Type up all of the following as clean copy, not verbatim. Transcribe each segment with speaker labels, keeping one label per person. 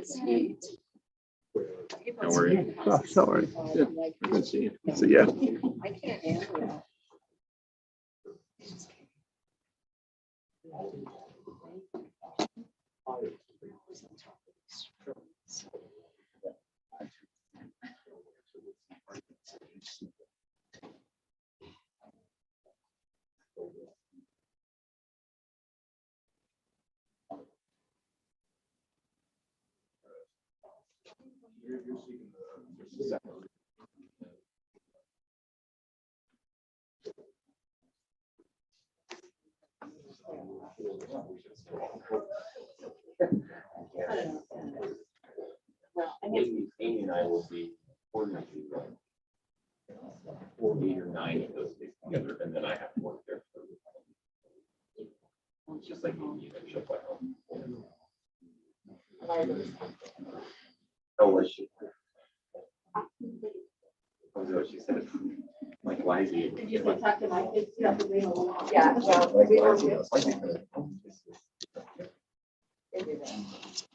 Speaker 1: sweet.
Speaker 2: How are you?
Speaker 3: Oh, sorry.
Speaker 2: Good. Good to see you.
Speaker 3: So yeah.
Speaker 1: I can't handle that.
Speaker 2: Amy and I will be coordinating 8 or 9 of those days together, and then I have to work there. It's just like you show up at home. Oh, was she? Oh, she said, like, why is he?
Speaker 1: Did you talk to my kids? Yeah,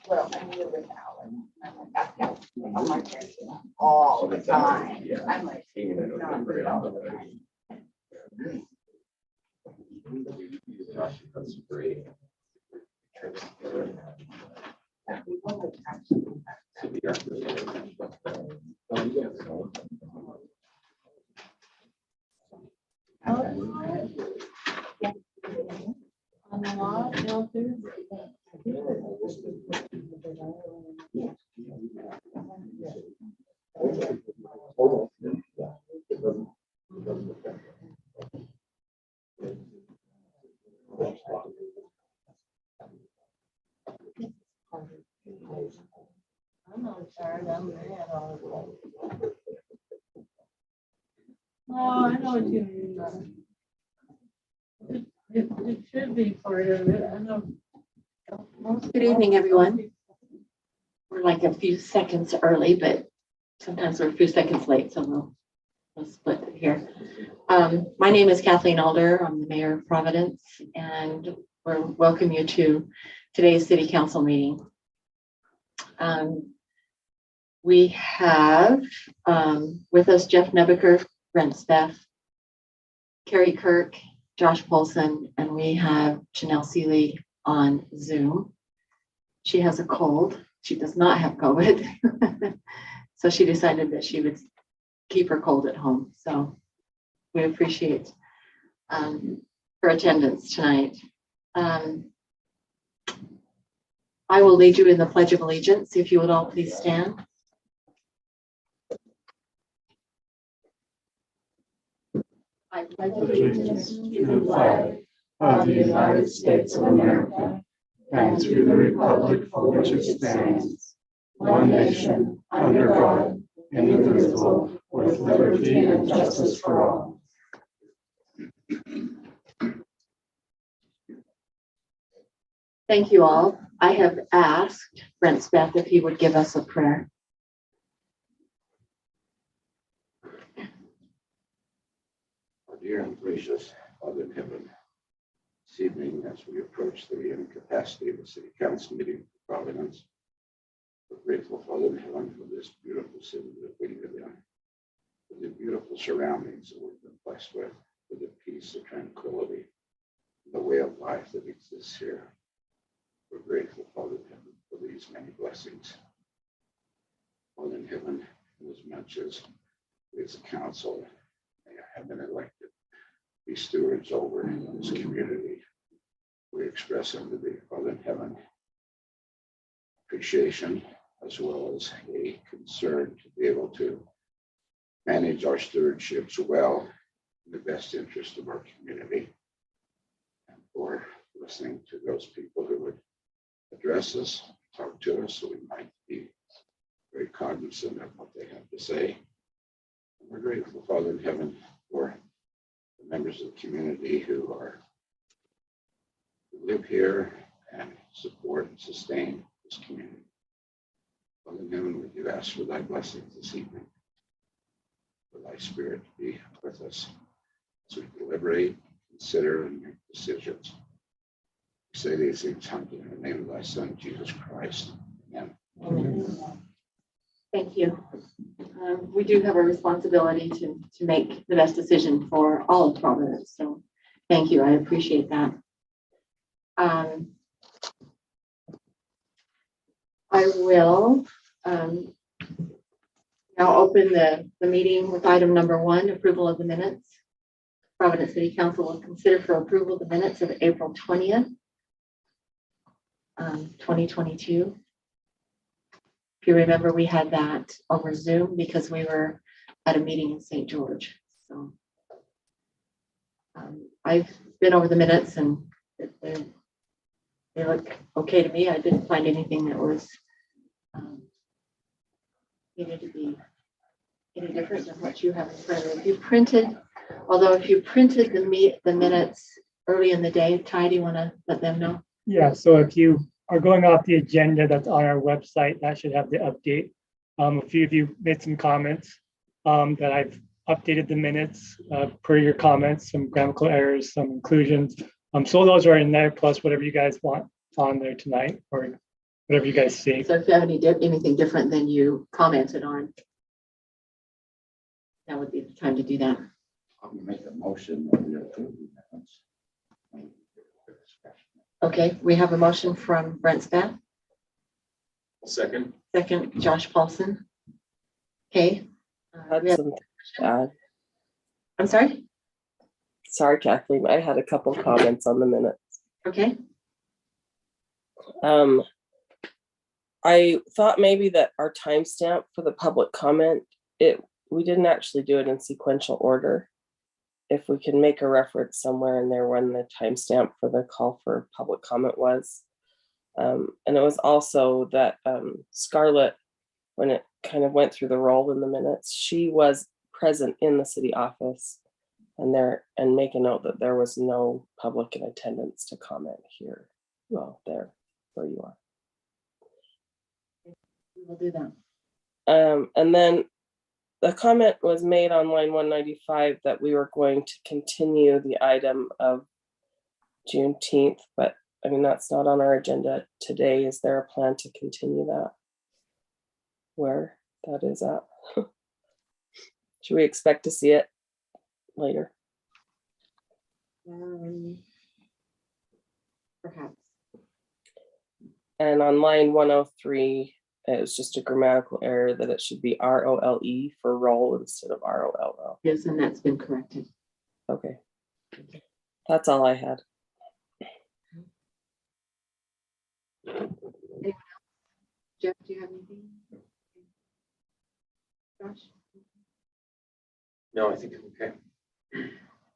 Speaker 1: well, I'm here with Alan. I'm like, all the time.
Speaker 2: Yeah.
Speaker 1: I'm like,
Speaker 2: Amy and I don't
Speaker 1: not
Speaker 2: very
Speaker 1: good all
Speaker 2: often,
Speaker 1: the
Speaker 2: but
Speaker 1: time.
Speaker 2: Josh, that's great.
Speaker 1: We wanted to actually-
Speaker 2: So we are-
Speaker 1: On the law, no, there's- I'm not tired, I'm mad all the time. Oh, I know what you mean. It should be part of it, I know.
Speaker 4: Good evening, everyone. We're like a few seconds early, but sometimes we're a few seconds late, so we'll split it here. My name is Kathleen Alder. I'm the mayor of Providence, and we welcome you to today's city council meeting. We have with us Jeff Nebeker, Brent Steff, Carrie Kirk, Josh Polson, and we have Janelle Seeley on Zoom. She has a cold. She does not have COVID. So she decided that she would keep her cold at home. So we appreciate her attendance tonight. I will lead you in the Pledge of Allegiance. If you would all please stand. I pledge
Speaker 3: Allegiance to the flag of the United States of America and to the republic for which it stands, one nation, under God, indivisible, with liberty and justice for all.
Speaker 4: Thank you all. I have asked Brent Steff if he would give us a prayer.
Speaker 5: Our dear and gracious Father in heaven, this evening as we approach the incapacity of the city council meeting for Providence, we're grateful, Father in heaven, for this beautiful city that we live in, for the beautiful surroundings that we've been blessed with, for the peace, the tranquility, the way of life that exists here. We're grateful, Father in heaven, for these many blessings. Father in heaven, as much as we as a council have been elected to be stewards over this community, we express unto thee, Father in heaven, appreciation as well as a concern to be able to manage our stewardships well in the best interest of our community, and for listening to those people who would address us, talk to us, so we might be very cognizant of what they have to say. And we're grateful, Father in heaven, for the members of the community who live here and support and sustain this community. Father in heaven, we do ask for thy blessings this evening, for thy spirit to be with us as we deliberate, consider, and make decisions. We say these things humbly in the name of thy Son, Jesus Christ. Amen.
Speaker 4: Thank you. We do have a responsibility to make the best decision for all of Providence. So thank you. I appreciate that. I will now open the meeting with item number 1, approval of the minutes. Providence City Council will consider for approval the minutes of April 20th, 2022. If you remember, we had that over Zoom because we were at a meeting in St. George. So I've been over the minutes and they look okay to me. I didn't find anything that was needed to be any different than what you have in front of you. If you printed the minutes early in the day, Ty, do you want to let them know?
Speaker 6: Yeah, so if you are going off the agenda that's on our website, that should have the update. A few of you made some comments that I've updated the minutes per your comments, some grammatical errors, some inclusions. So those are in there, plus whatever you guys want on there tonight, or whatever you guys see.
Speaker 4: So if you have anything different than you commented on, that would be the time to do that.
Speaker 5: I'm gonna make a motion that we approve the minutes.
Speaker 4: Okay, we have a motion from Brent Spath,
Speaker 2: Second.
Speaker 4: second Josh Paulson. Okay.
Speaker 7: Had
Speaker 4: we have-
Speaker 7: something to add.
Speaker 4: I'm sorry.
Speaker 7: Sorry, Kathleen, I had a couple comments on the minutes.
Speaker 4: Okay.
Speaker 7: I thought maybe that our timestamp for the public comment, we didn't actually do it in sequential order. If we can make a reference somewhere in there when the timestamp for the call for public comment was. And it was also that Scarlett, when it kind of went through the roll in the minutes, she was present in the city office and make a note that there was no public in attendance to comment here. Well, there where you are.
Speaker 4: We will do that.
Speaker 7: And then the comment was made on line 195 that we were going to continue the item of Juneteenth, but I mean, that's not on our agenda today. Is there a plan to continue that? Where that is at? Should we expect to see it later?
Speaker 4: Perhaps.
Speaker 7: And on line 103, it was just a grammatical error that it should be ROLE for roll instead of ROLL.
Speaker 4: Yes, and that's been corrected.
Speaker 7: Okay. That's all I had.
Speaker 4: Jeff, do you have anything? Josh?
Speaker 2: No, I think I'm okay.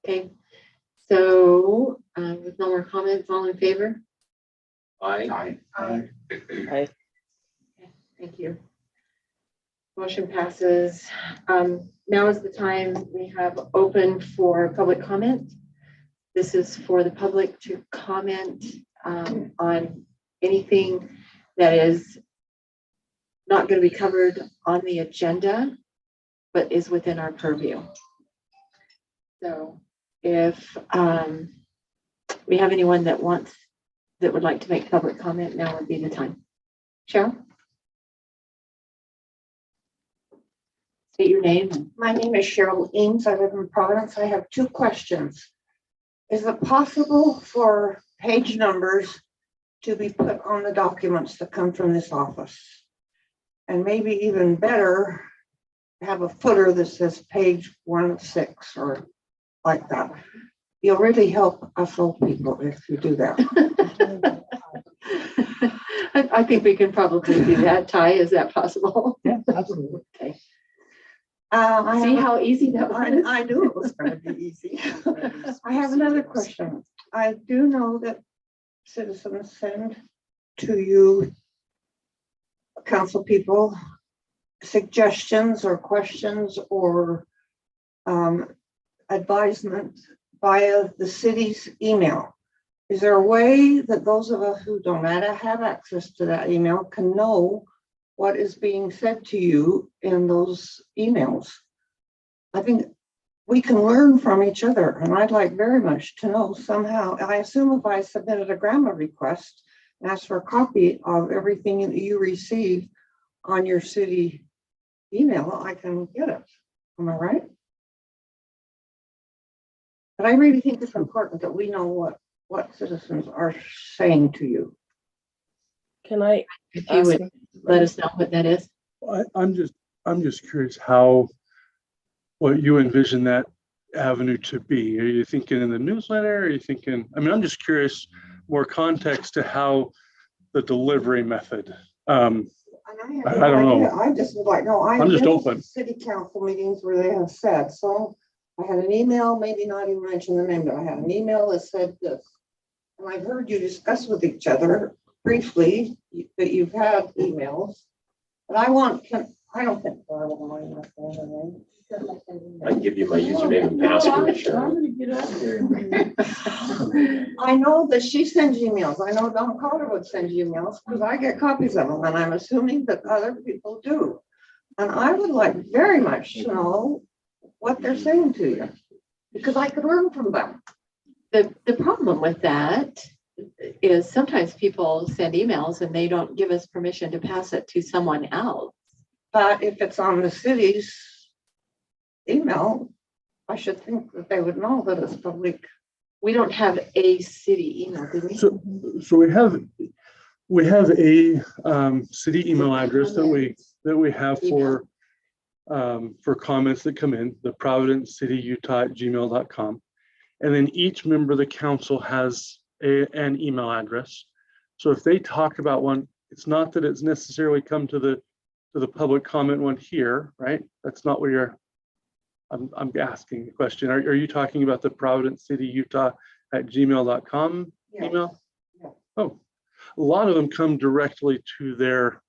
Speaker 4: Okay. So with no more comments, all in favor?
Speaker 2: Aye.
Speaker 4: Thank you. Motion passes. Now is the time we have open for public comment. This is for the public to comment on anything that is not going to be covered on the agenda, but is within our purview. So if we have anyone that would like to make public comment, now would be the time. Cheryl? State your name.
Speaker 1: My name is Cheryl Eames. I live in Providence. I have 2 questions. Is it possible for page numbers to be put on the documents that come from this office? And maybe even better, have a footer that says page 1 of 6 or like that. You'll really help us old people if you do that.
Speaker 4: I think we can probably do that. Ty, is that possible?
Speaker 6: Yeah, absolutely.
Speaker 4: Okay.
Speaker 1: I
Speaker 4: See
Speaker 1: have
Speaker 4: how easy that was?
Speaker 1: I knew it was going to be easy. I have another question. I do know that citizens send to you, council people, suggestions or questions or advisement via the city's email. Is there a way that those of us who don't have access to that email can know what is being said to you in those emails? I think we can learn from each other, and I'd like very much to know somehow. I assume if I submitted a grammar request and asked for a copy of everything that you receive on your city email, I can get it. Am I right? But I really think it's important that we know what citizens are saying to you.
Speaker 7: Can I
Speaker 4: If you
Speaker 7: ask?
Speaker 4: would let us know what that is.
Speaker 3: I'm just curious what you envision that avenue to be. Are you thinking in the newsletter? Are you thinking, I mean, I'm just curious, more context to how the delivery method.
Speaker 1: And
Speaker 3: I don't know.
Speaker 1: I just would like, no,
Speaker 3: I'm just
Speaker 1: been to
Speaker 3: open.
Speaker 1: City council meetings where they have said, so I had an email, maybe not even mention the name, but I had an email that said this. And I've heard you discuss with each other briefly that you've had emails. But I don't think.
Speaker 2: I can give you my username and password, Cheryl.
Speaker 1: I know that she sends emails. I know Don Carter would send emails because I get copies of them and I'm assuming that other people do. And I would like very much to know what they're saying to you because I could learn from them.
Speaker 4: The problem with that is sometimes people send emails and they don't give us permission to pass it to someone else.
Speaker 1: But if it's on the city's email, I should think that they would know that it's public.
Speaker 4: We don't have a city email, do we?
Speaker 3: So we have a city email address that we have for comments that come in, the providencecityutah@gmail.com. And then each member of the council has an email address. So if they talk about one, it's not that it's necessarily come to the public comment one here, right? That's not where I'm asking the question. Are you talking about the providencecityutah@gmail.com email?
Speaker 1: Yeah.
Speaker 3: Oh, a lot of them come directly to their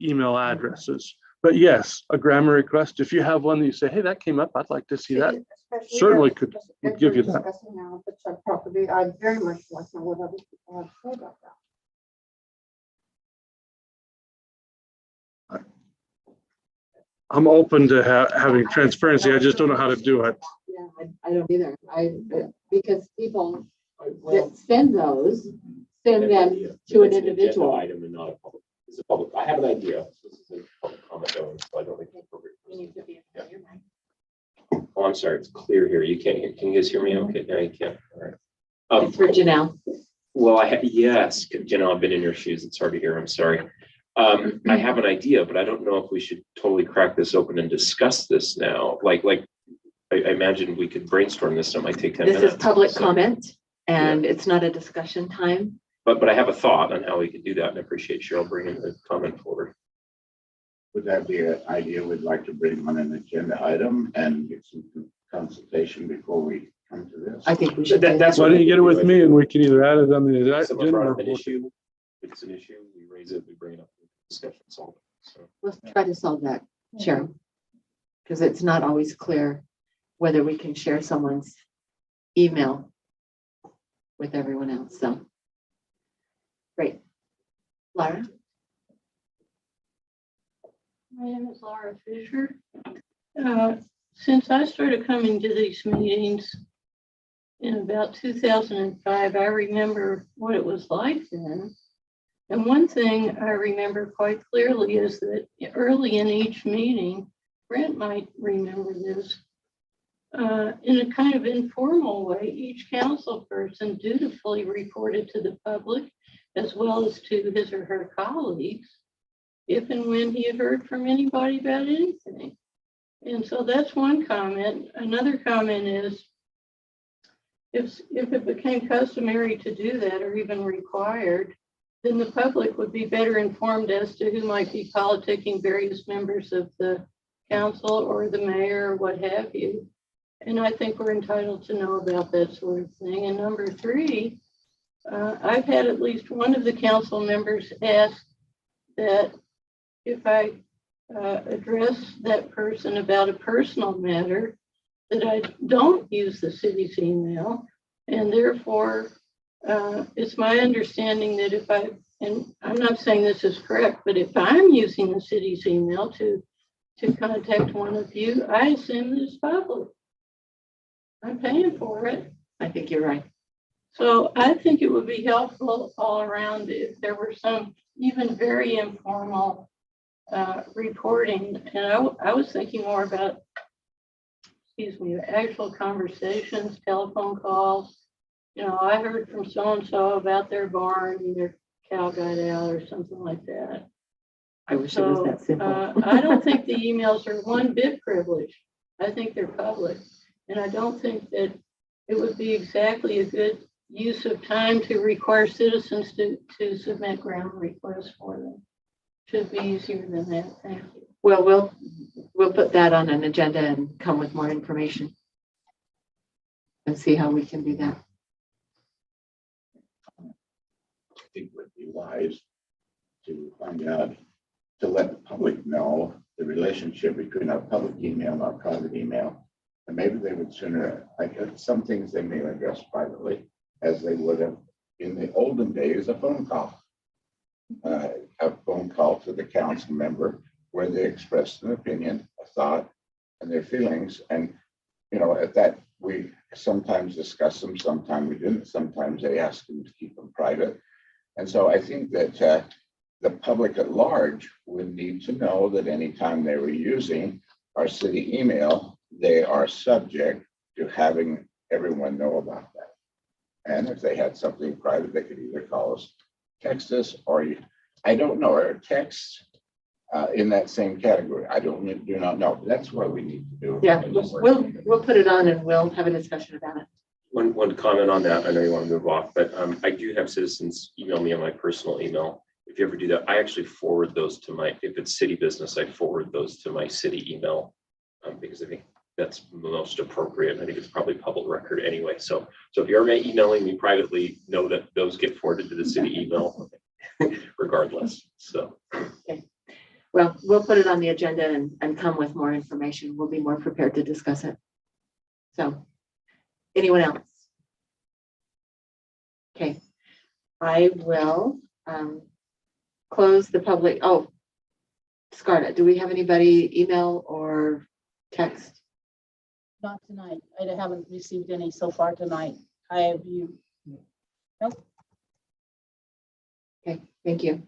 Speaker 3: email addresses. But yes, a grammar request, if you have one that you say, hey, that came up, I'd like to see that.
Speaker 1: Especially
Speaker 3: Certainly
Speaker 1: if-
Speaker 3: could
Speaker 1: if
Speaker 3: give you
Speaker 1: we're
Speaker 3: that.
Speaker 1: discussing now if it's a property, I'd very much like to know what other people have to say about that.
Speaker 3: I'm open to having transparency. I just don't know how to do it.
Speaker 4: Yeah, I don't either. Because people that send those, send them to an individual.
Speaker 2: Item and not a public. It's a public. I have an idea. This is a public comment though, so I don't think it's appropriate. Oh, I'm sorry. It's clear here. You can't hear. Can you guys hear me? Okay, now you can. All right.
Speaker 4: It's for Janelle.
Speaker 2: Well, yes, I've been in your shoes. It's hard to hear. I'm sorry. I have an idea, but I don't know if we should totally crack this open and discuss this now. Like I imagine we could brainstorm this. It might take 10
Speaker 4: This
Speaker 2: minutes.
Speaker 4: is public
Speaker 2: So-
Speaker 4: comment and it's not a discussion time.
Speaker 2: But I have a thought on how we could do that, and I appreciate Cheryl bringing the comment forward.
Speaker 5: Would that be an idea we'd like to bring on an agenda item and get some consultation before we come to this?
Speaker 4: I think we should. do
Speaker 2: That's
Speaker 3: Why
Speaker 2: what
Speaker 3: don't you get it with me and we can either add it on the
Speaker 2: Someone
Speaker 3: agenda
Speaker 2: brought
Speaker 3: or
Speaker 2: up an issue. If it's an issue, we raise it, we bring it up in discussion, solve it. So
Speaker 4: Let's try to solve that, Cheryl. Because it's not always clear whether we can share someone's email with everyone else, so. Great. Laura?
Speaker 8: My name is Laura Fisher. Since I started coming to these meetings in about 2005, I remember what it was like then. And one thing I remember quite clearly is that early in each meeting, Brent might remember this, in a kind of informal way, each council person dutifully reported to the public as well as to his or her colleagues if and when he had heard from anybody about anything. And so that's one comment. Another comment is, if it became customary to do that or even required, then the public would be better informed as to who might be politicking various members of the council or the mayor or what have you. And I think we're entitled to know about that sort of thing. And number three, I've had at least one of the council members ask that if I address that person about a personal matter, that I don't use the city's email. And therefore, it's my understanding that if and I'm not saying this is correct, but if I'm using the city's email to contact one of you, I assume that it's public. I'm paying for it.
Speaker 4: I think you're right.
Speaker 8: So I think it would be helpful all around if there were some even very informal reporting, and I was thinking more about, excuse me, the actual conversations, telephone calls. You know, I heard from so-and-so about their barn and their cow got out or something like that.
Speaker 4: I wish it was
Speaker 8: So,
Speaker 4: that simple.
Speaker 8: I don't think the emails are one bit privileged. I think they're public. And I don't think that it would be exactly a good use of time to require citizens to submit ground requests for them. Should be easier than that. Thank you.
Speaker 4: Well, we'll put that on an agenda and come with more information and see how we can do that.
Speaker 5: I think would be wise to find out, to let the public know the relationship between our public email and our private email. And maybe they would sooner, like some things they may address privately as they would have in the olden days, a phone call. A phone call to the council member where they expressed an opinion, a thought, and their feelings. And, you know, at that, we sometimes discuss them, sometimes we didn't, sometimes they asked them to keep them private. And so I think that the public at large would need to know that anytime they were using our city email, they are subject to having everyone know about that. And if they had something private, they could either call us, text us, or I don't know, or text in that same category. I do not know. That's what we need to do.
Speaker 4: Yeah, we'll put it on and we'll have a discussion about it.
Speaker 2: One comment on that. I know you want to move off, but I do have citizens email me on my personal email. If you ever do that, I actually forward those to my, if it's city business, I forward those to my city email because I think that's most appropriate. I think it's probably public record anyway. So if you're emailing me privately, know that those get forwarded to the city email regardless. So.
Speaker 4: Okay. Well, we'll put it on the agenda and come with more information. We'll be more prepared to discuss it. So, anyone else? Okay, I will close the public. Oh, Scarlett, do we have anybody email or text?
Speaker 9: Not tonight. I haven't received any so far tonight. Have you? Nope.
Speaker 4: Okay, thank you.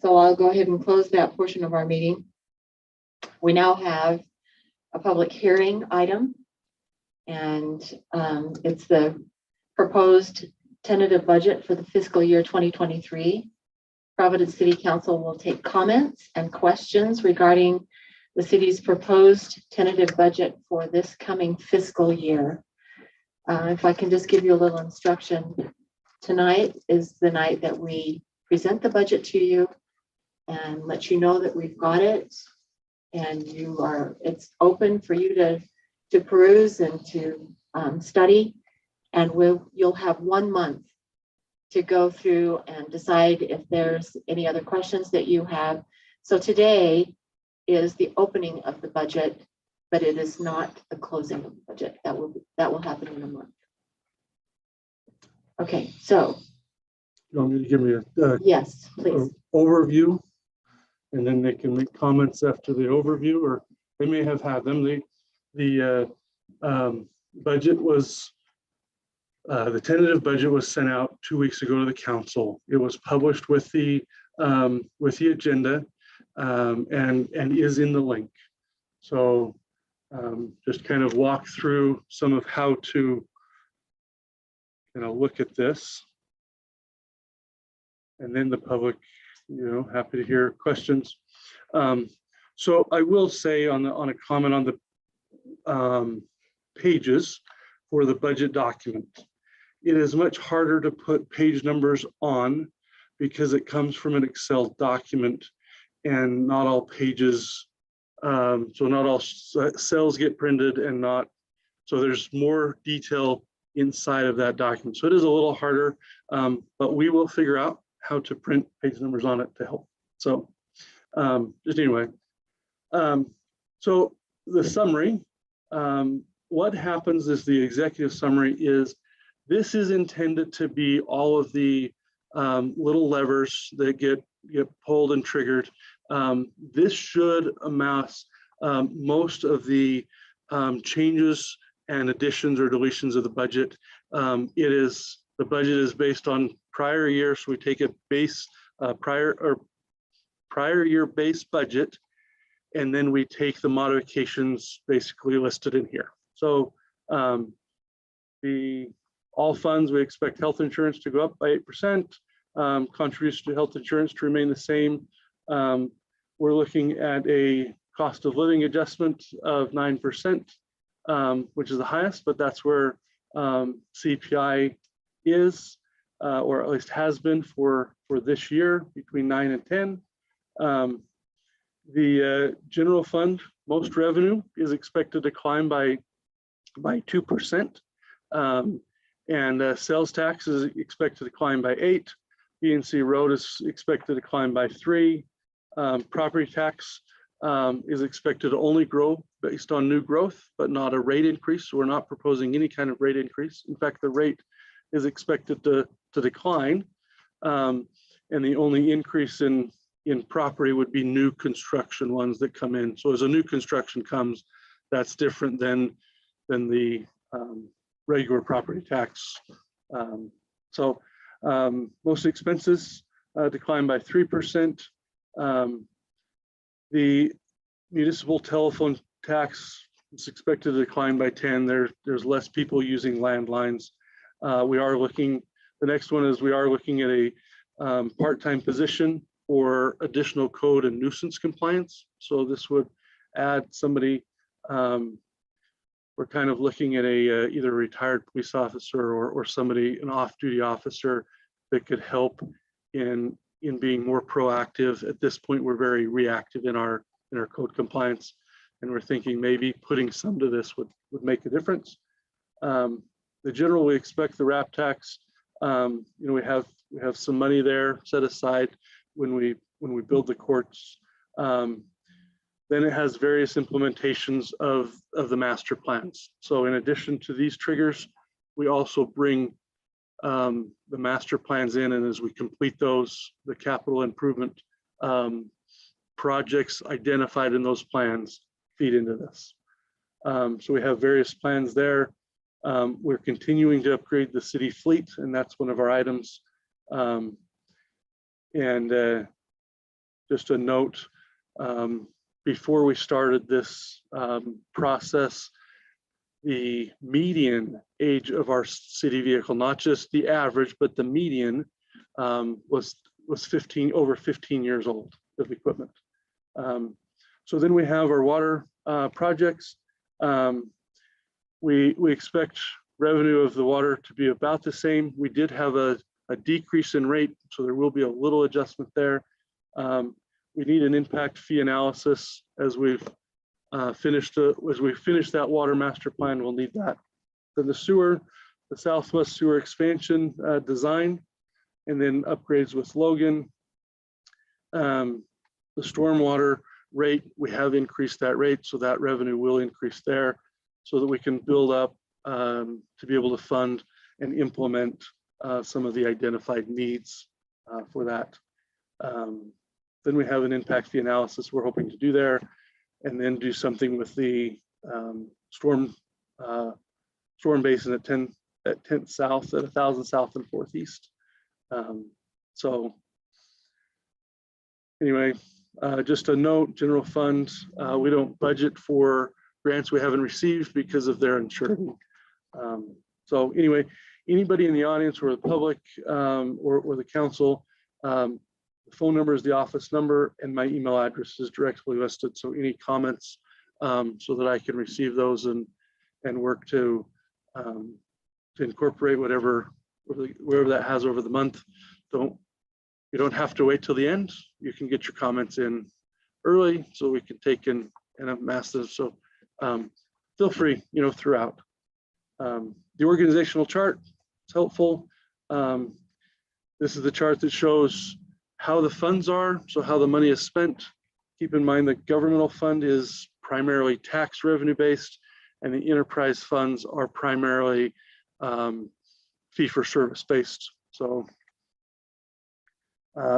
Speaker 4: So I'll go ahead and close that portion of our meeting. We now have a public hearing item, and it's the proposed tentative budget for the fiscal year 2023. Providence City Council will take comments and questions regarding the city's proposed tentative budget for this coming fiscal year. If I can just give you a little instruction, tonight is the night that we present the budget to you and let you know that we've got it, and it's open for you to peruse and to study, and you'll have 1 month to go through and decide if there's any other questions that you have. So today is the opening of the budget, but it is not the closing of the budget. That will happen in a month. Okay, so
Speaker 3: You want me to give me a
Speaker 4: yes, please.
Speaker 3: overview, and then they can make comments after the overview, or they may have had them. The budget was, the tentative budget was sent out 2 weeks ago to the council. It was published with the agenda and is in the link. So just kind of walk through some of how to look at this. And then the public, happy to hear questions. So I will say on a comment on the pages for the budget document, it is much harder to put page numbers on because it comes from an Excel document and not all pages, so not all cells get printed so there's more detail inside of that document. So it is a little harder, but we will figure out how to print page numbers on it to help. So just anyway, so the summary, what happens is the executive summary is, this is intended to be all of the little levers that get pulled and triggered. This should amass most of the changes and additions or deletions of the budget. The budget is based on prior years, so we take a base prior year base budget, and then we take the modifications basically listed in here. So all funds, we expect health insurance to go up by 8%, contributions to health insurance to remain the same. We're looking at a cost of living adjustment of 9%, which is the highest, but that's where CPI is, or at least has been for this year, between 9 and 10. The general fund, most revenue is expected to climb by 2%. And sales tax is expected to climb by 8. BNC Road is expected to climb by 3. Property tax is expected to only grow based on new growth, but not a rate increase. So we're not proposing any kind of rate increase. In fact, the rate is expected to decline. And the only increase in property would be new construction ones that come in. So as a new construction comes, that's different than the regular property tax. Most expenses decline by 3%. The municipal telephone tax is expected to decline by 10. There's less people using landlines. The next one is we are looking at a part-time position for additional code and nuisance compliance. So this would add somebody. We're kind of looking at either a retired police officer or somebody, an off-duty officer that could help in being more proactive. At this point, we're very reactive in our code compliance, and we're thinking maybe putting some to this would make a difference. The general, we expect the RAP tax. We have some money there set aside when we build the courts. Then it has various implementations of the master plans. So in addition to these triggers, we also bring the master plans in, and as we complete those, the capital improvement projects identified in those plans feed into this. So we have various plans there. We're continuing to upgrade the city fleet, and that's one of our items. Just a note, before we started this process, the median age of our city vehicle, not just the average, but the median was over 15 years old of equipment. So then we have our water projects. We expect revenue of the water to be about the same. We did have a decrease in rate, so there will be a little adjustment there. We need an impact fee analysis as we've finished that water master plan. We'll need that. Then the sewer, the Southwest Sewer expansion design, and then upgrades with Logan. The stormwater rate, we have increased that rate, so that revenue will increase there, so that we can build up to be able to fund and implement some of the identified needs for that. Then we have an impact fee analysis we're hoping to do there, and then do something with the storm basin at 10th South, at 1000 South and 4th East. So anyway, just a note, general fund, we don't budget for grants we haven't received because of their uncertainty. So anyway, anybody in the audience or the public or the council, the phone number is the office number, and my email address is directly listed. So any comments so that I can receive those and work to incorporate whatever that has over the month. You don't have to wait till the end. You can get your comments in early so we can take in amass them. So feel free, throughout. The organizational chart is helpful. This is the chart that shows how the funds are, so how the money is spent. Keep in mind that governmental fund is primarily tax revenue based, and the enterprise funds are primarily fee for service based. So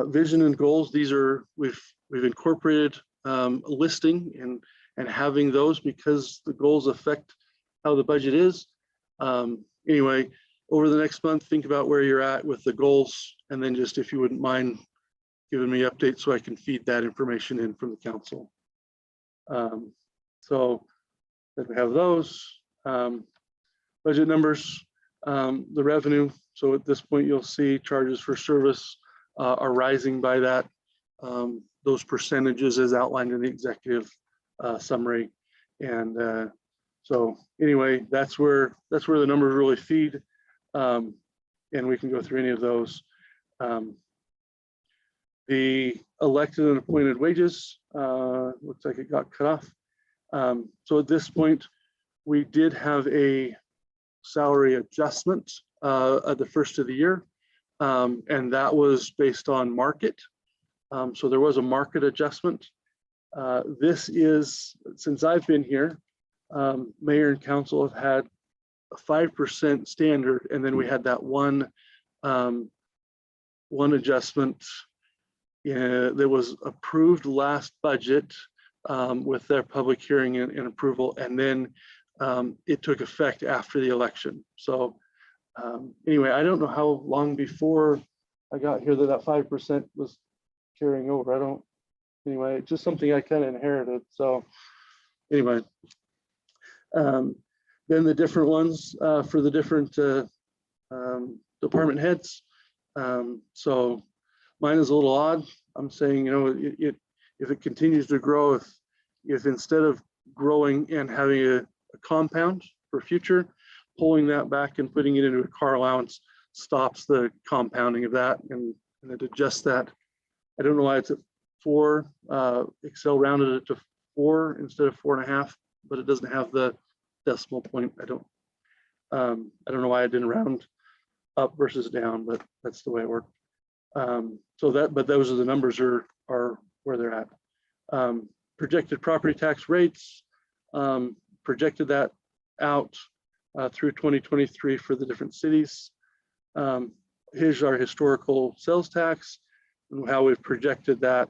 Speaker 3: vision and goals, these are, we've incorporated a listing and having those because the goals affect how the budget is. Anyway, over the next month, think about where you're at with the goals, and then just, if you wouldn't mind given me updates so I can feed that information in from the council. So that we have those budget numbers, the revenue. So at this point, you'll see charges for service are rising by that. Those percentages as outlined in the executive summary. And so anyway, that's where the numbers really feed. And we can go through any of those. The elected and appointed wages, looks like it got cut off. So at this point, we did have a salary adjustment at the first of the year. And that was based on market. So there was a market adjustment. This is, since I've been here, mayor and council have had a 5% standard, and then we had that one adjustment that was approved last budget with their public hearing and approval, and then it took effect after the election. So anyway, I don't know how long before I got here that 5% was carrying over. Anyway, it's just something I kind of inherited. So anyway, then the different ones for the different department heads. So mine is a little odd. I'm saying, if it continues to grow, if instead of growing and having a compound for future, pulling that back and putting it into a car allowance stops the compounding of that, and it adjusts that. I don't know why it's at 4. Excel rounded it to 4 instead of 4.5, but it doesn't have the decimal point. I don't know why I didn't round up versus down, but that's the way it worked. But those are the numbers are where they're at. Projected property tax rates, projected that out through 2023 for the different cities. Here's our historical sales tax and how we've projected that.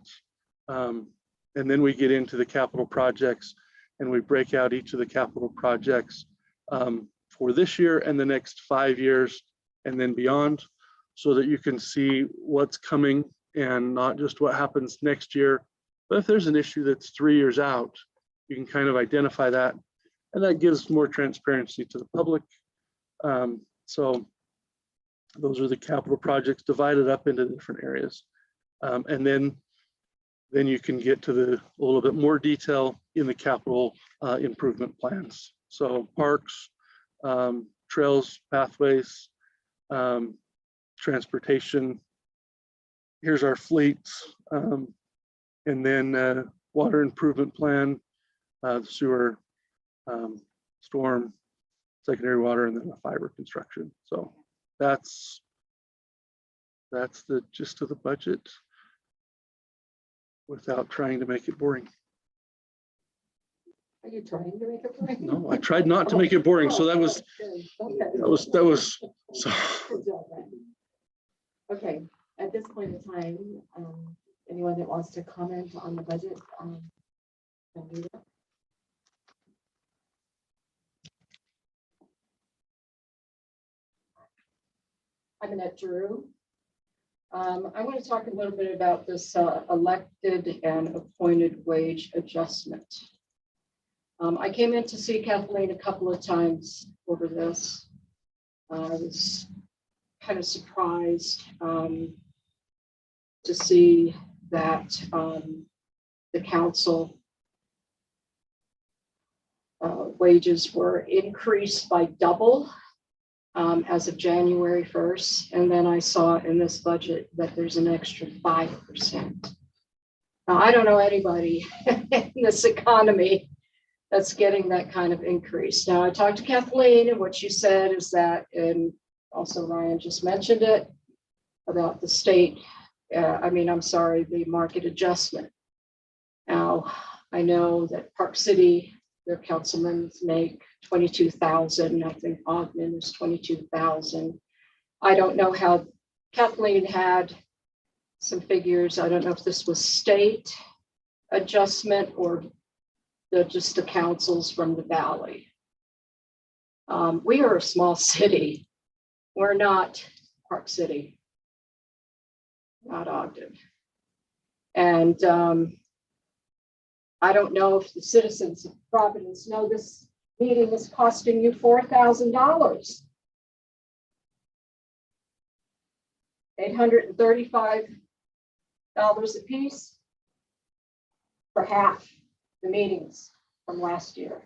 Speaker 3: And then we get into the capital projects and we break out each of the capital projects for this year and the next 5 years and then beyond, so that you can see what's coming and not just what happens next year. But if there's an issue that's 3 years out, you can kind of identify that, and that gives more transparency to the public. So those are the capital projects divided up into different areas. And then you can get to a little bit more detail in the capital improvement plans. So parks, trails, pathways, transportation. Here's our fleets, and then water improvement plan, sewer, storm, secondary water, and then the fiber construction. So that's the gist of the budget without trying to make it boring.
Speaker 4: Are you trying to make it boring?
Speaker 3: No, I tried not to make it boring. So that was so.
Speaker 4: Good job, Ryan. Okay, at this point in time, anyone that wants to comment on the budget, can do that.
Speaker 10: I'm Annette Drew. I want to talk a little bit about this elected and appointed wage adjustment. I came in to see Kathleen a couple of times over this. I was kind of surprised to see that the council wages were increased by double as of January 1st. And then I saw in this budget that there's an extra 5%. Now, I don't know anybody in this economy that's getting that kind of increase. Now, I talked to Kathleen, and what she said is that, and also Ryan just mentioned it, about the state, the market adjustment. Now, I know that Park City, their councilmen make 22,000. I think Ogden is 22,000. I don't know how Kathleen had some figures. I don't know if this was state adjustment or just the councils from the valley. We are a small city. We're not Park City, not Ogden. And I don't know if the citizens of Providence know this meeting is costing you $4,000. $835 a piece for half the meetings from last year.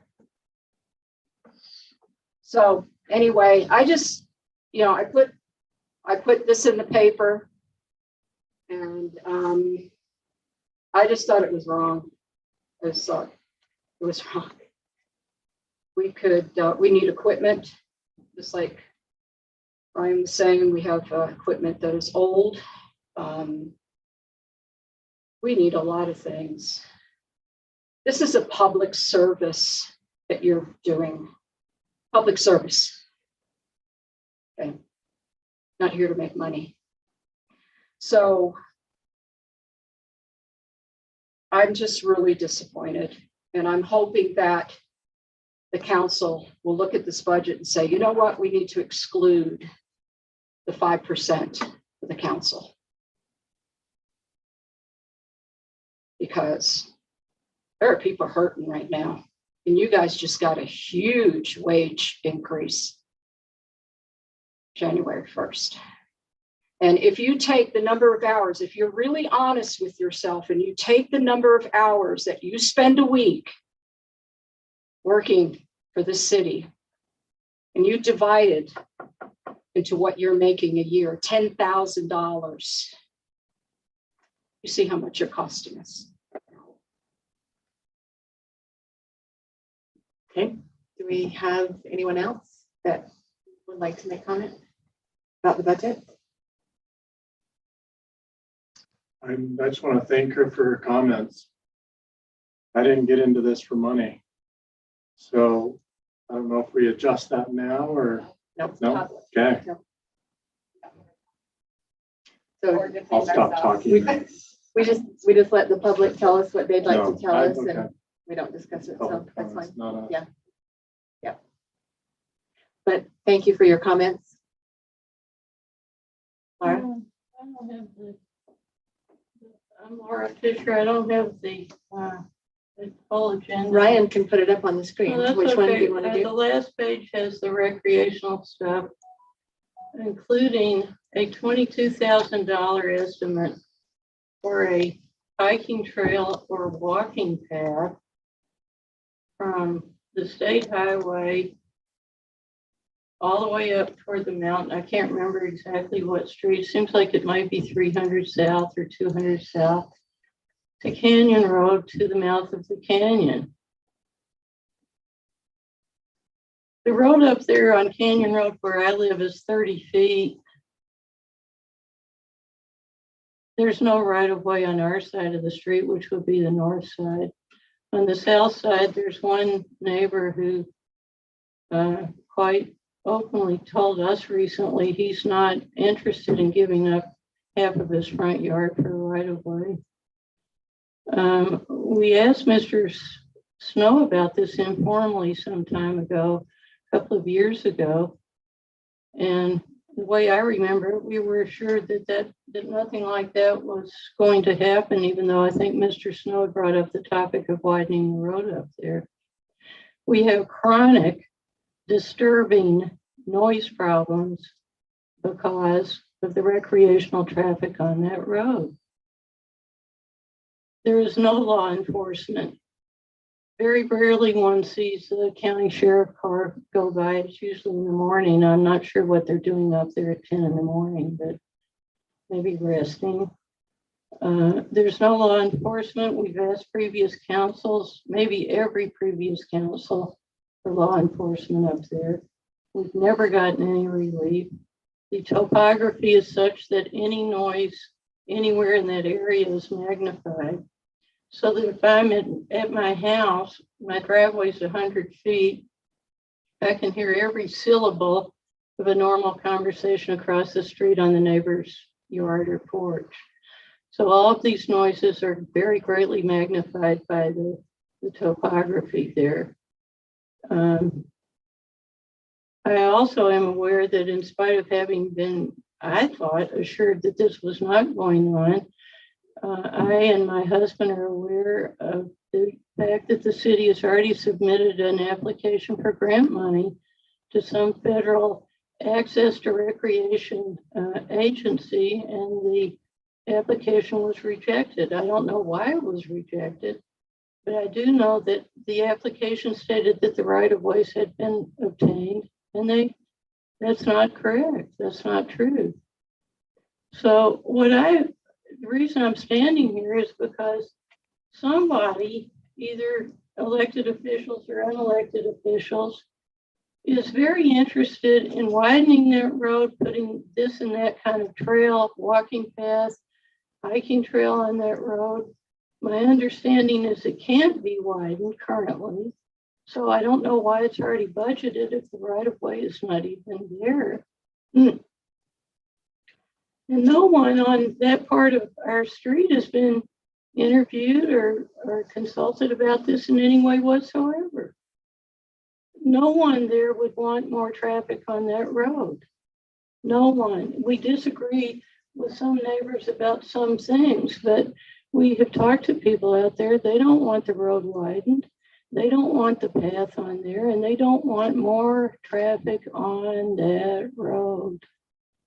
Speaker 10: So anyway, I just, you know, I put this in the paper, and I just thought it was wrong. I just thought it was wrong. We need equipment, just like Brian was saying, we have equipment that is old. We need a lot of things. This is a public service that you're doing. Public service. Okay. Not here to make money. So I'm just really disappointed, and I'm hoping that the council will look at this budget and say, you know what, we need to exclude the 5% for the council. Because there are people hurting right now, and you guys just got a huge wage increase January 1st. And if you take the number of hours, if you're really honest with yourself and you take the number of hours that you spend a week working for the city, and you divide it into what you're making a year, $10,000, you see how much you're costing us.
Speaker 4: Okay, do we have anyone else that would like to make comment about the budget?
Speaker 3: I just want to thank her for her comments. I didn't get into this for money. So I don't know if we adjust that now or
Speaker 4: Nope.
Speaker 3: no. Okay,
Speaker 4: So
Speaker 3: I'll stop talking.
Speaker 4: we just let the public tell us what they'd like
Speaker 3: No,
Speaker 4: to tell us,
Speaker 3: okay.
Speaker 4: and we don't discuss it, so
Speaker 3: Public
Speaker 4: that's
Speaker 3: comments,
Speaker 4: fine.
Speaker 3: not us.
Speaker 4: Yeah. But thank you for your comments. Laura?
Speaker 8: I don't have the, I'm Laura Fisher. I don't have the full agenda.
Speaker 4: Ryan can put it up on the screen.
Speaker 8: No, that's
Speaker 4: Which one do
Speaker 8: okay.
Speaker 4: you want to
Speaker 8: The
Speaker 4: do?
Speaker 8: last page has the recreational stuff, including a $22,000 estimate for a hiking trail or walking path from the state highway all the way up toward the mountain. I can't remember exactly what street. Seems like it might be 300 South or 200 South to Canyon Road to the mouth of the canyon. The road up there on Canyon Road where I live is 30 feet. There's no right of way on our side of the street, which would be the north side. On the south side, there's one neighbor who quite openly told us recently he's not interested in giving up half of his front yard for right of way. We asked Mr. Snow about this informally some time ago, a couple of years ago. And the way I remember it, we were assured that nothing like that was going to happen, even though I think Mr. Snow brought up the topic of widening the road up there. We have chronic, disturbing noise problems because of the recreational traffic on that road. There is no law enforcement. Very rarely one sees the county sheriff car go by. It's usually in the morning. I'm not sure what they're doing up there at 10 in the morning, but maybe resting. There's no law enforcement. We've asked previous councils, maybe every previous council, for law enforcement up there. We've never gotten any relief. The topography is such that any noise anywhere in that area is magnified. So that if I'm at my house, my driveway's 100 feet, I can hear every syllable of a normal conversation across the street on the neighbor's yard or porch. So all of these noises are very greatly magnified by the topography there. I also am aware that in spite of having been, I thought, assured that this was not going on, I and my husband are aware of the fact that the city has already submitted an application for grant money to some federal access to recreation agency, and the application was rejected. I don't know why it was rejected, but I do know that the application stated that the right-of-ways had been obtained, and that's not correct. That's not true. So the reason I'm standing here is because somebody, either elected officials or unelected officials, is very interested in widening that road, putting this and that kind of trail, walking path, hiking trail on that road. My understanding is it can't be widened currently. So I don't know why it's already budgeted if the right of way is not even there. And no one on that part of our street has been interviewed or consulted about this in any way whatsoever. No one there would want more traffic on that road. No one. We disagree with some neighbors about some things, but we have talked to people out there. They don't want the road widened. They don't want the path on there, and they don't want more traffic on that road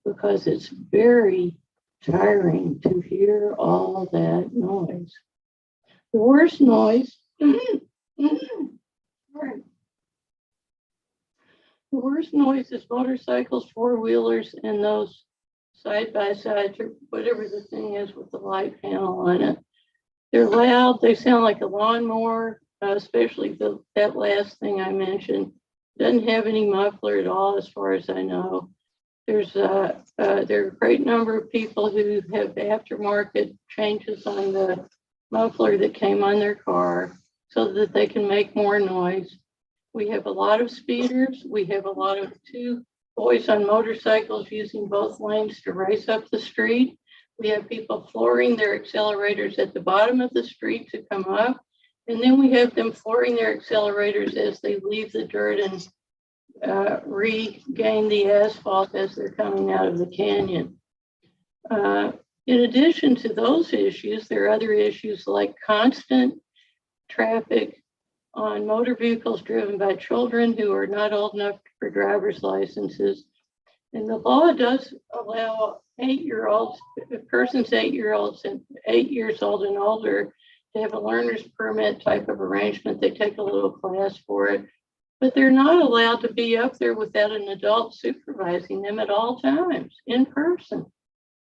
Speaker 8: because it's very tiring to hear all that noise. The worst noise, the worst noise is motorcycles, four-wheelers, and those side-by-sides or whatever the thing is with the light panel on it. They're loud. They sound like a lawnmower, especially that last thing I mentioned. Doesn't have any muffler at all, as far as I know. There are a great number of people who have aftermarket changes on the muffler that came on their car so that they can make more noise. We have a lot of speeders. We have a lot of two boys on motorcycles using both lanes to race up the street. We have people flooring their accelerators at the bottom of the street to come up. And then we have them flooring their accelerators as they leave the dirt and regain the asphalt as they're coming out of the canyon. In addition to those issues, there are other issues like constant traffic on motor vehicles driven by children who are not old enough for driver's licenses. And the law does allow 8-year-olds, persons 8 years old and older, to have a learner's permit type of arrangement. They take a little class for it, but they're not allowed to be up there without an adult supervising them at all times in person.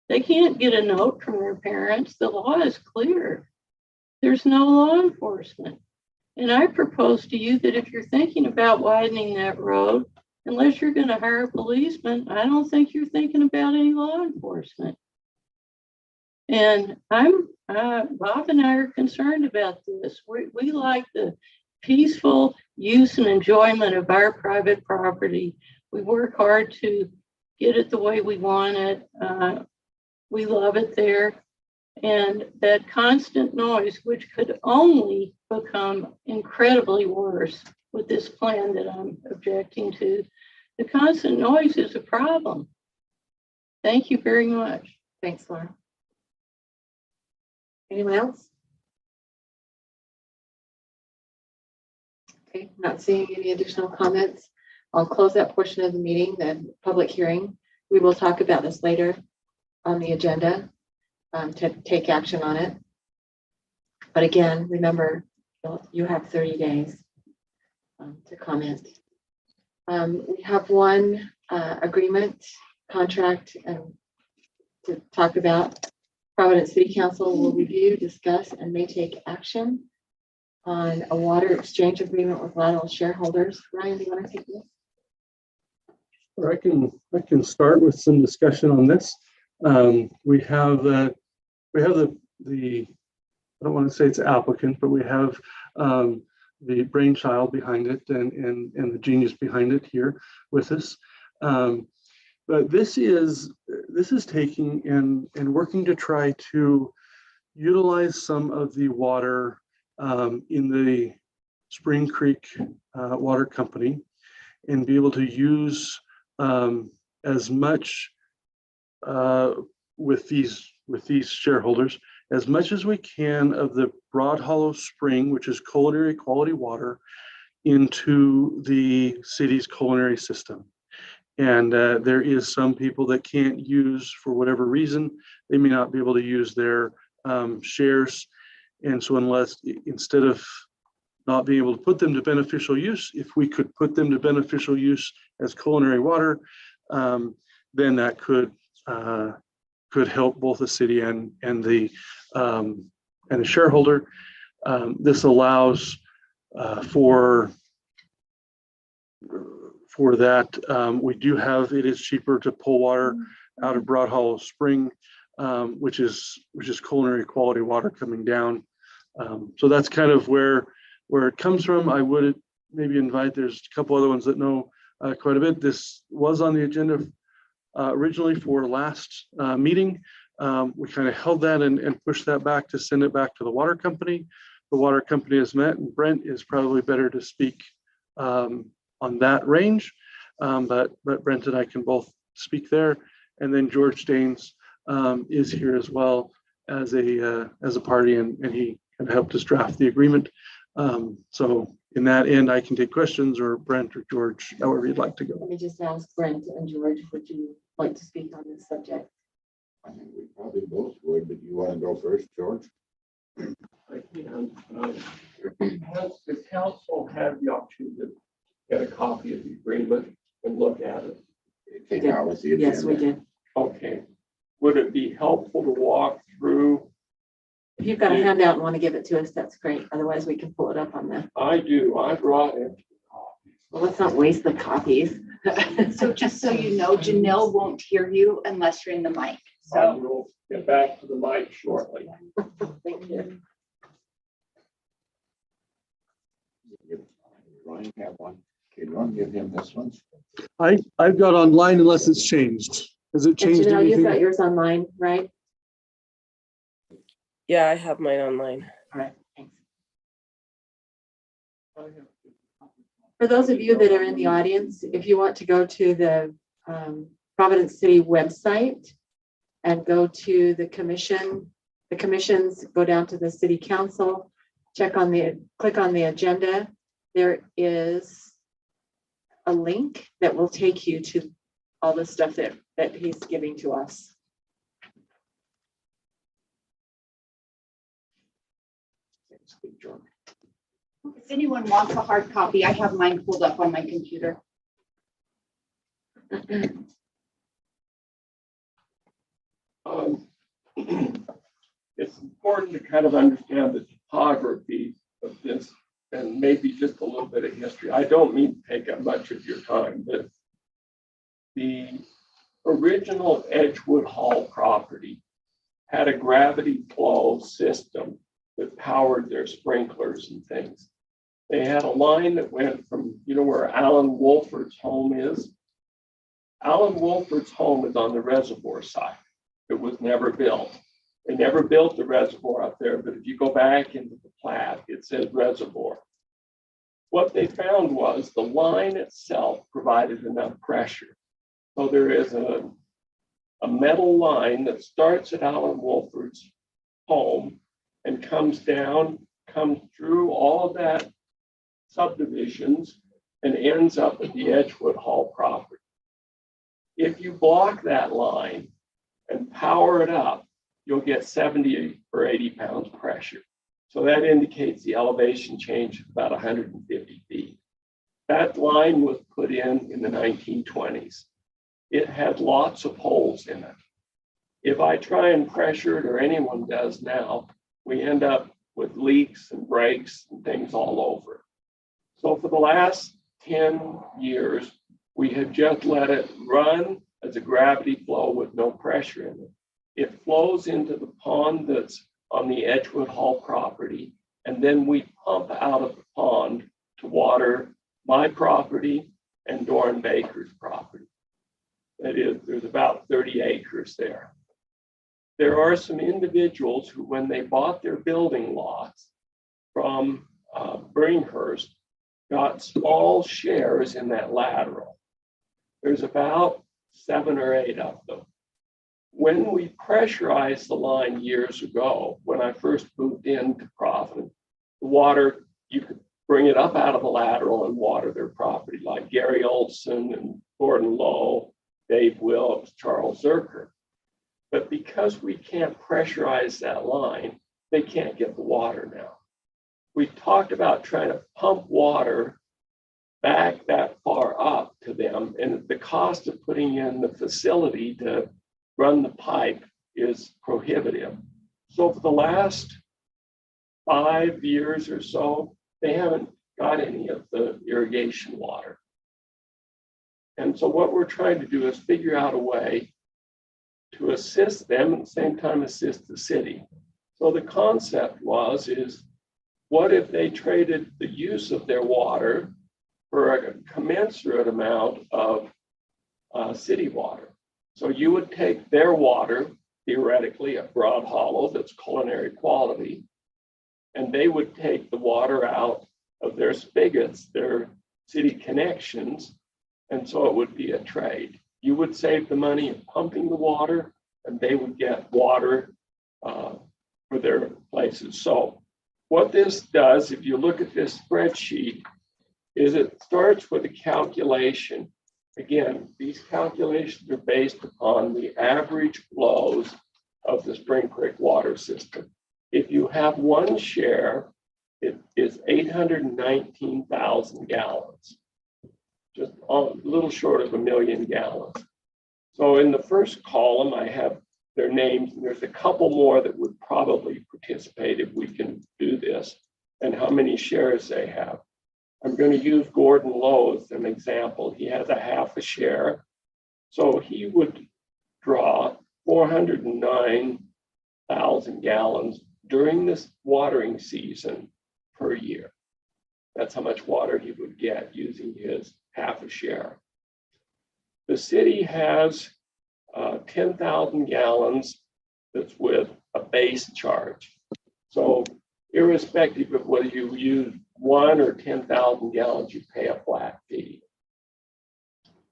Speaker 8: They can't get a note from their parents. The law is clear. There's no law enforcement. And I propose to you that if you're thinking about widening that road, unless you're going to hire a policeman, I don't think you're thinking about any law enforcement. And Bob and I are concerned about this. We like the peaceful use and enjoyment of our private property. We work hard to get it the way we want it. We love it there. And that constant noise, which could only become incredibly worse with this plan that I'm objecting to, the constant noise is a problem. Thank you very much.
Speaker 4: Thanks, Laura. Anyone else? Okay, not seeing any additional comments. I'll close that portion of the meeting, the public hearing. We will talk about this later on the agenda to take action on it. But again, remember, you have 30 days to comment. We have one agreement contract to talk about. Providence City Council will review, discuss, and may take action on a water exchange agreement with Lateral shareholders. Ryan, do you want to take this?
Speaker 3: Or I can start with some discussion on this. We have the I don't want to say it's applicant, but we have the brainchild behind it and the genius behind it here with us. But this is taking and working to try to utilize some of the water in the Spring Creek Water Company and be able to use as much with these shareholders as much as we can of the Broad Hollow Spring, which is culinary quality water, into the city's culinary system. And there is some people that can't use, for whatever reason, they may not be able to use their shares. And so instead of not being able to put them to beneficial use, if we could put them to beneficial use as culinary water, then that could help both the city and the shareholder. This allows for that. We do have, it is cheaper to pull water out of Broad Hollow Spring, which is culinary quality water coming down. So that's kind of where it comes from. I would maybe invite, there's a couple other ones that know quite a bit. This was on the agenda originally for last meeting. We kind of held that and pushed that back to send it back to the water company. The water company has met, and Brent is probably better to speak on that range. But Brent and I can both speak there. And then George Staines is here as well as a party, and he kind of helped us draft the agreement. So in that end, I can take questions, or Brent or George, however you'd like to go.
Speaker 4: Let me just ask Brent and George, would you like to speak on this subject?
Speaker 5: I think we probably both would, but you want to go first, George?
Speaker 11: I can. Has the council had the opportunity to get a copy of the agreement and look at it?
Speaker 5: It came out with the agenda.
Speaker 4: Yes, we did.
Speaker 11: Okay. Would it be helpful to walk through?
Speaker 4: If you've got a handout and want to give it to us, that's great. Otherwise, we can pull it up on the,
Speaker 11: I do. I brought it.
Speaker 4: well, let's not waste the copies.
Speaker 12: So just so you know, Janelle won't hear you unless you're in the mic.
Speaker 11: I
Speaker 12: So
Speaker 11: will get back to the mic shortly.
Speaker 4: Thank you.
Speaker 5: Ryan have one. Can Ron give him this one?
Speaker 3: I've got online unless it's changed. Has it
Speaker 4: And
Speaker 3: changed
Speaker 4: Janelle, you've got
Speaker 3: anything?
Speaker 4: yours online, right?
Speaker 7: Yeah, I have mine online.
Speaker 4: All right, thanks. For those of you that are in the audience, if you want to go to the Providence City website and go to the commissions, go down to the city council, click on the agenda. There is a link that will take you to all the stuff that he's giving to us.
Speaker 12: if anyone wants a hard copy, I have mine pulled up on my computer.
Speaker 11: It's important to kind of understand the topography of this and maybe just a little bit of history. I don't mean to take up much of your time, but the original Edgewood Hall property had a gravity flow system that powered their sprinklers and things. They had a line that went from, you know, where Alan Wolford's home is. Alan Wolford's home is on the reservoir side. It was never built. They never built the reservoir up there, but if you go back into the plat, it says reservoir. What they found was the line itself provided enough pressure. So there is a metal line that starts at Alan Wolford's home and comes down, comes through all of that subdivisions and ends up at the Edgewood Hall property. If you block that line and power it up, you'll get 70 or 80 pounds pressure. So that indicates the elevation change of about 150 feet. That line was put in the 1920s. It had lots of holes in it. If I try and pressure it, or anyone does now, we end up with leaks and breaks and things all over. So for the last 10 years, we have just let it run as a gravity flow with no pressure in it. It flows into the pond that's on the Edgewood Hall property, and then we pump out of the pond to water my property and Doran Baker's property. That is, there's about 30 acres there. There are some individuals who, when they bought their building lots from Bringhurst, got small shares in that lateral. There's about 7 or 8 of them. when we pressurized the line years ago, when I first moved into Providence, the water, you could bring it up out of the lateral and water their property, like Gary Olson and Gordon Lowe, Dave Wilkes, Charles Zerker. But because we can't pressurize that line, they can't get the water now. We talked about trying to pump water back that far up to them, and the cost of putting in the facility to run the pipe is prohibitive. So for the last 5 years or so, they haven't got any of the irrigation water. And so what we're trying to do is figure out a way to assist them and at the same time assist the city. So the concept is what if they traded the use of their water for a commensurate amount of city water? So you would take their water, theoretically at Broad Hollow, that's culinary quality, and they would take the water out of their spigots, their city connections, and so it would be a trade. You would save the money of pumping the water, and they would get water for their places. So what this does, if you look at this spreadsheet, is it starts with a calculation. Again, these calculations are based upon the average flows of the Spring Creek water system. If you have one share, it is 819,000 gallons, just a little short of 1 million gallons. So in the first column, I have their names, and there's a couple more that would probably participate if we can do this, and how many shares they have. I'm going to use Gordon Lowe as an example. He has a half a share. So he would draw 409,000 gallons during this watering season per year. That's how much water he would get using his half a share. The city has 10,000 gallons that's with a base charge. So irrespective of whether you use 1 or 10,000 gallons, you pay a flat fee.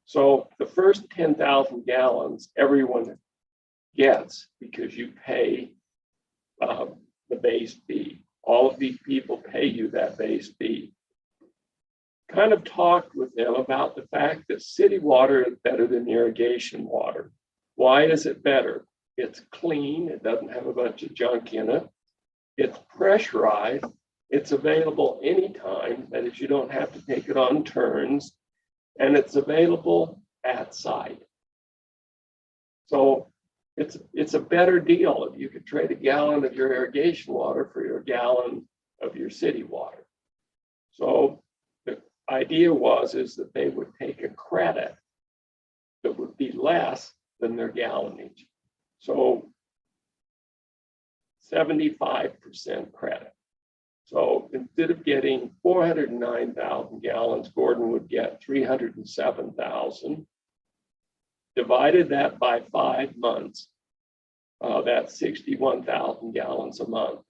Speaker 11: So the first 10,000 gallons, everyone gets because you pay the base fee. All of these people pay you that base fee. Kind of talked with them about the fact that city water is better than irrigation water. Why is it better? It's clean. It doesn't have a bunch of junk in it. It's pressurized. It's available anytime. That is, you don't have to take it on turns. And it's available at site. So it's a better deal if you could trade a gallon of your irrigation water for your gallon of your city water. So the idea is that they would take a credit that would be less than their gallonage. So 75% credit. So instead of getting 409,000 gallons, Gordon would get 307,000. Divided that by 5 months, that's 61,000 gallons a month.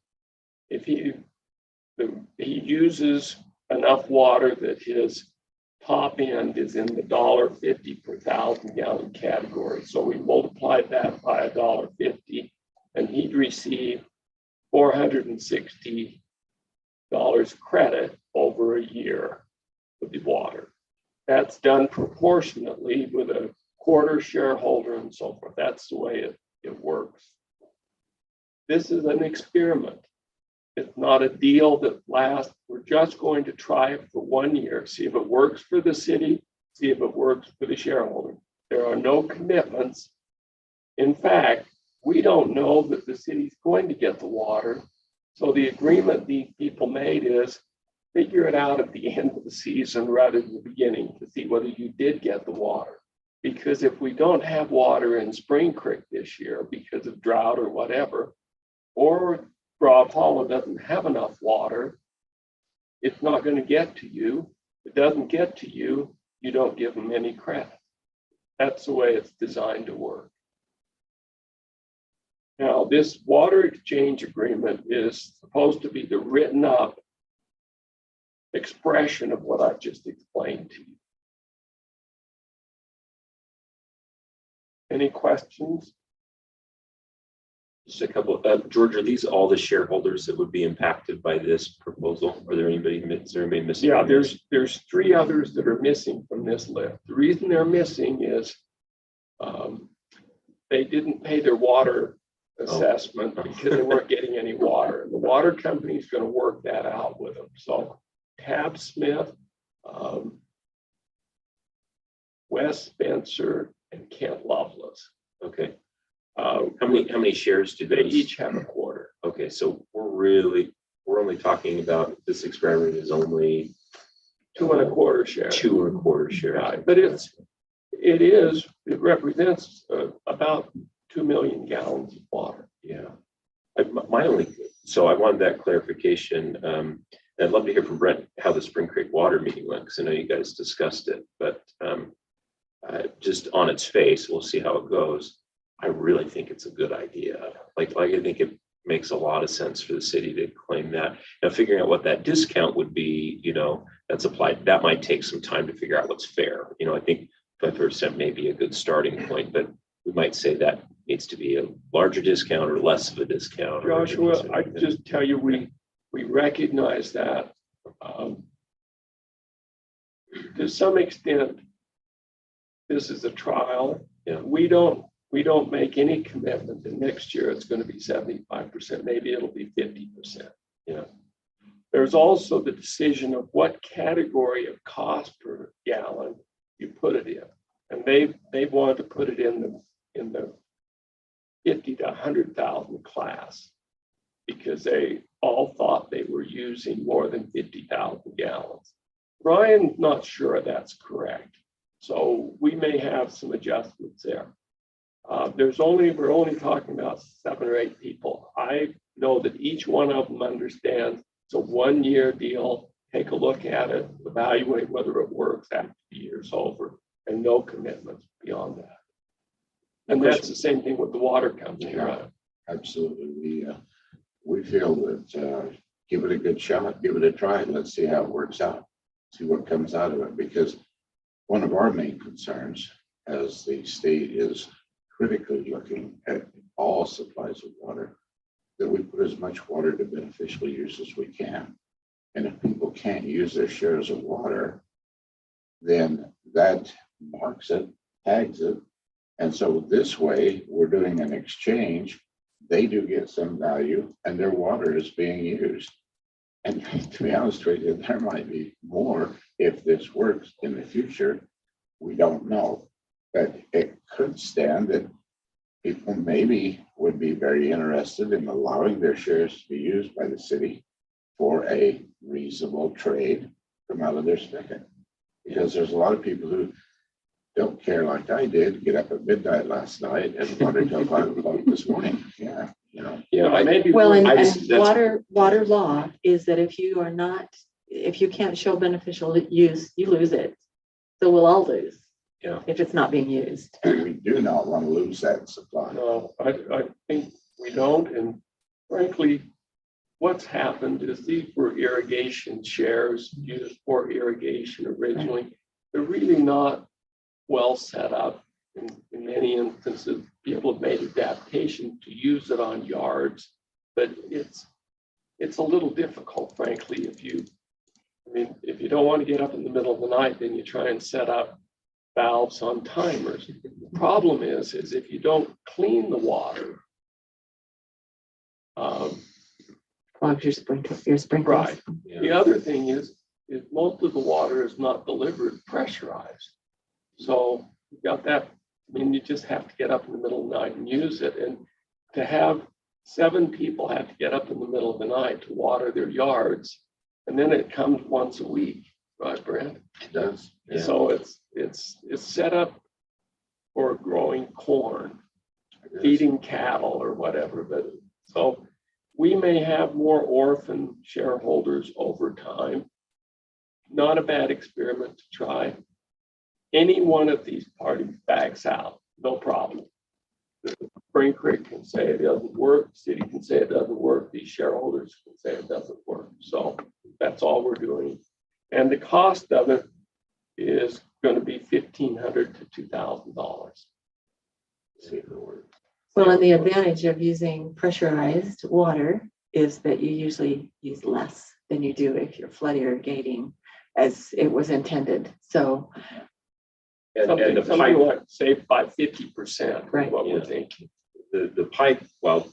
Speaker 11: If he uses enough water that his top end is in the $1.50 per 1,000 gallon category. So we multiplied that by $1.50, and he'd receive $460 credit over a year with the water. That's done proportionately with a quarter shareholder and so forth. That's the way it works. This is an experiment. It's not a deal that lasts. We're just going to try it for 1 year, see if it works for the city, see if it works for the shareholder. There are no commitments. In fact, we don't know that the city's going to get the water. So the agreement these people made is figure it out at the end of the season rather than the beginning to see whether you did get the water. Because if we don't have water in Spring Creek this year because of drought or whatever, or Broad Hollow doesn't have enough water, it's not going to get to you. If it doesn't get to you, you don't give them any credit. That's the way it's designed to work. Now, this water exchange agreement is supposed to be the written up expression of what I've just explained to you. Any questions?
Speaker 2: Just a couple, George, are these all the shareholders that would be impacted by this proposal? Is there anybody missing?
Speaker 11: Yeah,
Speaker 2: on this?
Speaker 11: there's three others that are missing from this list. The reason they're missing is they didn't pay their water assessment because they weren't getting any water. The water company is going to work that out with them. So Tab Smith, Wes Spencer, and Kent Lovelace.
Speaker 2: Okay. How many shares do
Speaker 11: They
Speaker 2: they
Speaker 11: each have a quarter.
Speaker 2: Okay, so we're only talking about this experiment is only
Speaker 11: 2 1/4 shares.
Speaker 2: 2 1/4 shares.
Speaker 11: Right, but it represents about 2 million gallons of water.
Speaker 2: Yeah. So I wanted that clarification. I'd love to hear from Brent how the Spring Creek water meeting went, because I know you guys discussed it, but just on its face, we'll see how it goes. I really think it's a good idea. Like I think it makes a lot of sense for the city to claim that. Now, figuring out what that discount would be, that's applied, that might take some time to figure out what's fair. I think 5% may be a good starting point, but we might say that needs to be a larger discount or less of a discount.
Speaker 11: Joshua, I just tell you, we recognize that to some extent, this is a trial.
Speaker 2: Yeah.
Speaker 11: We don't make any commitment that next year it's going to be 75%. Maybe it'll be 50%. There's also the decision of what category of cost per gallon you put it in, and they wanted to put it in the 50 to 100,000 class because they all thought they were using more than 50,000 gallons. Ryan's not sure that's correct, so we may have some adjustments there. We're only talking about 7 or 8 people. I know that each one of them understands it's a 1-year deal. Take a look at it, evaluate whether it works after the year's over, and no commitments beyond that. And that's the same thing with the water company, right?
Speaker 5: Absolutely. We feel that give it a good shot, give it a try, and let's see how it works out, see what comes out of it. Because one of our main concerns as the state is critically looking at all supplies of water, that we put as much water to beneficial use as we can. And if people can't use their shares of water, then that marks it, tags it. And so this way, we're doing an exchange. They do get some value and their water is being used. And to be honest with you, there might be more if this works in the future. We don't know. But it could stand that people maybe would be very interested in allowing their shares to be used by the city for a reasonable trade from out of their spigot. Because there's a lot of people who don't care like I did, get up at midnight last night and water till 5 o'clock this morning. Yeah,
Speaker 11: Maybe.
Speaker 4: Well, and
Speaker 2: that's-
Speaker 4: water law is that if you can't show beneficial use, you lose it. So we'll all lose.
Speaker 2: Yeah.
Speaker 4: If it's not being used.
Speaker 5: and we do not want to lose that supply.
Speaker 11: No, I think we don't. And frankly, what's happened is these were irrigation shares used for irrigation originally. They're really not well set up. In many instances, people have made adaptations to use it on yards, but it's a little difficult, frankly, if you don't want to get up in the middle of the night, then you try and set up valves on timers. The problem is if you don't clean the water,
Speaker 4: Clogs your sprinklers.
Speaker 11: right. The other thing is most of the water is not delivered pressurized. So you've got that. You just have to get up in the middle of the night and use it. And to have 7 people have to get up in the middle of the night to water their yards, and then it comes once a week, right, Brent?
Speaker 5: It does.
Speaker 2: Yeah.
Speaker 11: So it's set up for growing corn, feeding cattle or whatever. But so we may have more orphan shareholders over time. Not a bad experiment to try. Any one of these parties backs out, no problem. The Spring Creek can say it doesn't work, the city can say it doesn't work, these shareholders can say it doesn't work. So that's all we're doing. And the cost of it is going to be $1,500 to $2,000.
Speaker 5: See if it works.
Speaker 4: Well, and the advantage of using pressurized water is that you usually use less than you do if you're flood irrigating as it was intended. So,
Speaker 2: And the
Speaker 11: Something
Speaker 2: pipe,
Speaker 11: like saved by 50%,
Speaker 4: Right.
Speaker 11: what we're
Speaker 2: Yeah.
Speaker 11: thinking.
Speaker 2: the pipe, well,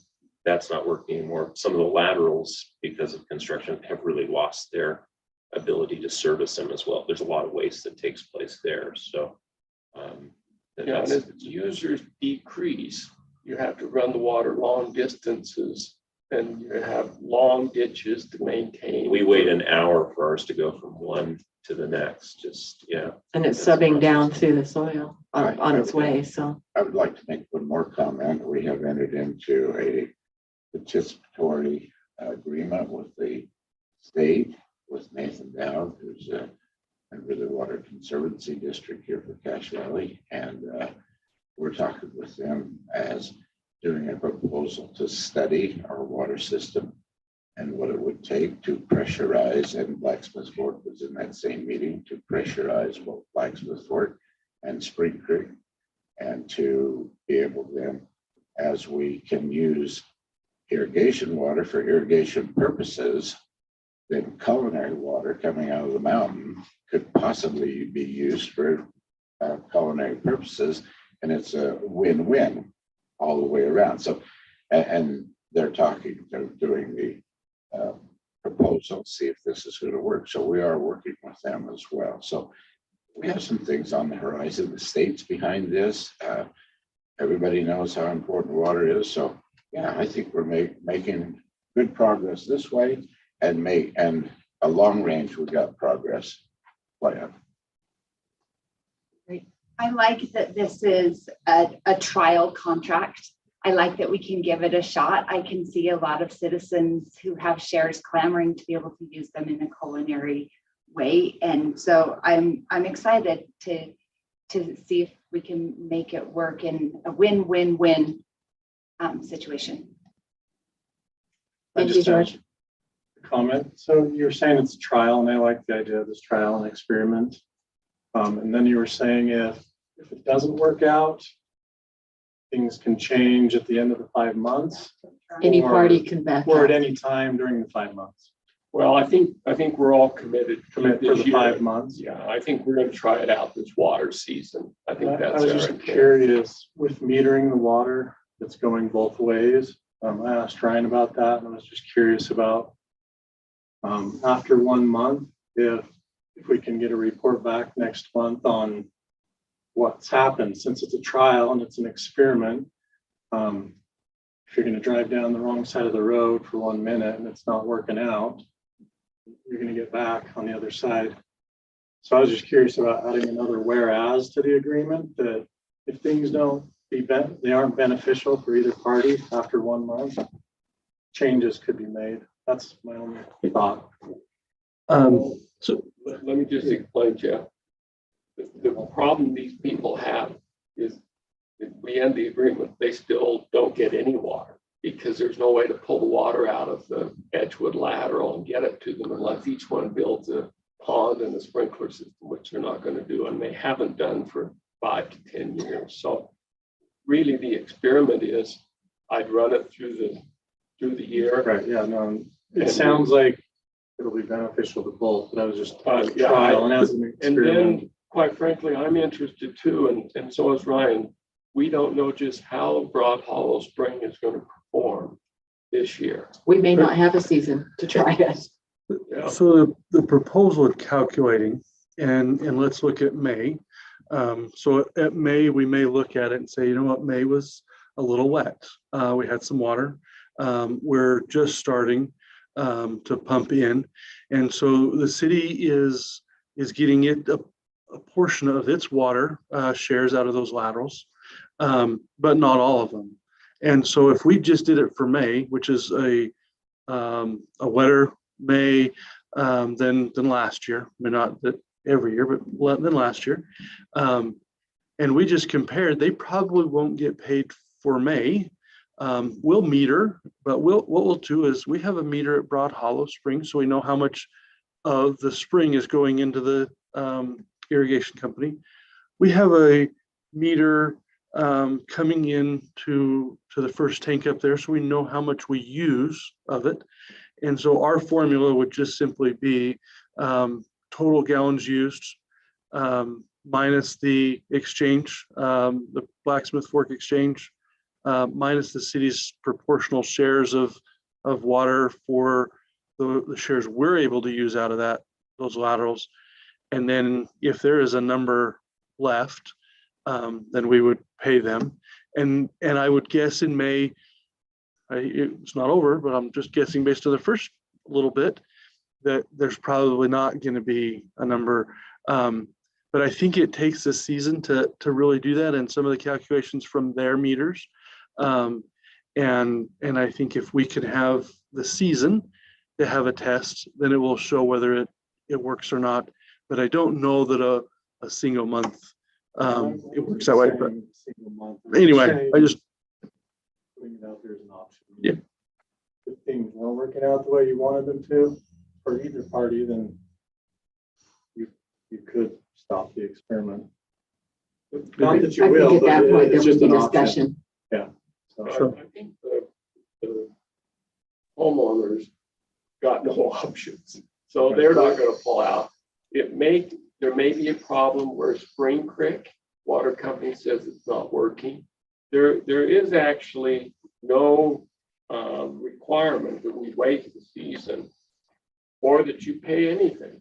Speaker 2: that's not working anymore. Some of the laterals, because of construction, have really lost their ability to service them as well. There's a lot of waste that takes place there, so.
Speaker 11: Yeah, and
Speaker 2: that's-
Speaker 11: as users decrease, you have to run the water long distances and you have long ditches to maintain.
Speaker 2: We wait an hour for ours to go from one to the next, just, yeah.
Speaker 4: and it's subbing down through the soil on its way, so.
Speaker 5: I would like to make one more comment. We have entered into a participatory agreement with the state, with Nathan Dowd, who's a member of the Water Conservancy District here for Cache Valley. And we're talking with them as doing a proposal to study our water system and what it would take to pressurize, and Blacksmith Fork was in that same meeting, to pressurize both Blacksmith Fork and Spring Creek, and to be able then, as we can use irrigation water for irrigation purposes, then culinary water coming out of the mountain could possibly be used for culinary purposes, and it's a win-win all the way around. So, and they're doing the proposal, see if this is going to work. So we are working with them as well. So we have some things on the horizon. The state's behind this. Everybody knows how important water is. So yeah, I think we're making good progress this way, and a long range, we've got progress planned.
Speaker 12: I like that this is a trial contract. I like that we can give it a shot. I can see a lot of citizens who have shares clamoring to be able to use them in a culinary way. And so I'm excited to see if we can make it work in a win-win-win situation.
Speaker 4: Thank you, George.
Speaker 3: Comment. So you're saying it's a trial, and I like the idea of this trial and experiment. And then you were saying if it doesn't work out, things can change at the end of the 5 months.
Speaker 4: Any
Speaker 3: Or-
Speaker 4: party can back
Speaker 3: Or at
Speaker 4: out.
Speaker 3: any time during the 5 months.
Speaker 11: Well, I think we're all committed. to
Speaker 3: Commit for
Speaker 11: this
Speaker 3: the
Speaker 11: year.
Speaker 3: 5 months.
Speaker 11: Yeah, I think we're going to try it out this water season. I think
Speaker 3: I
Speaker 11: that's
Speaker 3: was
Speaker 11: our
Speaker 3: just
Speaker 11: intent.
Speaker 3: curious with metering the water that's going both ways. I asked Ryan about that, and I was just curious about after 1 month, if we can get a report back next month on what's happened, since it's a trial and it's an experiment. If you're going to drive down the wrong side of the road for 1 minute and it's not working out, you're going to get back on the other side. So I was just curious about adding another whereas to the agreement, that if things they aren't beneficial for either party after 1 month, changes could be made. That's my only thought.
Speaker 13: So
Speaker 11: Let me just explain, Jeff. The problem these people have is if we end the agreement, they still don't get any water because there's no way to pull the water out of the Edgewood lateral and get it to them unless each one builds a pond and a sprinkler system, which they're not going to do, and they haven't done for 5 to 10 years. So really the experiment is I'd run it through the year.
Speaker 3: Right, yeah, no, it sounds like it'll be beneficial to both, but I was just
Speaker 11: Yeah,
Speaker 3: trial and as an
Speaker 11: And
Speaker 3: experiment.
Speaker 11: then, quite frankly, I'm interested too, and so is Ryan. We don't know just how Broad Hollow Spring is going to perform this year.
Speaker 4: We may not have a season to try it.
Speaker 11: Yeah.
Speaker 13: So the proposal of calculating, and let's look at May. So at May, we may look at it and say, you know what, May was a little wet. We had some water. We're just starting to pump in. And so the city is getting it a portion of its water shares out of those laterals, but not all of them. And so if we just did it for May, which is a wetter May than last year, I mean, not that every year, but than last year. And we just compared, they probably won't get paid for May. We'll meter, but what we'll do is we have a meter at Broad Hollow Spring, so we know how much of the spring is going into the irrigation company. We have a meter coming in to the first tank up there, so we know how much we use of it. And so our formula would just simply be total gallons used minus the exchange, the Blacksmith Fork exchange, minus the city's proportional shares of water for the shares we're able to use out of those laterals. And then if there is a number left, then we would pay them. And I would guess in May, it's not over, but I'm just guessing based on the first little bit, that there's probably not going to be a number. But I think it takes a season to really do that, and some of the calculations from their meters. And I think if we could have the season to have a test, then it will show whether it works or not. But I don't know that a single month it works that way. But anyway, I just
Speaker 3: putting it out there as an option.
Speaker 13: Yeah.
Speaker 3: If things weren't working out the way you wanted them to for either party, then you could stop the experiment. Not that you
Speaker 4: I
Speaker 3: will,
Speaker 4: think at
Speaker 3: but
Speaker 4: that point, there
Speaker 3: it's
Speaker 4: would
Speaker 3: just
Speaker 4: be
Speaker 3: an option.
Speaker 4: discussion.
Speaker 3: Yeah. So,
Speaker 13: Sure.
Speaker 11: I think the homeowners got no options, so they're not gonna pull out. There may be a problem where Spring Creek Water Company says it's not working. There is actually no requirement that we wait the season or that you pay anything.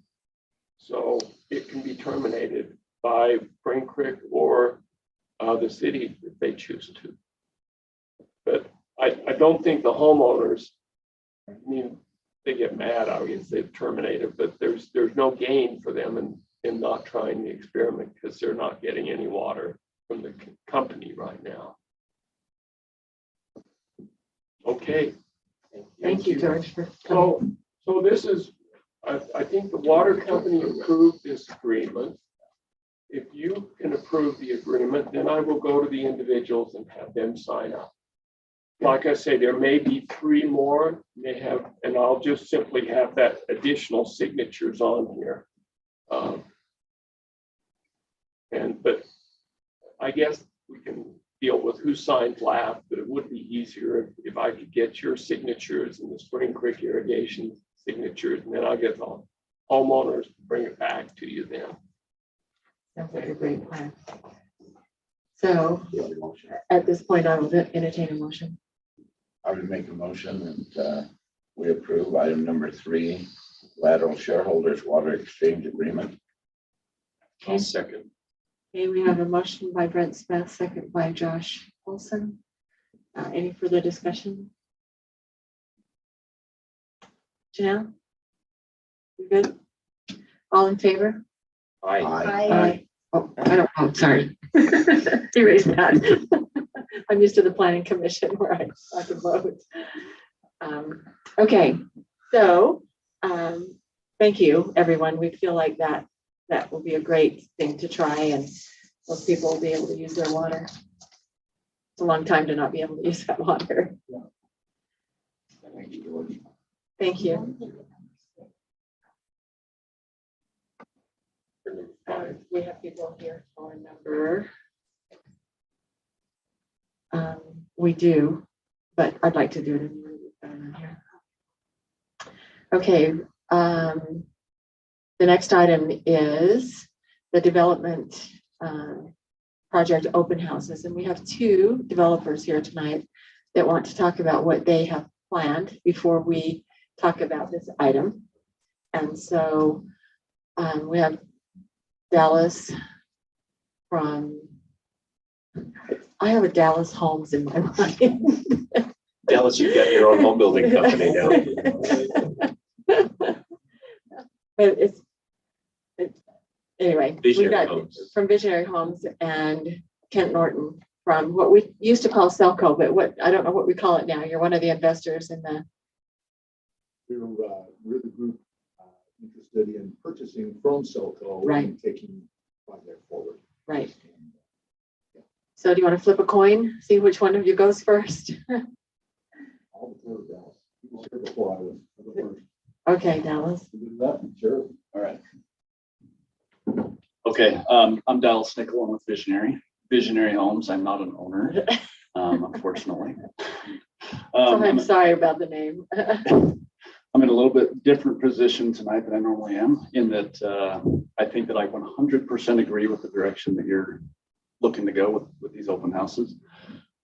Speaker 11: So it can be terminated by Spring Creek or the city if they choose to. But I don't think the homeowners, I mean, they get mad, I guess they've terminated, but there's no gain for them in not trying the experiment because they're not getting any water from the company right now. Okay.
Speaker 4: Thank you, George, for
Speaker 11: So this is, I think the water company approved this agreement. If you can approve the agreement, then I will go to the individuals and have them sign up. Like I say, there may be 3 more, and I'll just simply have that additional signatures on here. But I guess we can deal with who signed last, but it would be easier if I could get your signatures and the Spring Creek Irrigation signatures, and then I'll get the homeowners to bring it back to you then.
Speaker 4: sounds like a great plan. So at this point, I will entertain a motion.
Speaker 5: I would make a motion that we approve item number 3, lateral shareholders water exchange agreement.
Speaker 2: I'll second.
Speaker 4: Okay, we have a motion by Brent Smith, second by Josh Olson. Any further discussion? Janelle? You good? All in favor?
Speaker 2: Aye.
Speaker 4: Aye. Oh, I don't, oh, sorry. Erase that. I'm used to the planning commission where I can vote. Okay, so, thank you, everyone. We feel like that will be a great thing to try, and most people will be able to use their water. It's a long time to not be able to use that water. Thank you. We have people here for number. We do, but I'd like to do it in here. Okay. The next item is the development project open houses, and we have 2 developers here tonight that want to talk about what they have planned before we talk about this item. And so we have Dallas from, I have a Dallas Homes in my mind.
Speaker 2: Dallas, you've got your own home building company now.
Speaker 4: But anyway, we've
Speaker 2: Visionary
Speaker 4: got
Speaker 2: Homes.
Speaker 4: from Visionary Homes and Kent Norton from what we used to call Selco, but I don't know what we call it now. You're one of the investors in the.
Speaker 3: we're the group interested in purchasing from Selco
Speaker 4: Right.
Speaker 3: and taking the project forward.
Speaker 4: Right. So do you want to flip a coin? See which one of you goes first?
Speaker 3: All the clear Dallas. He was here before I was. the first.
Speaker 4: Okay, Dallas.
Speaker 3: You do that? Sure.
Speaker 14: All right. Okay, I'm Dallas Nickel. I'm with Visionary.
Speaker 3: Visionary Homes. I'm not an owner, unfortunately.
Speaker 4: So I'm sorry about the name.
Speaker 3: I'm in a little bit different position tonight than I normally am, in that I think that I 100% agree with the direction that you're looking to go with these open houses.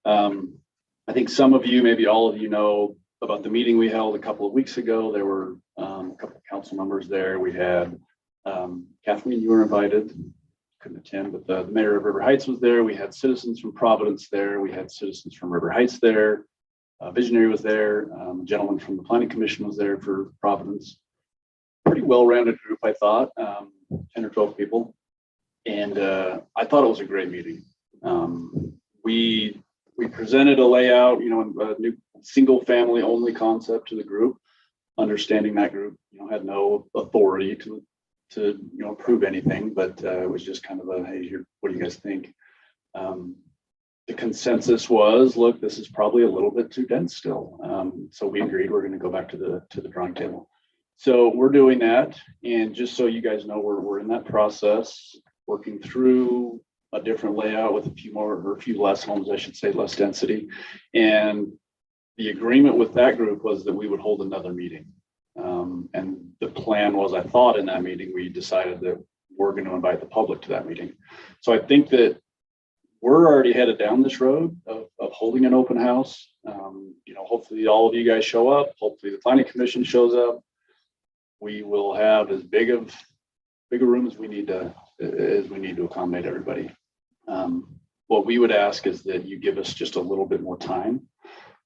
Speaker 3: I think some of you, maybe all of you, know about the meeting we held a couple of weeks ago. There were a couple of council members there. We had Kathleen, you were invited, couldn't attend, but the mayor of River Heights was there. We had citizens from Providence there. We had citizens from River Heights there. Visionary was there. A gentleman from the Planning Commission was there for Providence. Pretty well-rounded group, I thought, 10 or 12 people. And I thought it was a great meeting. We presented a layout, a new single family only concept to the group, understanding that group, had no authority to approve anything, but it was just kind of a, hey, here, what do you guys think? The consensus was, look, this is probably a little bit too dense still. So we agreed we're going to go back to the drawing table. So we're doing that. And just so you guys know, we're in that process, working through a different layout with a few more, or a few less homes, I should say, less density. And the agreement with that group was that we would hold another meeting. And the plan was, I thought in that meeting, we decided that we're going to invite the public to that meeting. So I think that we're already headed down this road of holding an open house. Hopefully all of you guys show up. Hopefully the Planning Commission shows up. We will have as big a room as we need to accommodate everybody. What we would ask is that you give us just a little bit more time.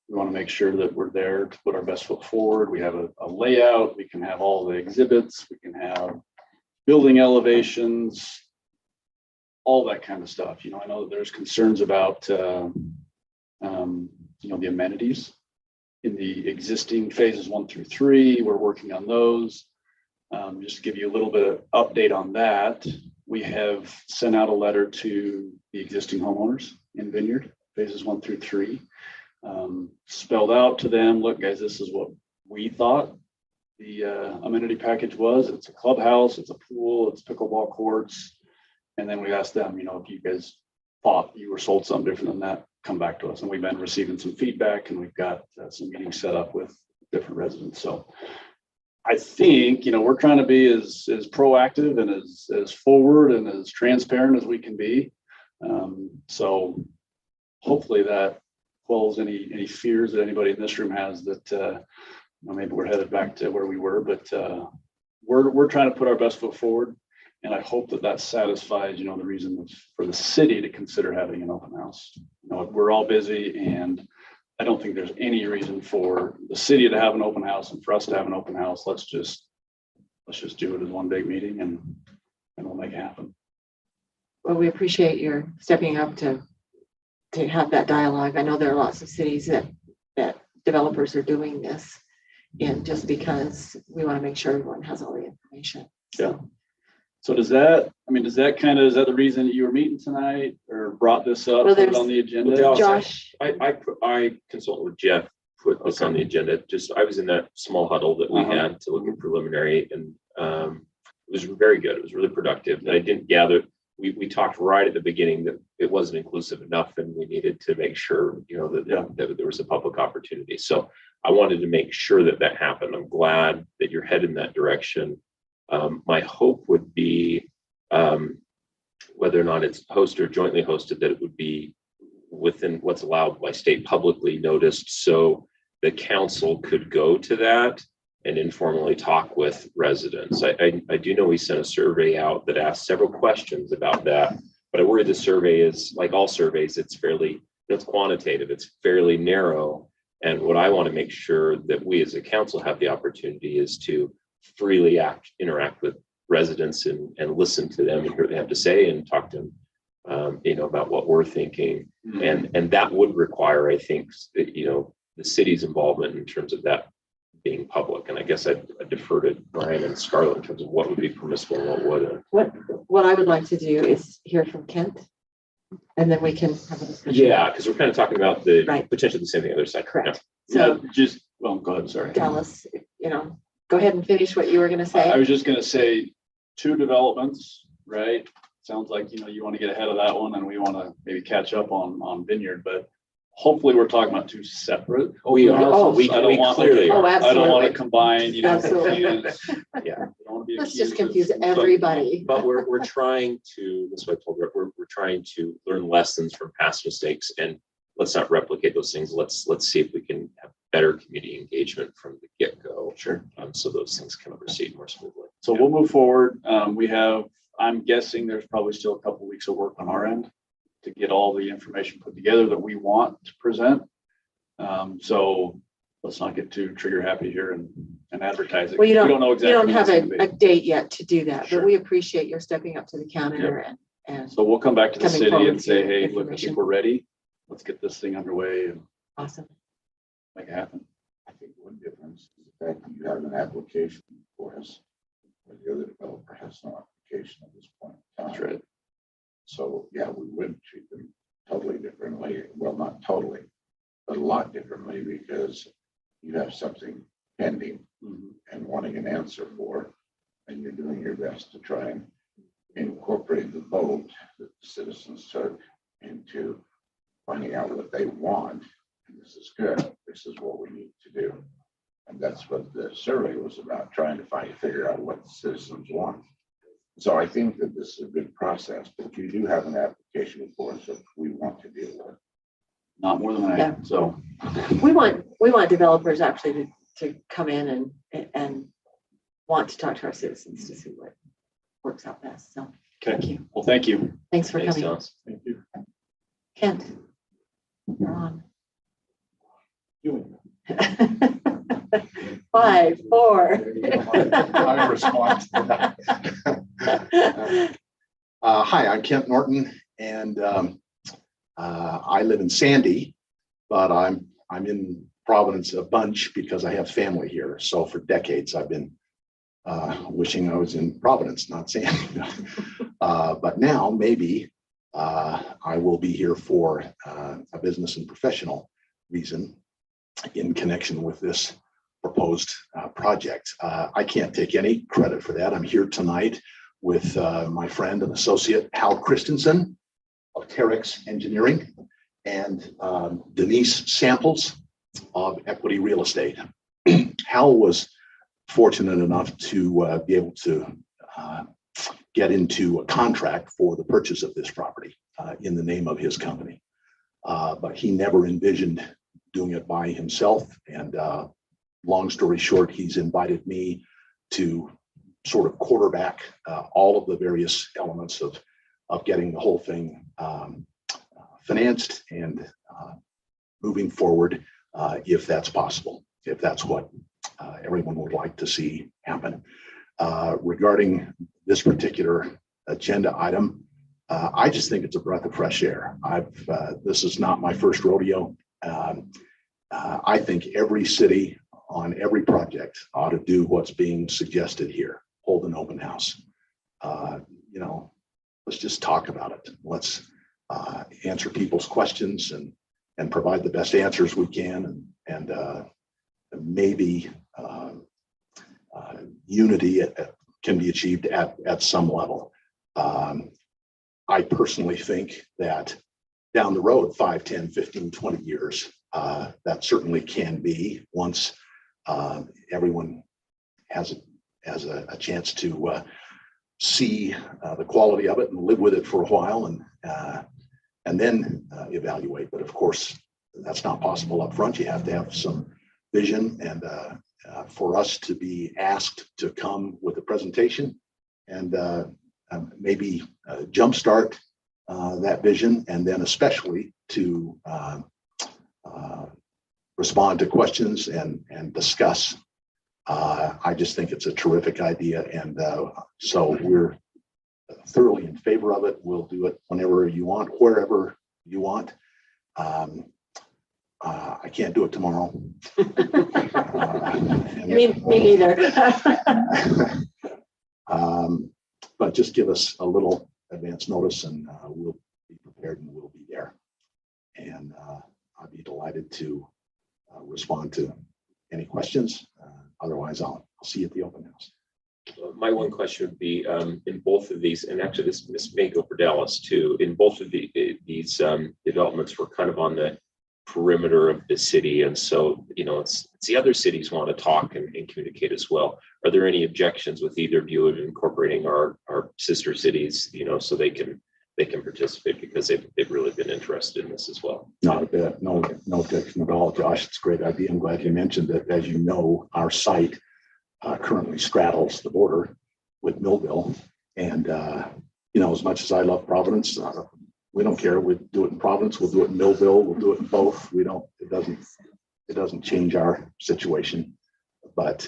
Speaker 3: We want to make sure that we're there to put our best foot forward. We have a layout. We can have all the exhibits. We can have building elevations, all that kind of stuff. I know that there's concerns about, the amenities in the existing phases 1 through 3. We're working on those. Just to give you a little bit of update on that, we have sent out a letter to the existing homeowners in Vineyard, phases 1 through 3. Spelled out to them, look, guys, this is what we thought the amenity package was. It's a clubhouse, it's a pool, it's pickleball courts. And then we asked them, if you guys thought you were sold something different than that, come back to us. And we've been receiving some feedback, and we've got some meetings set up with different residents. So I think, we're trying to be as proactive and as forward and as transparent as we can be. So hopefully that quells any fears that anybody in this room has that maybe we're headed back to where we were, but we're trying to put our best foot forward. And I hope that satisfies, the reason for the city to consider having an open house. We're all busy, and I don't think there's any reason for the city to have an open house and for us to have an open house. Let's just do it as one big meeting, and we'll make it happen.
Speaker 4: Well, we appreciate your stepping up to have that dialogue. I know there are lots of cities that developers are doing this, and just because we want to make sure everyone has all the information.
Speaker 3: Yeah. So is that the reason that you were meeting tonight, or brought this up,
Speaker 4: Well,
Speaker 3: put it on the agenda?
Speaker 2: Well,
Speaker 4: Josh,
Speaker 2: I consulted with Jeff, put this on the agenda. I was in that small huddle that we had to look at preliminary, and it was very good. It was really productive. And I didn't gather, we talked right at the beginning that it wasn't inclusive enough, and we needed to make sure, that there was a public opportunity. So I wanted to make sure that happened. I'm glad that you're headed in that direction. My hope would be, whether or not it's hosted or jointly hosted, that it would be within what's allowed by state, publicly noticed, so the council could go to that and informally talk with residents. I do know we sent a survey out that asked several questions about that, but I worry the survey is, like all surveys, it's quantitative, it's fairly narrow. And what I want to make sure that we as a council have the opportunity is to freely interact with residents and listen to them and hear what they have to say, and talk to them, about what we're thinking. And that would require, I think, the city's involvement in terms of that being public. And I guess I defer to Brian and Scarlett in terms of what would be permissible and what wouldn't.
Speaker 4: what I would like to do is hear from Kent, and then we can have a discussion.
Speaker 2: Yeah, because we're kind of talking about the
Speaker 4: Right.
Speaker 2: potentially the same thing on the other side.
Speaker 4: Correct.
Speaker 3: Yeah,
Speaker 4: So
Speaker 3: go ahead, sorry.
Speaker 4: tell us, go ahead and finish what you were going to
Speaker 3: I
Speaker 4: say.
Speaker 3: was just going to say 2 developments, right? sounds like, you want to get ahead of that one and we want to maybe catch up on Vineyard, but hopefully we're talking about two separate.
Speaker 2: We
Speaker 3: open
Speaker 2: are.
Speaker 3: houses.
Speaker 2: We
Speaker 3: I don't want, like,
Speaker 2: clearly
Speaker 4: Oh,
Speaker 3: I don't want
Speaker 4: absolutely.
Speaker 3: to combine,
Speaker 4: Absolutely.
Speaker 3: confuse.
Speaker 2: Yeah.
Speaker 3: Don't wanna be
Speaker 4: Let's just
Speaker 3: accused of-
Speaker 4: confuse everybody.
Speaker 2: But we're trying to, that's what I told her, we're trying to learn lessons from past mistakes, and let's not replicate those things. Let's see if we can have better community engagement from the get-go.
Speaker 3: Sure.
Speaker 2: So those things can proceed more smoothly.
Speaker 3: So we'll move forward. I'm guessing there's probably still a couple weeks of work on our end to get all the information put together that we want to present. So let's not get too trigger happy here and advertise it.
Speaker 4: Well, you
Speaker 3: We
Speaker 4: don't,
Speaker 3: know
Speaker 4: you
Speaker 3: exactly.
Speaker 4: don't
Speaker 3: what
Speaker 4: have
Speaker 3: it's gonna
Speaker 4: a
Speaker 3: be.
Speaker 4: date yet to do that, but
Speaker 3: Sure.
Speaker 4: we appreciate your stepping up to the counter and
Speaker 3: So we'll come back to the
Speaker 4: Coming
Speaker 3: city
Speaker 4: forward
Speaker 3: and say,
Speaker 4: to
Speaker 3: hey, look, I
Speaker 4: information.
Speaker 3: think we're ready. Let's get this thing underway and
Speaker 4: awesome.
Speaker 3: make it happen.
Speaker 5: I think one difference is the fact that you have an application for us, where the other developer has no application at this point in
Speaker 3: That's
Speaker 5: time.
Speaker 3: right.
Speaker 5: So, yeah, we would treat them totally differently. Well, not totally, but a lot differently, because you have something pending and wanting an answer for, and you're doing your best to try and incorporate the vote that the citizens took into finding out what they want. And this is good. This is what we need to do. And that's what the survey was about, trying to figure out what the citizens want. So I think that this is a good process, but you do have an application for us that we want to deal with.
Speaker 3: Not more than
Speaker 4: Yeah.
Speaker 3: that. So
Speaker 4: We want developers actually to come in and want to talk to our citizens to see what works out best. So thank you.
Speaker 3: well, thank you.
Speaker 4: Thanks for
Speaker 2: Thanks,
Speaker 4: coming.
Speaker 2: Dallas.
Speaker 3: Thank you.
Speaker 4: Kent. You're on. 5, 4.
Speaker 14: I respond to that. Hi, I'm Kent Norton, and I live in Sandy, but I'm in Providence a bunch because I have family here. So for decades, I've been wishing I was in Providence, not Sandy. But now maybe I will be here for a business and professional reason in connection with this proposed project. I can't take any credit for that. I'm here tonight with my friend and associate Hal Christensen of Terex Engineering and Denise Samples of Equity Real Estate. Hal was fortunate enough to be able to get into a contract for the purchase of this property in the name of his company. But he never envisioned doing it by himself. And long story short, he's invited me to sort of quarterback all of the various elements of getting the whole thing financed and moving forward if that's possible, if that's what everyone would like to see happen. Regarding this particular agenda item, I just think it's a breath of fresh air. This is not my first rodeo. I think every city on every project ought to do what's being suggested here, hold an open house. Let's just talk about it. Let's answer people's questions and provide the best answers we can, and maybe unity can be achieved at some level. I personally think that down the road, 5, 10, 15, 20 years, that certainly can be once everyone has a chance to see the quality of it and live with it for a while and then evaluate. But of course, that's not possible up front. You have to have some vision, and for us to be asked to come with a presentation and maybe jumpstart that vision, and then especially to respond to questions and discuss. I just think it's a terrific idea, and so we're thoroughly in favor of it. We'll do it whenever you want, wherever you want. I can't do it tomorrow.
Speaker 4: Me neither.
Speaker 14: But just give us a little advance notice, and we'll be prepared and we'll be there. And I'd be delighted to respond to any questions. Otherwise, I'll see you at the open house.
Speaker 2: My one question would be, in both of these, and actually this may go for Dallas too, in both of these developments, we're kind of on the perimeter of the city. And so, it's the other cities want to talk and communicate as well. Are there any objections with either of you of incorporating our sister cities, so they can participate, because they've really been interested in this as well?
Speaker 14: Not a bit, no objection at all, Josh. It's a great idea. I'm glad you mentioned it. As you know, our site currently straddles the border with Millville. And, as much as I love Providence, we don't care. We do it in Providence, we'll do it in Millville, we'll do it in both. It doesn't change our situation. But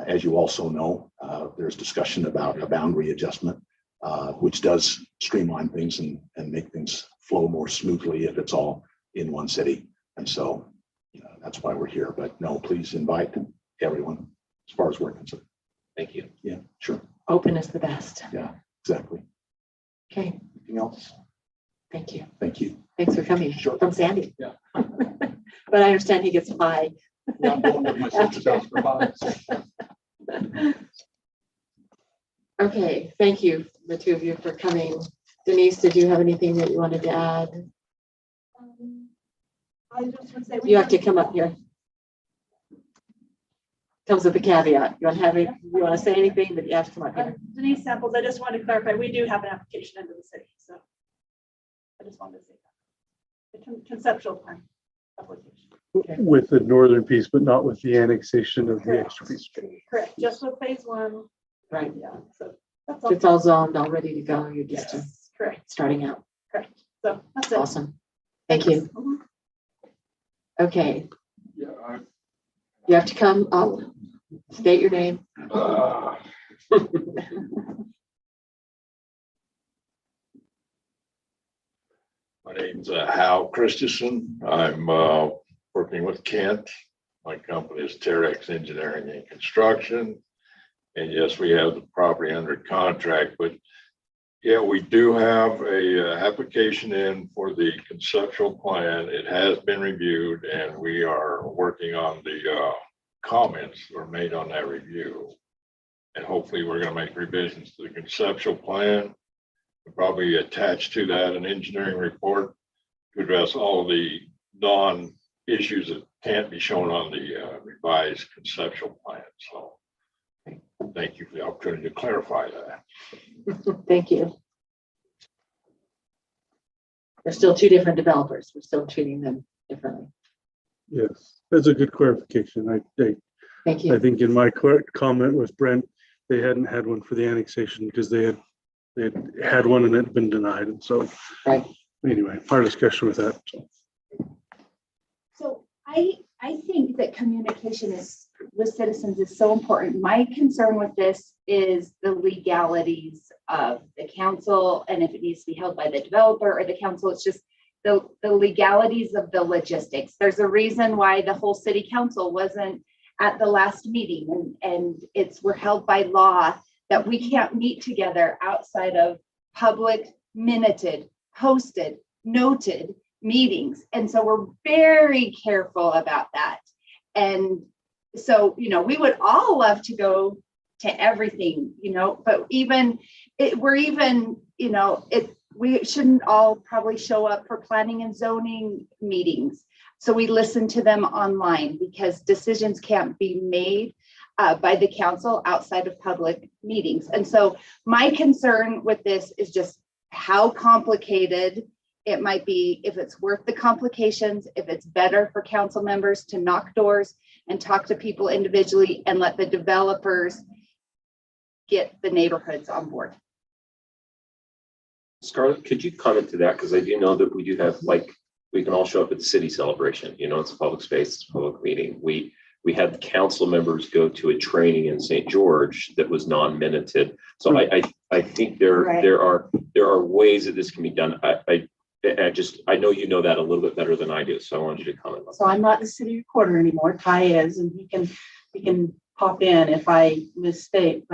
Speaker 14: as you also know, there's discussion about a boundary adjustment, which does streamline things and make things flow more smoothly if it's all in one city. And so, that's why we're here. But no, please invite everyone as far as we're concerned.
Speaker 2: Thank you.
Speaker 14: Yeah, sure.
Speaker 4: Open is the best.
Speaker 14: Yeah, exactly.
Speaker 4: Okay,
Speaker 14: Anything else?
Speaker 4: thank you.
Speaker 14: Thank you.
Speaker 4: Thanks for coming
Speaker 14: Sure.
Speaker 4: from Sandy.
Speaker 14: Yeah.
Speaker 4: But I understand he gets by.
Speaker 14: Yeah, I'm going with my sister's house for 5.
Speaker 4: Okay, thank you, the two of you, for coming. Denise, did you have anything that you wanted to add?
Speaker 9: I just would say.
Speaker 4: You have to come up here. Comes with a caveat. You want to say anything, but you have to come up here.
Speaker 9: Denise Samples, I just wanted to clarify, we do have an application into the city, so. I just wanted to say that. The conceptual plan application.
Speaker 13: With the northern piece, but not with the annexation of the extra piece.
Speaker 9: Correct, just with phase 1.
Speaker 4: Right.
Speaker 9: Yeah, so that's all.
Speaker 4: It's all zoned, all ready to go. You're just
Speaker 9: Yes, correct,
Speaker 4: starting out.
Speaker 9: correct. So that's it.
Speaker 4: Awesome. Thank you.
Speaker 9: Mhm.
Speaker 4: Okay,
Speaker 11: Yeah,
Speaker 4: you have to come up, state your name.
Speaker 15: My name's Hal Christensen. I'm working with Kent. My company is Terex Engineering and Construction. And yes, we have the property under contract, but yeah, we do have a application in for the conceptual plan. It has been reviewed and we are working on the comments that were made on that review. And hopefully we're going to make revisions to the conceptual plan. We'll probably attach to that an engineering report to address all the non-issues that can't be shown on the revised conceptual plan. So thank you for the opportunity to clarify that.
Speaker 4: Thank you. They're still two different developers. We're still treating them differently.
Speaker 13: Yes, that's a good clarification.
Speaker 4: Thank you.
Speaker 13: I think in my comment with Brent, they hadn't had one for the annexation because they had one and it had been denied. And so,
Speaker 4: right.
Speaker 13: Anyway, our discussion with that.
Speaker 12: So I think that communication with citizens is so important. My concern with this is the legalities of the council, and if it needs to be held by the developer or the council. It's just the legalities of the logistics. There's a reason why the whole city council wasn't at the last meeting, and we're held by law that we can't meet together outside of public minuted, posted, noted meetings. And so we're very careful about that. And so, we would all love to go to everything, but we shouldn't all probably show up for planning and zoning meetings. So we listen to them online because decisions can't be made by the council outside of public meetings. And so my concern with this is just how complicated it might be, if it's worth the complications, if it's better for council members to knock doors and talk to people individually and let the developers get the neighborhoods on board.
Speaker 2: Scarlett, could you comment to that? Because I do know that we do have, we can all show up at the city celebration, it's a public space, it's a public meeting. We had council members go to a training in St. George that was non-minuted. So I think there are ways that this can be done. I know you know that a little bit better than I do, so I want you to comment on
Speaker 9: So I'm not the city recorder anymore. Ty is, and he can pop in if I misstate,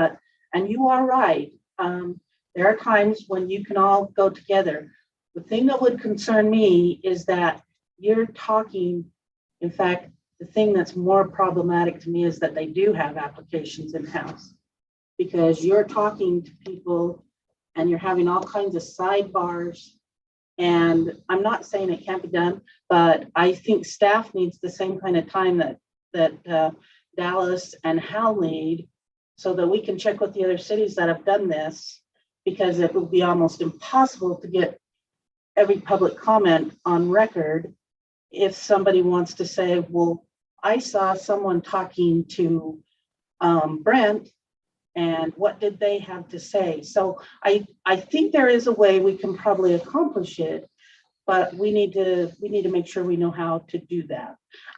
Speaker 9: and you are right. There are times when you can all go together. The thing that would concern me is that you're talking, in fact, the thing that's more problematic to me is that they do have applications in-house. because you're talking to people and you're having all kinds of sidebars. And I'm not saying it can't be done, but I think staff needs the same kind of time that Dallas and Hal need, so that we can check with the other cities that have done this, because it will be almost impossible to get every public comment on record if somebody wants to say, well, I saw someone talking to Brent, and what did they have to say? So I think there is a way we can probably accomplish it, but we need to make sure we know how to do that.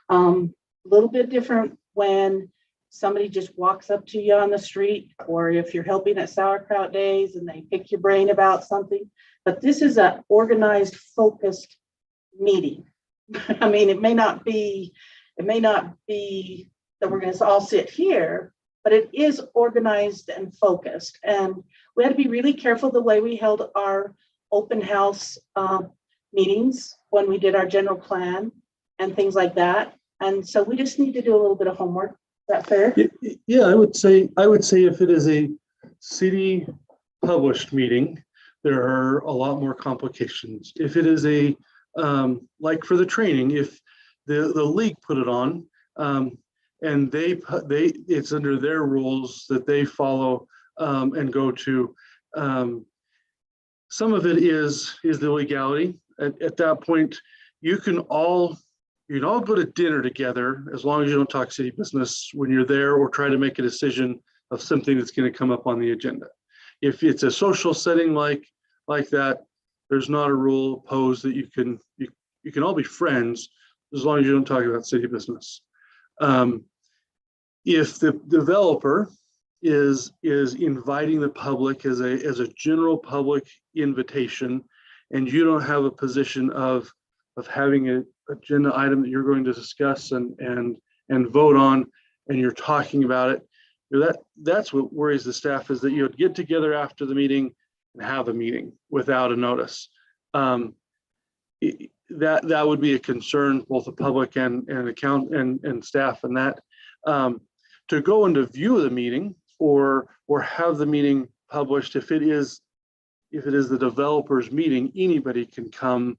Speaker 9: A little bit different when somebody just walks up to you on the street, or if you're helping at Sauerkraut Days and they pick your brain about something. But this is an organized, focused meeting. I mean, it may not be that we're going to all sit here, but it is organized and focused. And we had to be really careful the way we held our open house meetings when we did our general plan and things like that. And so we just need to do a little bit of homework. Is that fair?
Speaker 13: Yeah, I would say if it is a city published meeting, there are a lot more complications. If it is a, like for the training, if the league put it on, and it's under their rules that they follow and go to. Some of it is the legality. At that point, you can all go to dinner together as long as you don't talk city business when you're there, or try to make a decision of something that's going to come up on the agenda. If it's a social setting like that, there's not a rule posed that you can all be friends as long as you don't talk about city business. If the developer is inviting the public as a general public invitation, and you don't have a position of having an agenda item that you're going to discuss and vote on, and you're talking about it, that's what worries the staff, is that you would get together after the meeting and have a meeting without a notice. That would be a concern, both the public and account and staff, and that to go into view of the meeting or have the meeting published. If it is the developer's meeting, anybody can come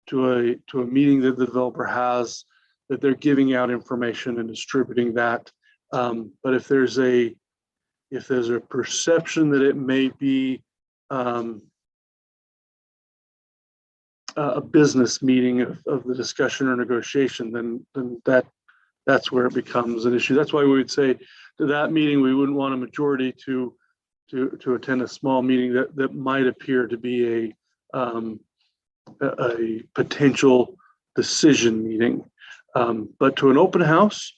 Speaker 13: to a meeting that the developer has, that they're giving out information and distributing that. But if there's a perception that it may be a business meeting of the discussion or negotiation, then that's where it becomes an issue. That's why we would say to that meeting, we wouldn't want a majority to attend a small meeting that might appear to be a potential decision meeting. But to an open house,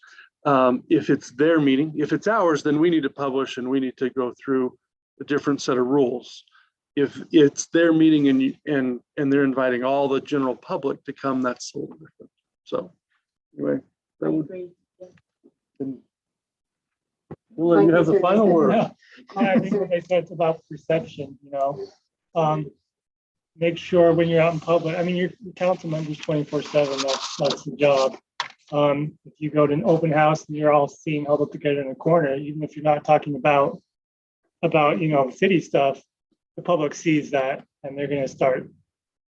Speaker 13: if it's their meeting, if it's ours, then we need to publish and we need to go through a different set of rules. If it's their meeting and they're inviting all the general public to come, that's a little different. So anyway, that would be. We'll let you have the final word.
Speaker 6: Yeah, I think what they said, it's about perception, make sure when you're out in public, I mean, your council members 24/7, that's the job. If you go to an open house and you're all seen huddled together in a corner, even if you're not talking about city stuff, the public sees that and they're going to start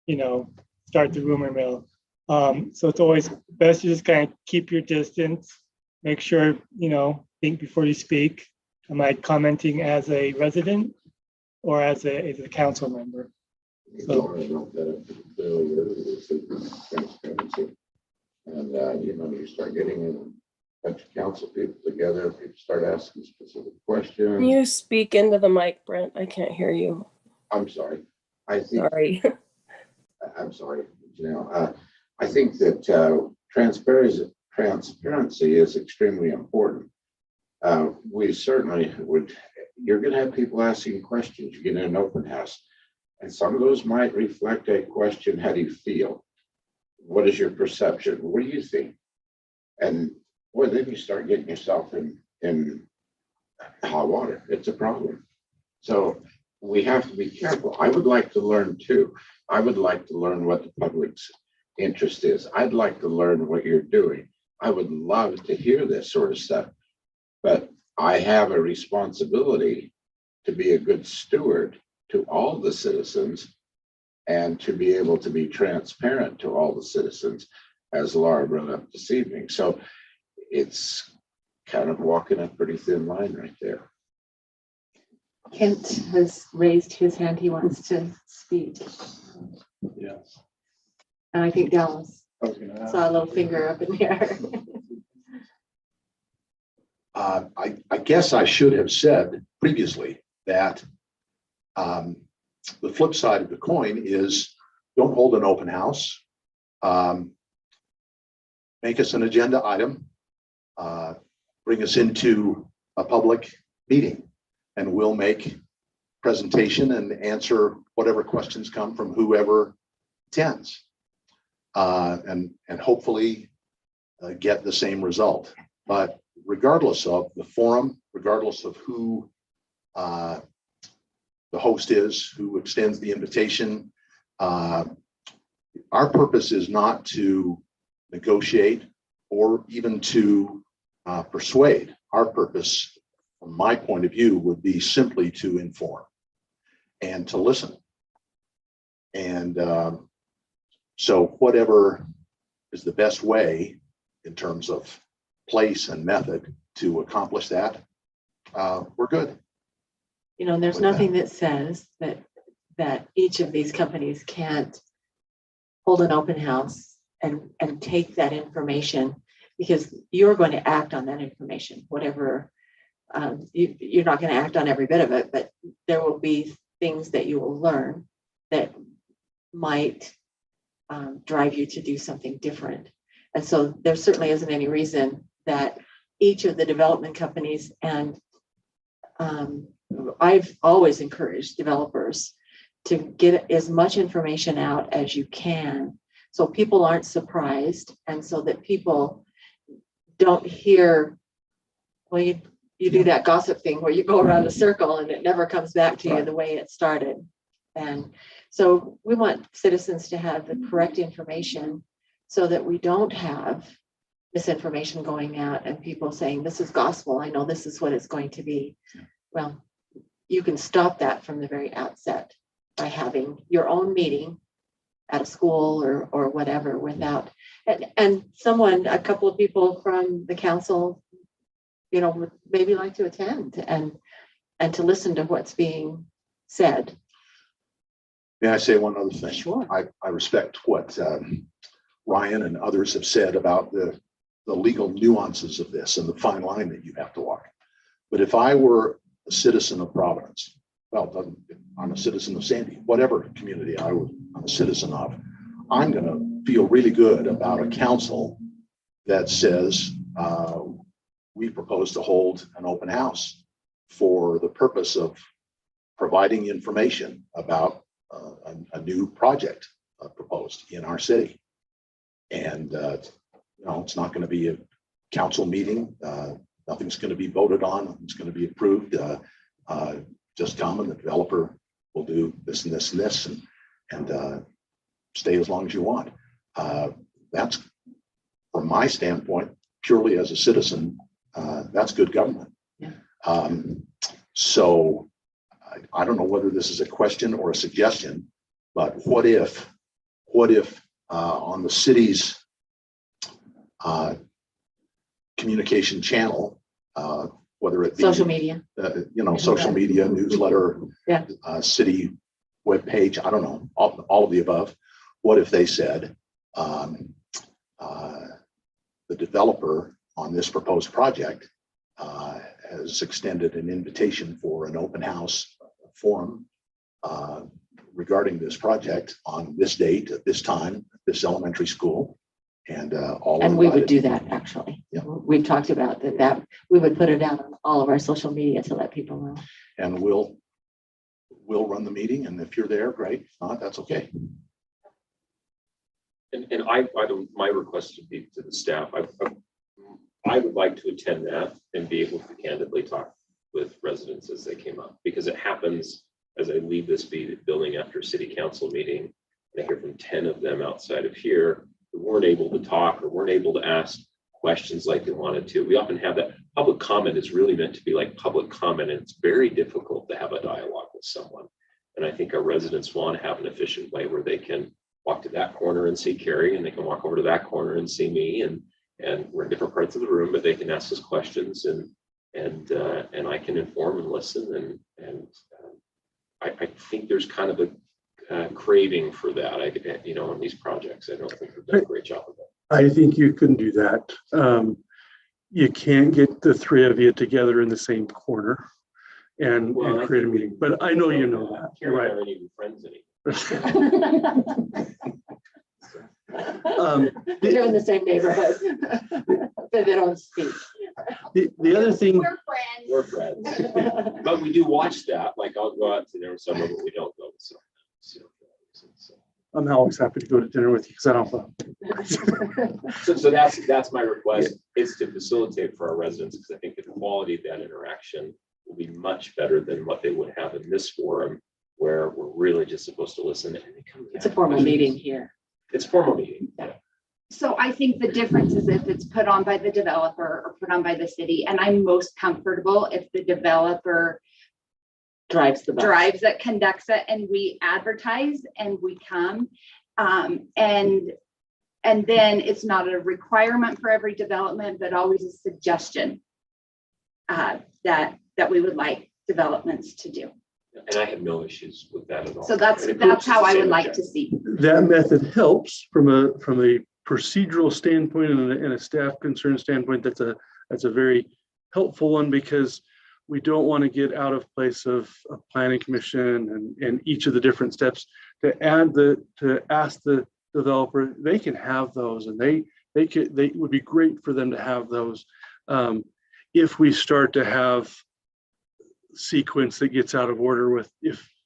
Speaker 6: the rumor mill. So it's always best to just kind of keep your distance, make sure, think before you speak. Am I commenting as a resident or as a council member? So,
Speaker 5: and you start getting a bunch of council people together, people start asking specific questions.
Speaker 7: Can you speak into the mic, Brent? I can't hear you.
Speaker 5: I'm sorry. I think.
Speaker 7: Sorry.
Speaker 5: I'm sorry. I think that transparency is extremely important. We certainly would. You're going to have people asking questions. You get in an open house, and some of those might reflect a question: how do you feel? What is your perception? What do you think? And boy, then you start getting yourself in hot water. It's a problem. So we have to be careful. I would like to learn too. I would like to learn what the public's interest is. I'd like to learn what you're doing. I would love to hear this sort of stuff, but I have a responsibility to be a good steward to all the citizens and to be able to be transparent to all the citizens, as Laura brought up this evening. So it's kind of walking a pretty thin line right there.
Speaker 4: Kent has raised his hand. He wants to speak.
Speaker 13: Yes.
Speaker 4: And I think Dallas
Speaker 13: I was gonna ask.
Speaker 4: saw a little finger up in the air.
Speaker 14: I guess I should have said previously that the flip side of the coin is don't hold an open house. Make us an agenda item. Bring us into a public meeting and we'll make presentation and answer whatever questions come from whoever attends. And hopefully get the same result. But regardless of the forum, regardless of who the host is, who extends the invitation, our purpose is not to negotiate or even to persuade. Our purpose, from my point of view, would be simply to inform and to listen. And so whatever is the best way in terms of place and method to accomplish that, we're good.
Speaker 4: You know, and there's
Speaker 14: With that.
Speaker 4: nothing that says that each of these companies can't hold an open house and take that information, because you're going to act on that information, whatever. You're not going to act on every bit of it, but there will be things that you will learn that might drive you to do something different. And so there certainly isn't any reason that each of the development companies, and I've always encouraged developers to get as much information out as you can, so people aren't surprised, and so that people don't hear, well, you do that gossip thing where you go around a circle and it never comes back to you the way it started. And so we want citizens to have the correct information so that we don't have misinformation going out and people saying, this is gospel, I know this is what it's going to be. Well, you can stop that from the very outset by having your own meeting at a school or whatever without, and someone, a couple of people from the council, you know, would maybe like to attend and to listen to what's being said.
Speaker 14: May I say one other thing?
Speaker 4: Sure.
Speaker 14: I respect what Ryan and others have said about the legal nuances of this and the fine line that you have to walk. But if I were a citizen of Providence, well, I'm a citizen of Sandy, whatever community I'm a citizen of, I'm going to feel really good about a council that says we propose to hold an open house for the purpose of providing information about a new project proposed in our city. And, you know, it's not going to be a council meeting. Nothing's going to be voted on. Nothing's going to be approved. Just come and the developer will do this and this and this and stay as long as you want. That's, from my standpoint, purely as a citizen, that's good government.
Speaker 4: Yeah.
Speaker 14: So I don't know whether this is a question or a suggestion, but what if on the city's communication channel, whether it be
Speaker 4: Social media.
Speaker 14: you know, social media, newsletter,
Speaker 4: Yeah.
Speaker 14: City webpage, I don't know, all of the above. What if they said the developer on this proposed project has extended an invitation for an open house forum regarding this project on this date, at this time, at this elementary school, and all.
Speaker 4: And we would
Speaker 14: invited.
Speaker 4: do that, actually.
Speaker 14: Yeah.
Speaker 4: We've talked about that we would put it out on all of our social media to let people know.
Speaker 14: And we'll run the meeting, and if you're there, great. If not, that's okay.
Speaker 2: And my request would be to the staff. I would like to attend that and be able to candidly talk with residents as they came up, because it happens as I leave this building after city council meeting, and I hear from 10 of them outside of here who weren't able to talk or weren't able to ask questions like they wanted to. We often have that. public comment is really meant to be like public comment, and it's very difficult to have a dialogue with someone. And I think our residents want to have an efficient way where they can walk to that corner and see Carrie, and they can walk over to that corner and see me, and we're in different parts of the room, but they can ask us questions, and I can inform and listen, and I think there's kind of a craving for that. In these projects, I don't think we've done a great job of that.
Speaker 13: I think you can do that. You can't get the three of you together in the same corner and create a meeting, but I know you know that. You're
Speaker 2: Carrie
Speaker 13: right.
Speaker 2: and I aren't even friends anymore.
Speaker 4: They're in the same neighborhood. But they don't speak.
Speaker 13: The other thing,
Speaker 2: We're friends. But we do watch that. Like, I'll go out to dinner with someone, but we don't go to some.
Speaker 13: I'm always happy to go to dinner with you because I don't vote.
Speaker 2: So that's my request, is to facilitate for our residents, because I think the quality of that interaction will be much better than what they would have in this forum, where we're really just supposed to listen.
Speaker 4: It's a formal meeting here.
Speaker 2: It's a formal meeting.
Speaker 12: So I think the difference is if it's put on by the developer or put on by the city, and I'm most comfortable if the developer
Speaker 4: Drives the bus.
Speaker 12: drives it, conducts it, and we advertise and we come. And then it's not a requirement for every development, but always a suggestion that we would like developments to do.
Speaker 2: And I have no issues with that at all.
Speaker 12: So that's
Speaker 2: And it proves
Speaker 12: how
Speaker 2: the
Speaker 12: I
Speaker 2: same
Speaker 12: would like to
Speaker 2: objective.
Speaker 12: see.
Speaker 13: that method helps from a procedural standpoint and a staff concern standpoint. That's a very helpful one, because we don't want to get out of place of planning commission and each of the different steps to ask the developer. They can have those, and they would be great for them to have those. If we start to have sequence that gets out of order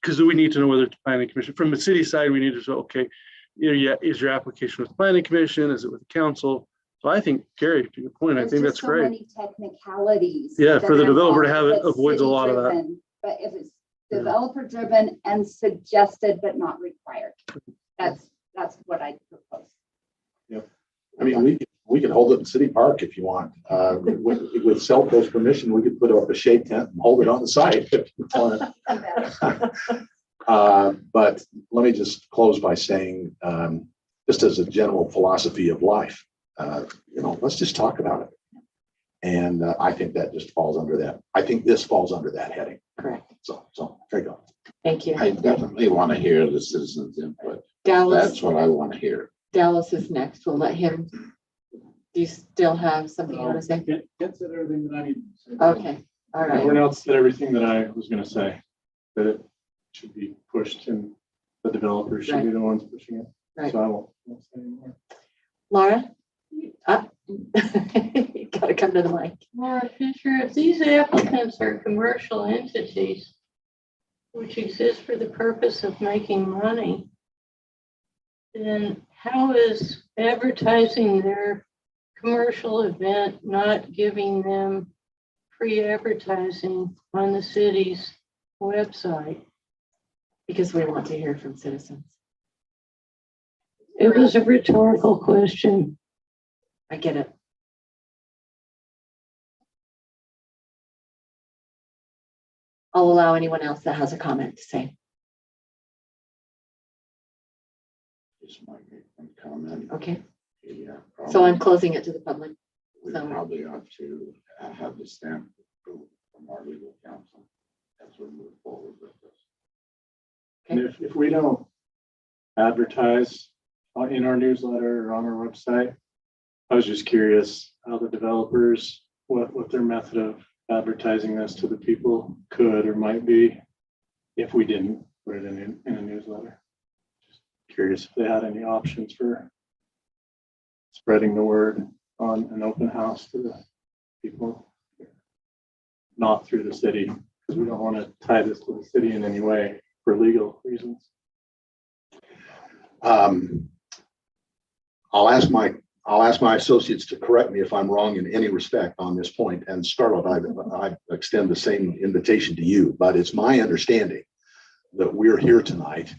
Speaker 13: because we need to know whether it's planning commission. From the city side, we need to say, okay, is your application with planning commission? Is it with the council? So I think, Gary, to your point, I think that's great.
Speaker 12: There's just so many technicalities.
Speaker 13: Yeah,
Speaker 12: that
Speaker 13: for the
Speaker 12: are
Speaker 13: developer to
Speaker 12: involved.
Speaker 13: have it
Speaker 12: It's
Speaker 13: avoids a lot of that.
Speaker 12: city-driven, But if it's
Speaker 13: Yeah.
Speaker 12: developer driven and suggested but not required, that's what I propose.
Speaker 14: I mean, we could hold it in City Park if you want. With Selco's permission, we could put up a shade tent and hold it on the side if you want. But let me just close by saying, just as a general philosophy of life, let's just talk about it. And I think that just falls under that. I think this falls under that heading.
Speaker 4: Correct.
Speaker 14: So there you go.
Speaker 4: Thank you.
Speaker 5: I definitely want to hear the citizens' input.
Speaker 4: Dallas,
Speaker 5: That's what I want to hear.
Speaker 4: Dallas is next. We'll let him. Do you still have something you want to say?
Speaker 3: Kent said everything that I need to say.
Speaker 4: Okay, all right.
Speaker 3: Everyone else said everything that I was gonna say, that it should be pushed and the developers should be the ones pushing it.
Speaker 4: Right.
Speaker 3: So I won't say anymore.
Speaker 4: Laura? You gotta come to the mic.
Speaker 8: Laura Fisher, if these applicants are commercial entities which exist for the purpose of making money, then how is advertising their commercial event not giving them free advertising on the city's website?
Speaker 4: Because we want to hear from citizens.
Speaker 8: It was a rhetorical question.
Speaker 4: I get it. I'll allow anyone else that has a comment to say.
Speaker 5: Just might make one comment.
Speaker 4: Okay,
Speaker 5: Yeah,
Speaker 4: so I'm closing it to the public.
Speaker 5: We probably ought to have the stamp approved from our legal counsel as we move forward with this.
Speaker 3: And if we don't advertise in our newsletter or on our website, I was just curious how the developers, what their method of advertising this to the people could or might be if we didn't put it in a newsletter. Just curious if they had any options for spreading the word on an open house to the people, not through the city, because we don't want to tie this to the city in any way for legal reasons.
Speaker 14: I'll ask my associates to correct me if I'm wrong in any respect on this point. And Scarlett, I extend the same invitation to you, but it's my understanding that we're here tonight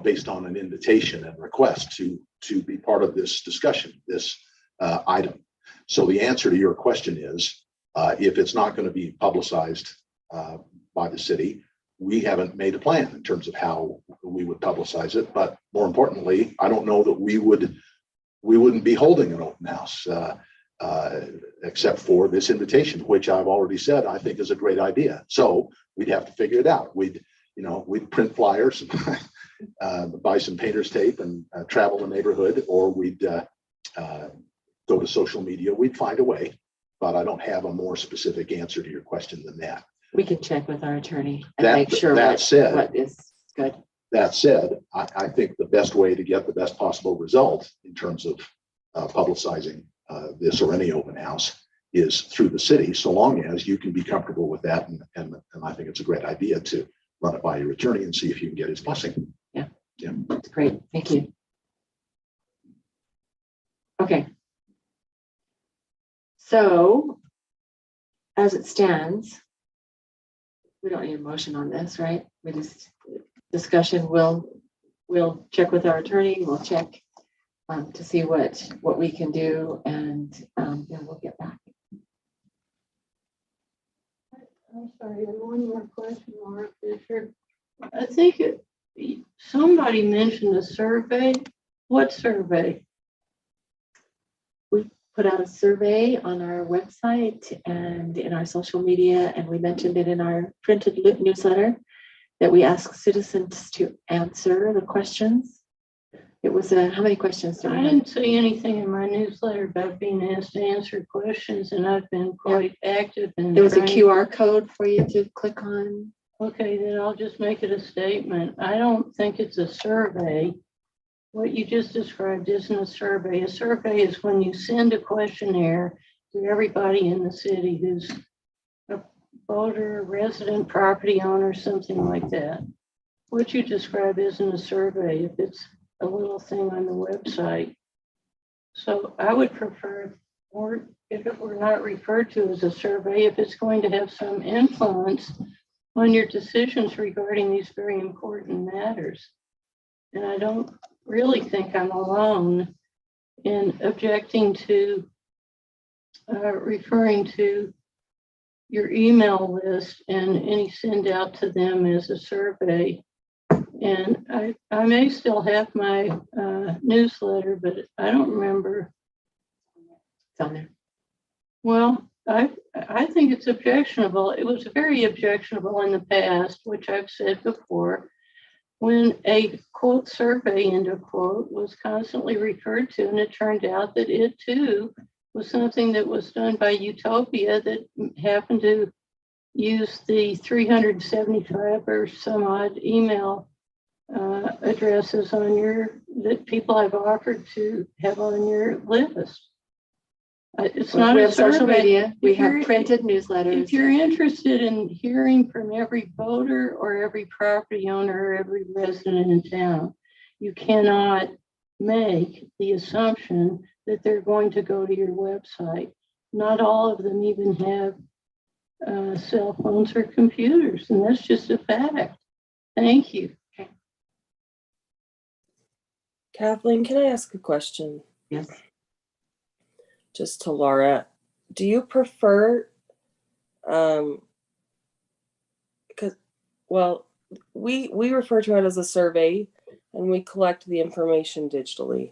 Speaker 14: based on an invitation and request to be part of this discussion, this item. So the answer to your question is, if it's not going to be publicized by the city, we haven't made a plan in terms of how we would publicize it. But more importantly, I don't know that we wouldn't be holding an open house except for this invitation, which I've already said I think is a great idea. So we'd have to figure it out. We'd print flyers, buy some painter's tape and travel the neighborhood, or we'd go to social media. We'd find a way, but I don't have a more specific answer to your question than that.
Speaker 4: We can check with our attorney and
Speaker 14: That-
Speaker 4: make sure
Speaker 14: that
Speaker 4: what
Speaker 14: said-
Speaker 4: is good.
Speaker 14: That said, I think the best way to get the best possible result in terms of publicizing this or any open house is through the city, so long as you can be comfortable with that. And I think it's a great idea to run it by your attorney and see if you can get his blessing.
Speaker 4: That's great. Thank you. Okay. So as it stands, we don't need a motion on this, right? We just discussion. We'll check with our attorney. We'll check to see what we can do, and then we'll get back.
Speaker 8: I'm sorry, and one more question, Laura Fisher. I think somebody mentioned a survey. What survey?
Speaker 4: We put out a survey on our website and in our social media, and we mentioned it in our printed newsletter that we ask citizens to answer the questions. It was how many questions did we
Speaker 8: I
Speaker 4: have?
Speaker 8: didn't see anything in my newsletter about being asked to answer questions, and I've been quite active in.
Speaker 4: There was a
Speaker 8: trying-
Speaker 4: QR code for you to click on.
Speaker 8: Okay, then I'll just make it a statement. I don't think it's a survey. What you just described isn't a survey. A survey is when you send a questionnaire to everybody in the city who's a voter, resident, property owner, something like that. What you describe isn't a survey if it's a little thing on the website. So I would prefer, or if it were not referred to as a survey, if it's going to have some influence on your decisions regarding these very important matters. And I don't really think I'm alone in objecting to referring to your email list and any send out to them as a survey. And I may still have my newsletter, but I don't remember.
Speaker 4: It's on there.
Speaker 8: Well, I think it's objectionable. It was very objectionable in the past, which I've said before, when a quote survey, end of quote, was constantly referred to, and it turned out that it too was something that was done by Utopia that happened to use the 375 or some odd email addresses that people have offered to have on your list. It's not
Speaker 4: We
Speaker 8: a
Speaker 4: have social
Speaker 8: survey.
Speaker 4: media. We
Speaker 8: If
Speaker 4: have
Speaker 8: you're-
Speaker 4: printed newsletters.
Speaker 8: If you're interested in hearing from every voter or every property owner or every resident in town, you cannot make the assumption that they're going to go to your website. Not all of them even have cell phones or computers, and that's just a fact. Thank you.
Speaker 7: Kathleen, can I ask a question?
Speaker 4: Yes.
Speaker 7: Just to Laura, do you prefer, because, well, we refer to it as a survey and we collect the information digitally.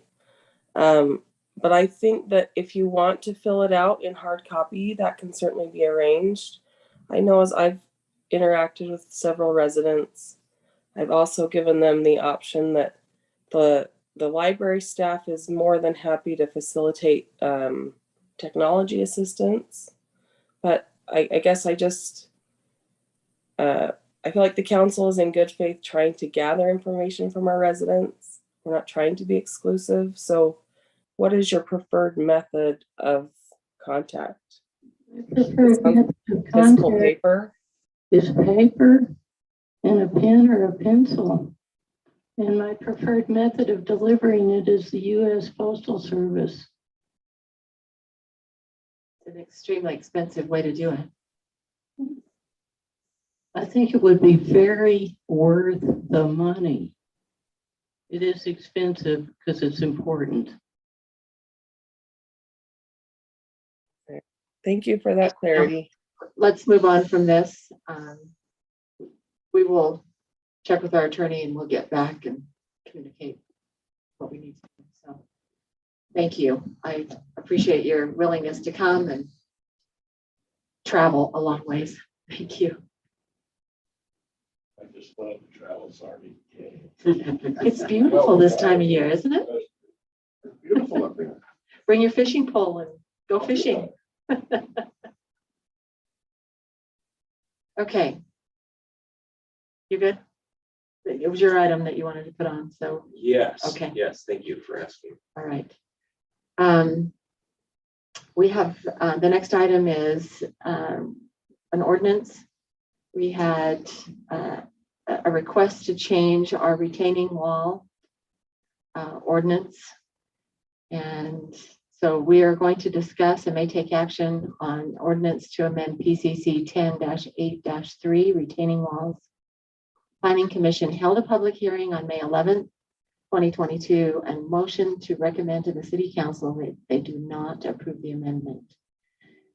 Speaker 7: But I think that if you want to fill it out in hard copy, that can certainly be arranged. I know as I've interacted with several residents, I've also given them the option that the library staff is more than happy to facilitate technology assistance. But I guess I just, I feel like the council is in good faith trying to gather information from our residents. We're not trying to be exclusive. So what is your preferred method of contact?
Speaker 8: Preferred method of
Speaker 7: Physical
Speaker 8: contact
Speaker 7: paper?
Speaker 8: is paper and a pen or a pencil. And my preferred method of delivering it is the U.S. Postal Service.
Speaker 4: It's an extremely expensive way to do it.
Speaker 8: I think it would be very worth the money. It is expensive because it's important.
Speaker 7: Thank you for that clarity.
Speaker 4: Let's move on from this. We will check with our attorney and we'll get back and communicate what we need to do. So, thank you. I appreciate your willingness to come and travel a long ways. Thank you.
Speaker 15: I just wanted to travel, sorry.
Speaker 4: It's beautiful this time of year, isn't it?
Speaker 5: It's beautiful up there.
Speaker 4: Bring your fishing pole and go fishing. Okay. You good? It was your item that you wanted to put on, so,
Speaker 2: Yes.
Speaker 4: Okay.
Speaker 2: Yes, thank you for asking.
Speaker 4: all right. We have, the next item is an ordinance. We had a request to change our retaining wall ordinance. And so we are going to discuss and may take action on ordinance to amend PCC 10-8-3 retaining walls. Planning Commission held a public hearing on May 11th, 2022, and motion to recommend to the City Council that they do not approve the amendment.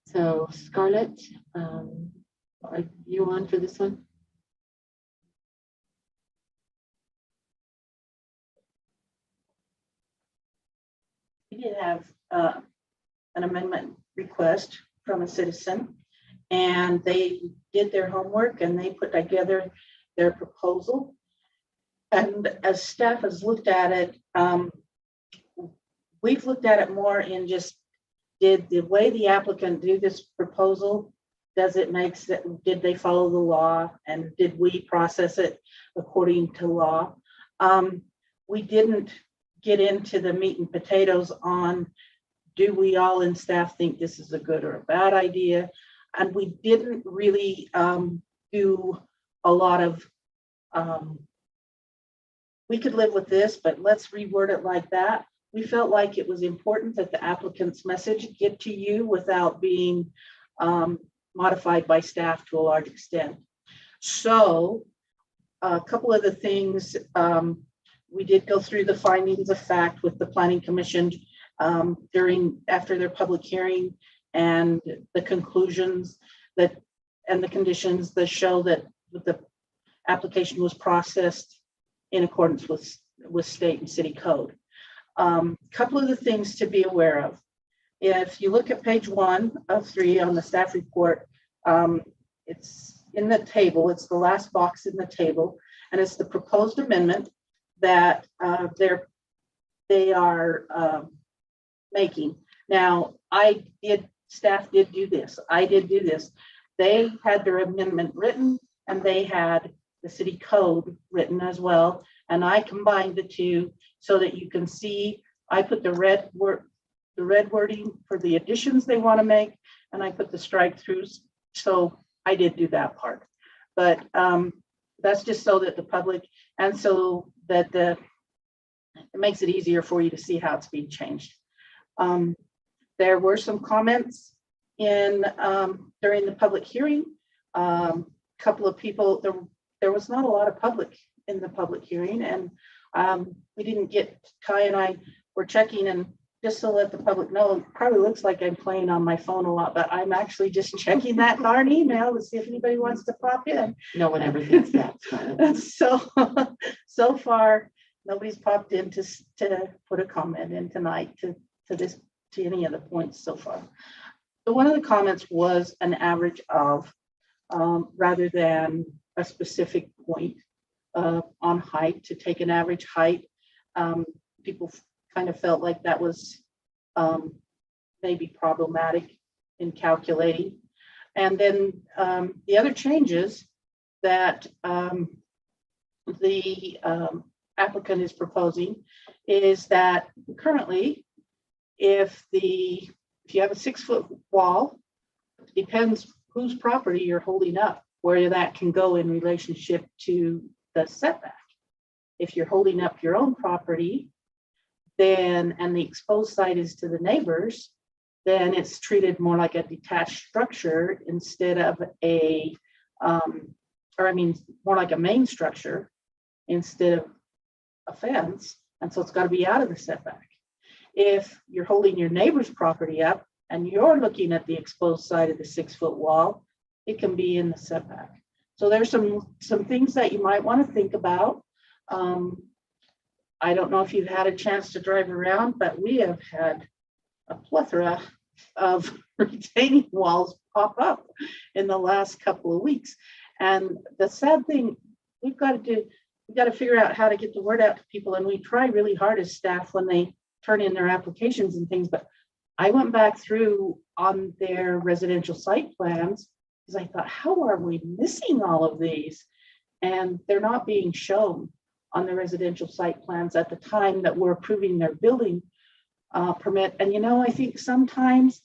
Speaker 4: So Scarlett, are you on for this one?
Speaker 9: We did have an amendment request from a citizen, and they did their homework and they put together their proposal. And as staff has looked at it, we've looked at it more in just, did the way the applicant do this proposal, does it make sense? Did they follow the law, and did we process it according to law? We didn't get into the meat and potatoes on, do we all in staff think this is a good or a bad idea? And we didn't really do a lot of, we could live with this, but let's reword it like that. We felt like it was important that the applicant's message get to you without being modified by staff to a large extent. So a couple of the things, we did go through the findings of fact with the Planning Commission after their public hearing, and the conclusions that, and the conditions that show that the application was processed in accordance with state and city code. Couple of the things to be aware of. If you look at page 1 of 3 on the staff report, it's in the table, it's the last box in the table, and it's the proposed amendment that they are making. Now, staff did do this. I did do this. They had their amendment written, and they had the city code written as well. And I combined the two so that you can see, I put the red wording for the additions they want to make, and I put the strike throughs. So I did do that part. But that's just so that the public, and so that it makes it easier for you to see how it's being changed. There were some comments during the public hearing. Couple of people, there was not a lot of public in the public hearing, and we didn't get, Kai and I were checking, and just to let the public know, it probably looks like I'm playing on my phone a lot, but I'm actually just checking that darn email to see if anybody wants to pop in.
Speaker 4: No one ever thinks that.
Speaker 9: So far, nobody's popped in to put a comment in tonight to any of the points so far. So one of the comments was an average of, rather than a specific point on height, to take an average height. People kind of felt like that was maybe problematic in calculating. And then the other changes that the applicant is proposing is that currently, if you have a 6-foot wall, depends whose property you're holding up, where that can go in relationship to the setback. If you're holding up your own property, then, and the exposed side is to the neighbors, then it's treated more like a detached structure instead of more like a main structure instead of a fence. And so it's got to be out of the setback. If you're holding your neighbor's property up and you're looking at the exposed side of the 6-foot wall, it can be in the setback. So there's some things that you might want to think about. I don't know if you've had a chance to drive around, but we have had a plethora of retaining walls pop up in the last couple of weeks. And the sad thing, we've got to figure out how to get the word out to people. And we try really hard as staff when they turn in their applications and things. But I went back through on their residential site plans because I thought, how are we missing all of these? And they're not being shown on the residential site plans at the time that we're approving their building permit. And I think sometimes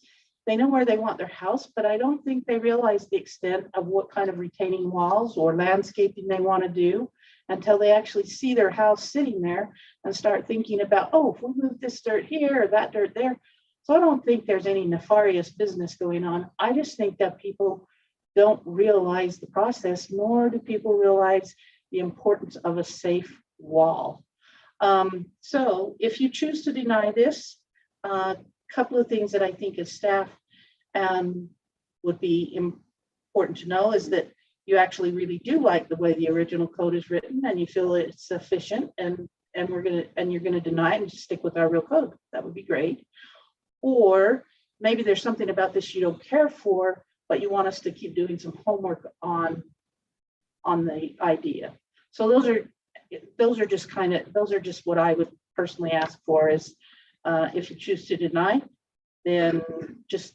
Speaker 9: they know where they want their house, but I don't think they realize the extent of what kind of retaining walls or landscaping they want to do until they actually see their house sitting there and start thinking about, oh, if we move this dirt here or that dirt there. So I don't think there's any nefarious business going on. I just think that people don't realize the process, nor do people realize the importance of a safe wall. So if you choose to deny this, a couple of things that I think as staff would be important to know is that you actually really do like the way the original code is written and you feel it's sufficient and you're gonna deny it and just stick with our real code. That would be great. Or maybe there's something about this you don't care for, but you want us to keep doing some homework on the idea. So those are just what I would personally ask for is if you choose to deny, then just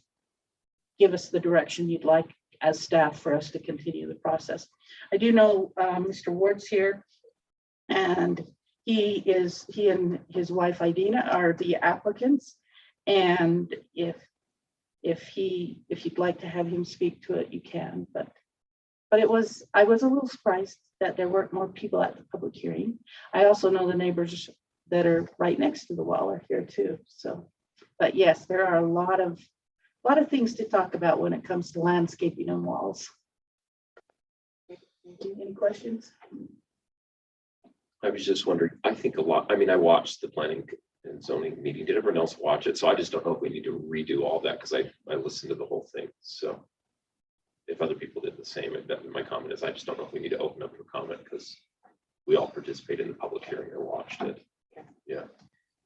Speaker 9: give us the direction you'd like as staff for us to continue the process. I do know Mr. Ward's here, and he and his wife Idina are the applicants. And if you'd like to have him speak to it, you can. But I was a little surprised that there weren't more people at the public hearing. I also know the neighbors that are right next to the wall are here too. So, but yes, there are a lot of things to talk about when it comes to landscaping and walls. Any questions?
Speaker 2: I was just wondering, I think a lot, I mean, I watched the planning and zoning meeting. Did everyone else watch it? So I just don't know if we need to redo all that because I listened to the whole thing. So if other people did the same, my comment is I just don't know if we need to open up for comment because we all participated in the public hearing or watched it. Yeah.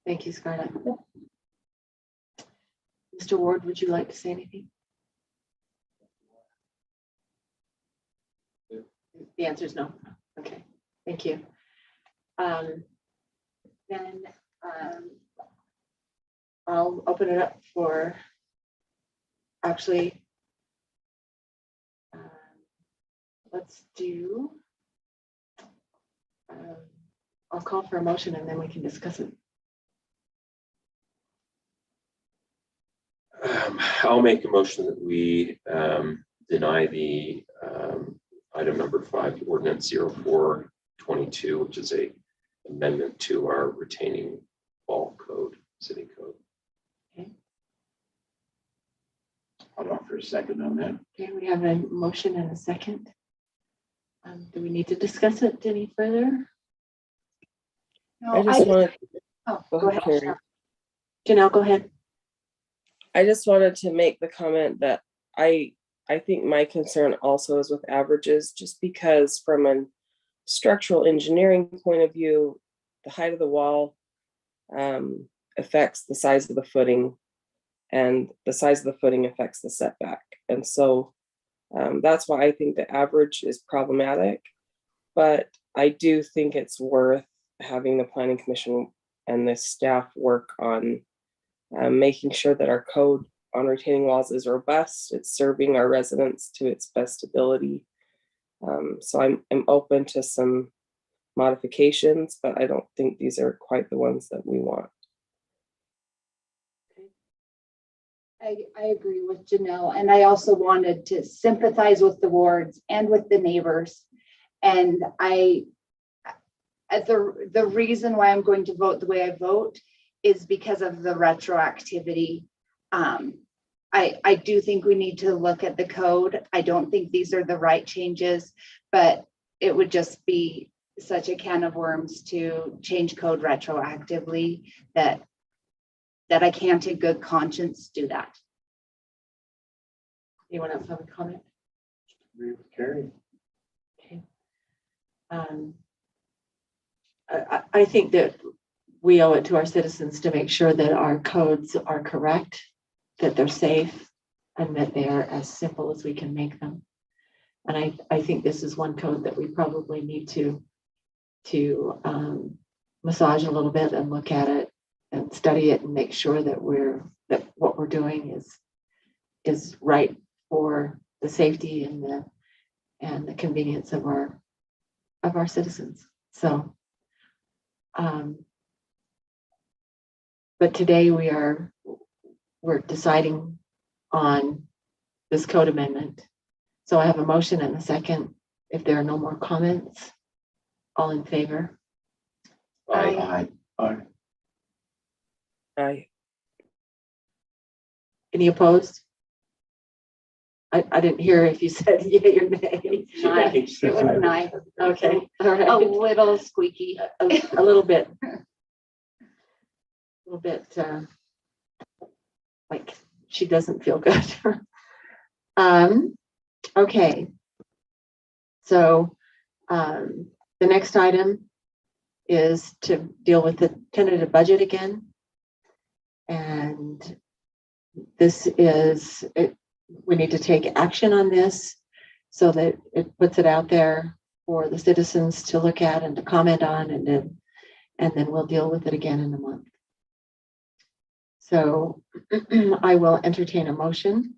Speaker 4: Thank you, Scarlett. Mr. Ward, would you like to say anything? The answer is no. Okay, thank you. Then I'll open it up for actually, let's do, I'll call for a motion and then we can discuss it.
Speaker 2: I'll make a motion that we deny the item number 5, ordinance 0422, which is a amendment to our retaining wall code, city code.
Speaker 4: Okay.
Speaker 5: I'll offer a second on that.
Speaker 4: Okay, we have a motion and a second. Do we need to discuss it any further?
Speaker 7: I just wanted,
Speaker 4: Go ahead.
Speaker 7: Carrie.
Speaker 4: Janelle, go ahead.
Speaker 7: I just wanted to make the comment that I think my concern also is with averages, just because from a structural engineering point of view, the height of the wall affects the size of the footing, and the size of the footing affects the setback. And so that's why I think the average is problematic, but I do think it's worth having the Planning Commission and the staff work on making sure that our code on retaining walls is robust. It's serving our residents to its best ability. So I'm open to some modifications, but I don't think these are quite the ones that we want.
Speaker 12: I agree with Janelle, and I also wanted to sympathize with the wards and with the neighbors. And the reason why I'm going to vote the way I vote is because of the retroactivity. I do think we need to look at the code. I don't think these are the right changes, but it would just be such a can of worms to change code retroactively that I can't in good conscience do that.
Speaker 4: Anyone else have a comment?
Speaker 3: Agree with Carrie.
Speaker 4: Okay. I think that we owe it to our citizens to make sure that our codes are correct, that they're safe, and that they are as simple as we can make them. And I think this is one code that we probably need to massage a little bit and look at it and study it and make sure that what we're doing is right for the safety and the convenience of our citizens. So, but today we're deciding on this code amendment. So I have a motion and a second. If there are no more comments, all in favor?
Speaker 12: Aye.
Speaker 7: Aye.
Speaker 4: Any opposed? I didn't hear if you said yea or nay.
Speaker 12: Aye. It was an aye.
Speaker 4: Okay, all
Speaker 12: A
Speaker 4: right.
Speaker 12: little squeaky.
Speaker 4: A little bit. Like she doesn't feel good. Okay. So the next item is to deal with the tentative budget again. And this is, we need to take action on this so that it puts it out there for the citizens to look at and to comment on, and then we'll deal with it again in a month. So I will entertain a motion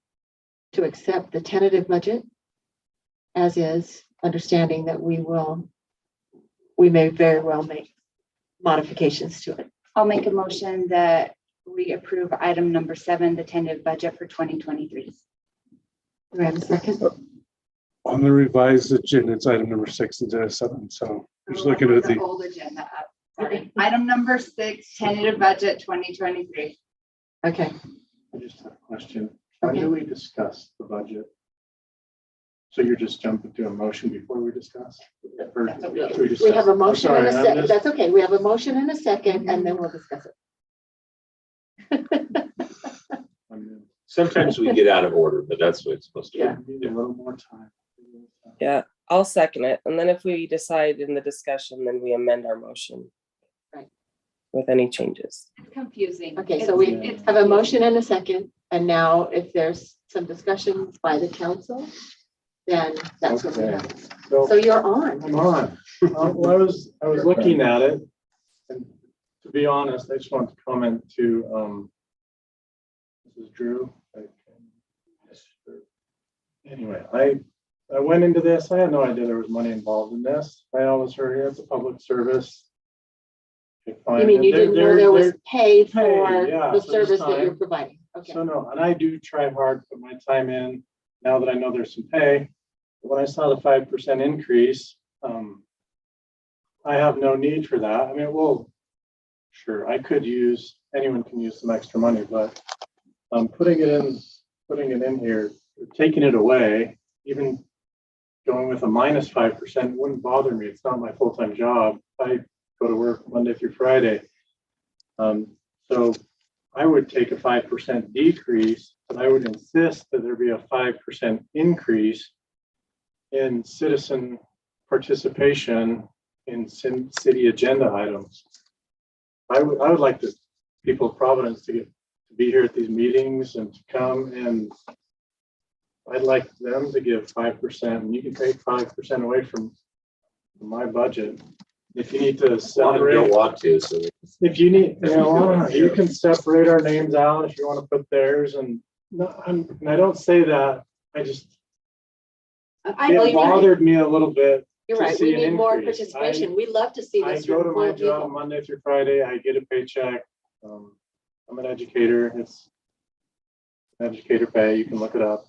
Speaker 4: to accept the tentative budget as is, understanding that we may very well make modifications to it.
Speaker 12: I'll make a motion that we approve item number 7, the tentative budget for 2023.
Speaker 4: Do I have a second?
Speaker 13: On the revised agenda, it's item number 6 instead of 7. So just looking at the,
Speaker 12: Old agenda up. Sorry. Item number 6, tentative budget 2023.
Speaker 4: Okay.
Speaker 3: I just have a question. When
Speaker 4: Okay.
Speaker 3: do we discuss the budget? So you're just jumping to a motion before we discuss? Or should
Speaker 4: We
Speaker 3: discuss-
Speaker 4: have a
Speaker 3: I'm
Speaker 4: motion
Speaker 3: sorry,
Speaker 4: and a
Speaker 3: I'm
Speaker 4: second.
Speaker 3: just-
Speaker 4: That's okay. We have a motion and a second, and then we'll discuss it.
Speaker 2: Sometimes we get out of order, but that's what it's supposed to be.
Speaker 4: Yeah.
Speaker 3: Need a little more time.
Speaker 7: Yeah, I'll second it. And then if we decide in the discussion, then we amend our motion.
Speaker 4: Right.
Speaker 7: With any changes.
Speaker 12: Confusing.
Speaker 4: Okay, so we
Speaker 12: It's
Speaker 4: have a motion and a second, and now if there's some discussion by the council, then that's what we
Speaker 3: Okay.
Speaker 4: have. So
Speaker 3: So
Speaker 4: you're on.
Speaker 3: I'm on. Well, I was looking at it, and to be honest, I just want to comment to Mrs. Drew. Anyway, I went into this, I had no idea there was money involved in this. I always heard it's a public service. Okay, fine.
Speaker 4: You mean you
Speaker 3: They're-
Speaker 4: didn't know there was
Speaker 3: they're-
Speaker 4: pay for
Speaker 3: yeah,
Speaker 4: the
Speaker 3: for this
Speaker 4: service that you're
Speaker 3: time.
Speaker 4: providing? Okay.
Speaker 3: So no, and I do try hard to put my time in, now that I know there's some pay. But when I saw the 5% increase, I have no need for that. I mean, well, sure, anyone can use some extra money, but putting it in here, taking it away, even going with a minus 5% wouldn't bother me. It's not my full-time job. I go to work Monday through Friday. So I would take a 5% decrease, but I would insist that there be a 5% increase in citizen participation in city agenda items. I would like the people of Providence to be here at these meetings and to come, and I'd like them to give 5%, and you can take 5% away from my budget. If you need to
Speaker 2: A lot of them don't
Speaker 3: separate,
Speaker 2: want to, so
Speaker 3: if you need, you can separate our names out if you want to put theirs, and I don't say that, it bothered me a little bit.
Speaker 4: You're
Speaker 3: to
Speaker 4: right.
Speaker 3: see
Speaker 4: We
Speaker 3: an
Speaker 4: need more
Speaker 3: increase.
Speaker 4: participation. We love to see
Speaker 3: I
Speaker 4: this
Speaker 3: go to
Speaker 4: from
Speaker 3: my
Speaker 4: more
Speaker 3: job
Speaker 4: people.
Speaker 3: Monday through Friday, I get a paycheck. I'm an educator, it's educator pay, you can look it up.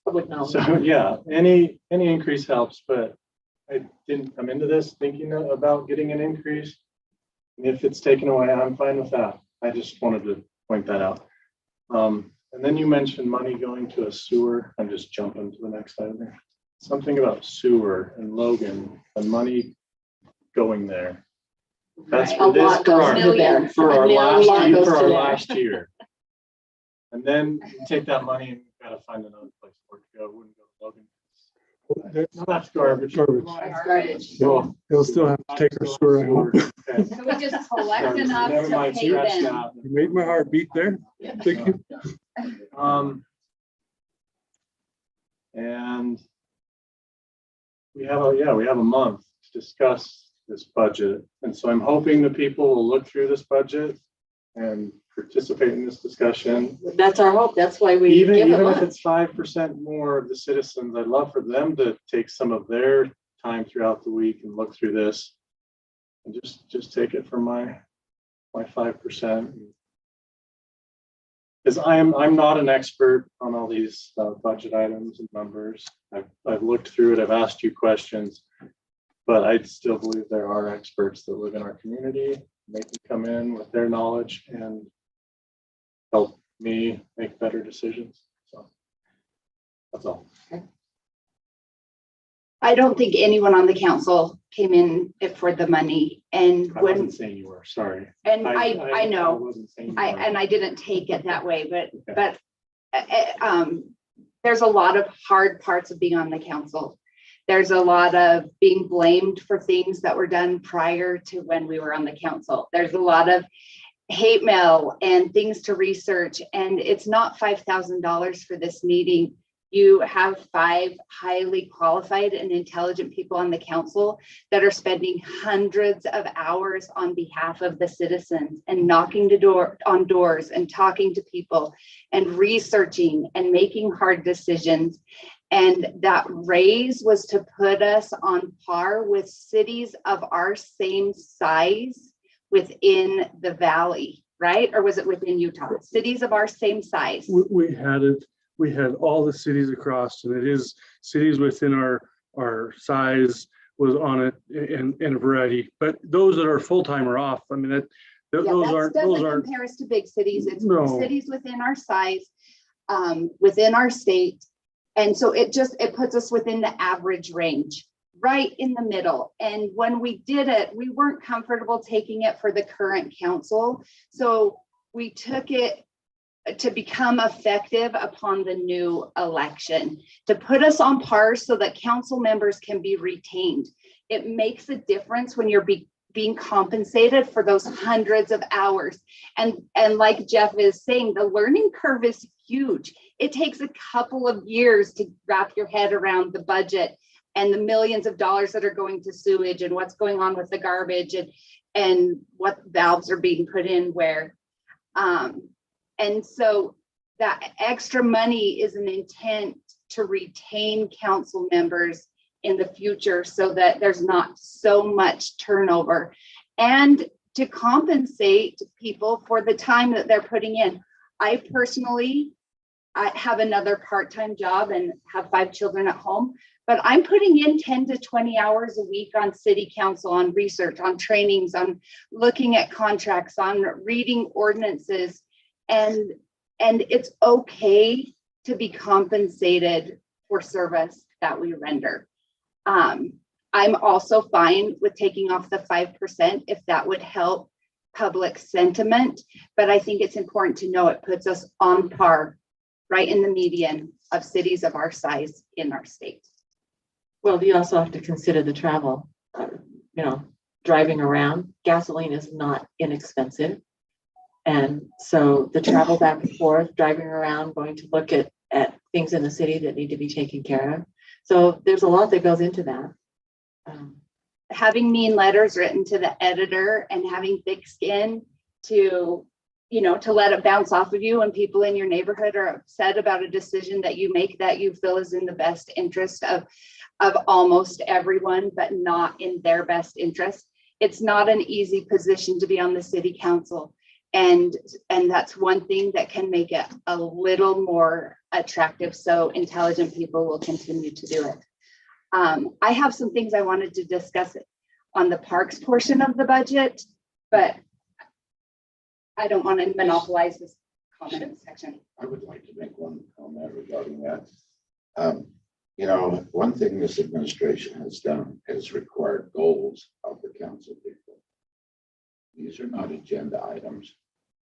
Speaker 4: Public knowledge.
Speaker 3: So, yeah, any increase helps, but I didn't come into this thinking about getting an increase. And if it's taken away, I'm fine with that. I just wanted to point that out. And then you mentioned money going to a sewer. I'm just jumping to the next item there. Something about sewer and Logan and money going there. That's
Speaker 4: A
Speaker 3: for this,
Speaker 4: lot goes to there.
Speaker 3: for
Speaker 4: A
Speaker 3: our
Speaker 4: lot goes to there.
Speaker 3: last year. And then take that money and gotta find another place for it to go. Wouldn't go to Logan. No, that's garbage.
Speaker 4: Garbage.
Speaker 3: So
Speaker 13: They'll still have to take our sewer. I hope.
Speaker 3: Okay.
Speaker 12: So we just collect enough
Speaker 3: Never
Speaker 12: to
Speaker 3: mind,
Speaker 12: pay
Speaker 3: scratch
Speaker 12: them.
Speaker 3: that.
Speaker 13: You made my heart beat there. Thank you.
Speaker 3: And we have a month to discuss this budget. And so I'm hoping the people will look through this budget and participate in this discussion.
Speaker 4: That's our hope. That's why we
Speaker 3: Even
Speaker 4: give a
Speaker 3: if
Speaker 4: month.
Speaker 3: it's 5% more of the citizens, I'd love for them to take some of their time throughout the week and look through this. And just take it from my 5%. Because I'm not an expert on all these budget items and numbers. I've looked through it, I've asked you questions, but I still believe there are experts that live in our community. They can come in with their knowledge and help me make better decisions. So that's all.
Speaker 12: I don't think anyone on the council came in for the money, and
Speaker 3: I
Speaker 12: when,
Speaker 3: wasn't saying you were, sorry.
Speaker 12: and I know,
Speaker 3: wasn't saying you
Speaker 12: I,
Speaker 3: were.
Speaker 12: and I didn't take it that way,
Speaker 3: Okay.
Speaker 12: but there's a lot of hard parts of being on the council. There's a lot of being blamed for things that were done prior to when we were on the council. There's a lot of hate mail and things to research, and it's not $5,000 for this meeting. You have 5 highly qualified and intelligent people on the council that are spending hundreds of hours on behalf of the citizens and knocking on doors and talking to people and researching and making hard decisions. And that raise was to put us on par with cities of our same size within the valley, right? Or was it within Utah? Cities of our same size.
Speaker 13: We had it. We had all the cities across, and it is cities within our size was on it in a variety, but those that are full-time are off. I mean,
Speaker 12: Yeah, that doesn't compare us to big cities. It's
Speaker 13: No.
Speaker 12: cities within our size, within our state. And so it puts us within the average range, right in the middle. And when we did it, we weren't comfortable taking it for the current council. So we took it to become effective upon the new election, to put us on par so that council members can be retained. It makes a difference when you're being compensated for those hundreds of hours. And like Jeff is saying, the learning curve is huge. It takes a couple of years to wrap your head around the budget and the millions of dollars that are going to sewage and what's going on with the garbage and what valves are being put in where. And so that extra money is an intent to retain council members in the future so that there's not so much turnover and to compensate people for the time that they're putting in. I have another part-time job and have 5 children at home, but I'm putting in 10 to 20 hours a week on city council, on research, on trainings, on looking at contracts, on reading ordinances. And it's okay to be compensated for service that we render. I'm also fine with taking off the 5% if that would help public sentiment, but I think it's important to know it puts us on par, right in the median of cities of our size in our state.
Speaker 4: Well, you also have to consider the travel, driving around. Gasoline is not inexpensive. And so the travel back and forth, driving around, going to look at things in the city that need to be taken care of. So there's a lot that goes into that.
Speaker 12: Having mean letters written to the editor and having thick skin to let it bounce off of you when people in your neighborhood are upset about a decision that you make that you feel is in the best interest of almost everyone, but not in their best interest. It's not an easy position to be on the city council. And that's one thing that can make it a little more attractive so intelligent people will continue to do it. I have some things I wanted to discuss on the parks portion of the budget, but I don't want to monopolize this comment section.
Speaker 5: I would like to make one comment regarding that. One thing this administration has done is required goals of the council people. These are not agenda items.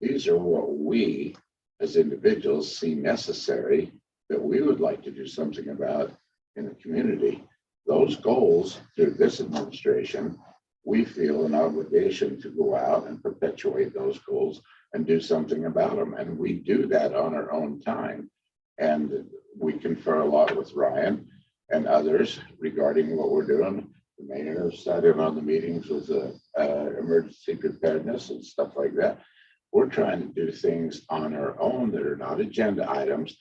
Speaker 5: These are what we as individuals see necessary that we would like to do something about in the community. Those goals through this administration, we feel an obligation to go out and perpetuate those goals and do something about them. And we do that on our own time. And we confer a lot with Ryan and others regarding what we're doing. The mayor sat in on the meetings with emergency preparedness and stuff like that. We're trying to do things on our own that are not agenda items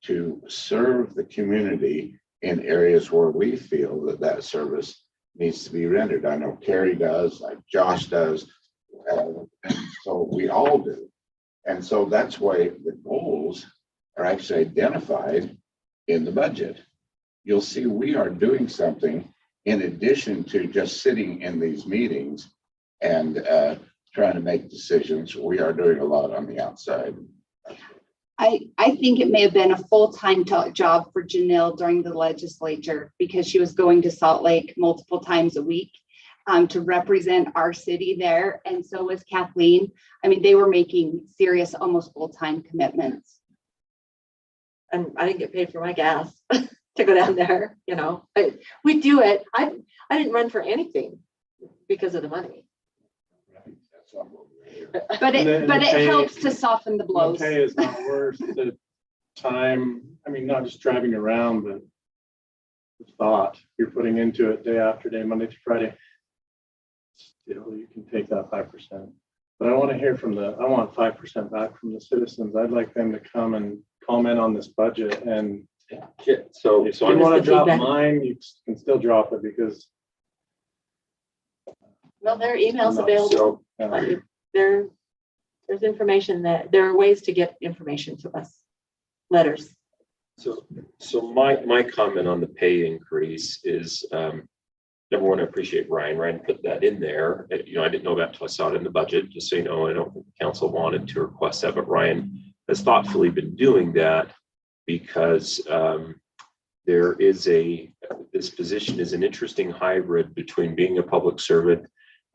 Speaker 5: to serve the community in areas where we feel that that service needs to be rendered. I know Carrie does, like Josh does, and so we all do. And so that's why the goals are actually identified in the budget. You'll see we are doing something in addition to just sitting in these meetings and trying to make decisions. We are doing a lot on the outside.
Speaker 12: I think it may have been a full-time job for Janelle during the legislature because she was going to Salt Lake multiple times a week to represent our city there. And so was Kathleen. I mean, they were making serious, almost full-time commitments.
Speaker 4: And I didn't get paid for my gas to go down there, you know. We do it. I didn't run for anything because of the money.
Speaker 5: That's what we're here.
Speaker 12: But
Speaker 3: And
Speaker 12: it
Speaker 3: pay-
Speaker 12: helps to soften the
Speaker 3: The
Speaker 12: blows.
Speaker 3: pay is not worth the time, I mean, not just driving around, but the thought you're putting into it day after day, Monday to Friday. Still, you can take that 5%. But I want to hear from I want 5% back from the citizens. I'd like them to come and comment on this budget. And
Speaker 2: So
Speaker 3: if
Speaker 2: so
Speaker 3: you
Speaker 2: I'm
Speaker 3: want to
Speaker 4: the
Speaker 3: drop
Speaker 4: feedback.
Speaker 3: mine, you can still drop it because.
Speaker 4: Well, there are emails
Speaker 3: No,
Speaker 4: available.
Speaker 3: so,
Speaker 4: There's information that there are ways to get information to us. Letters.
Speaker 2: So my comment on the pay increase is, number one, I appreciate Ryan. Ryan put that in there. You know, I didn't know that until I saw it in the budget, just so you know. I don't think the council wanted to request that, but Ryan has thoughtfully been doing that because this position is an interesting hybrid between being a public servant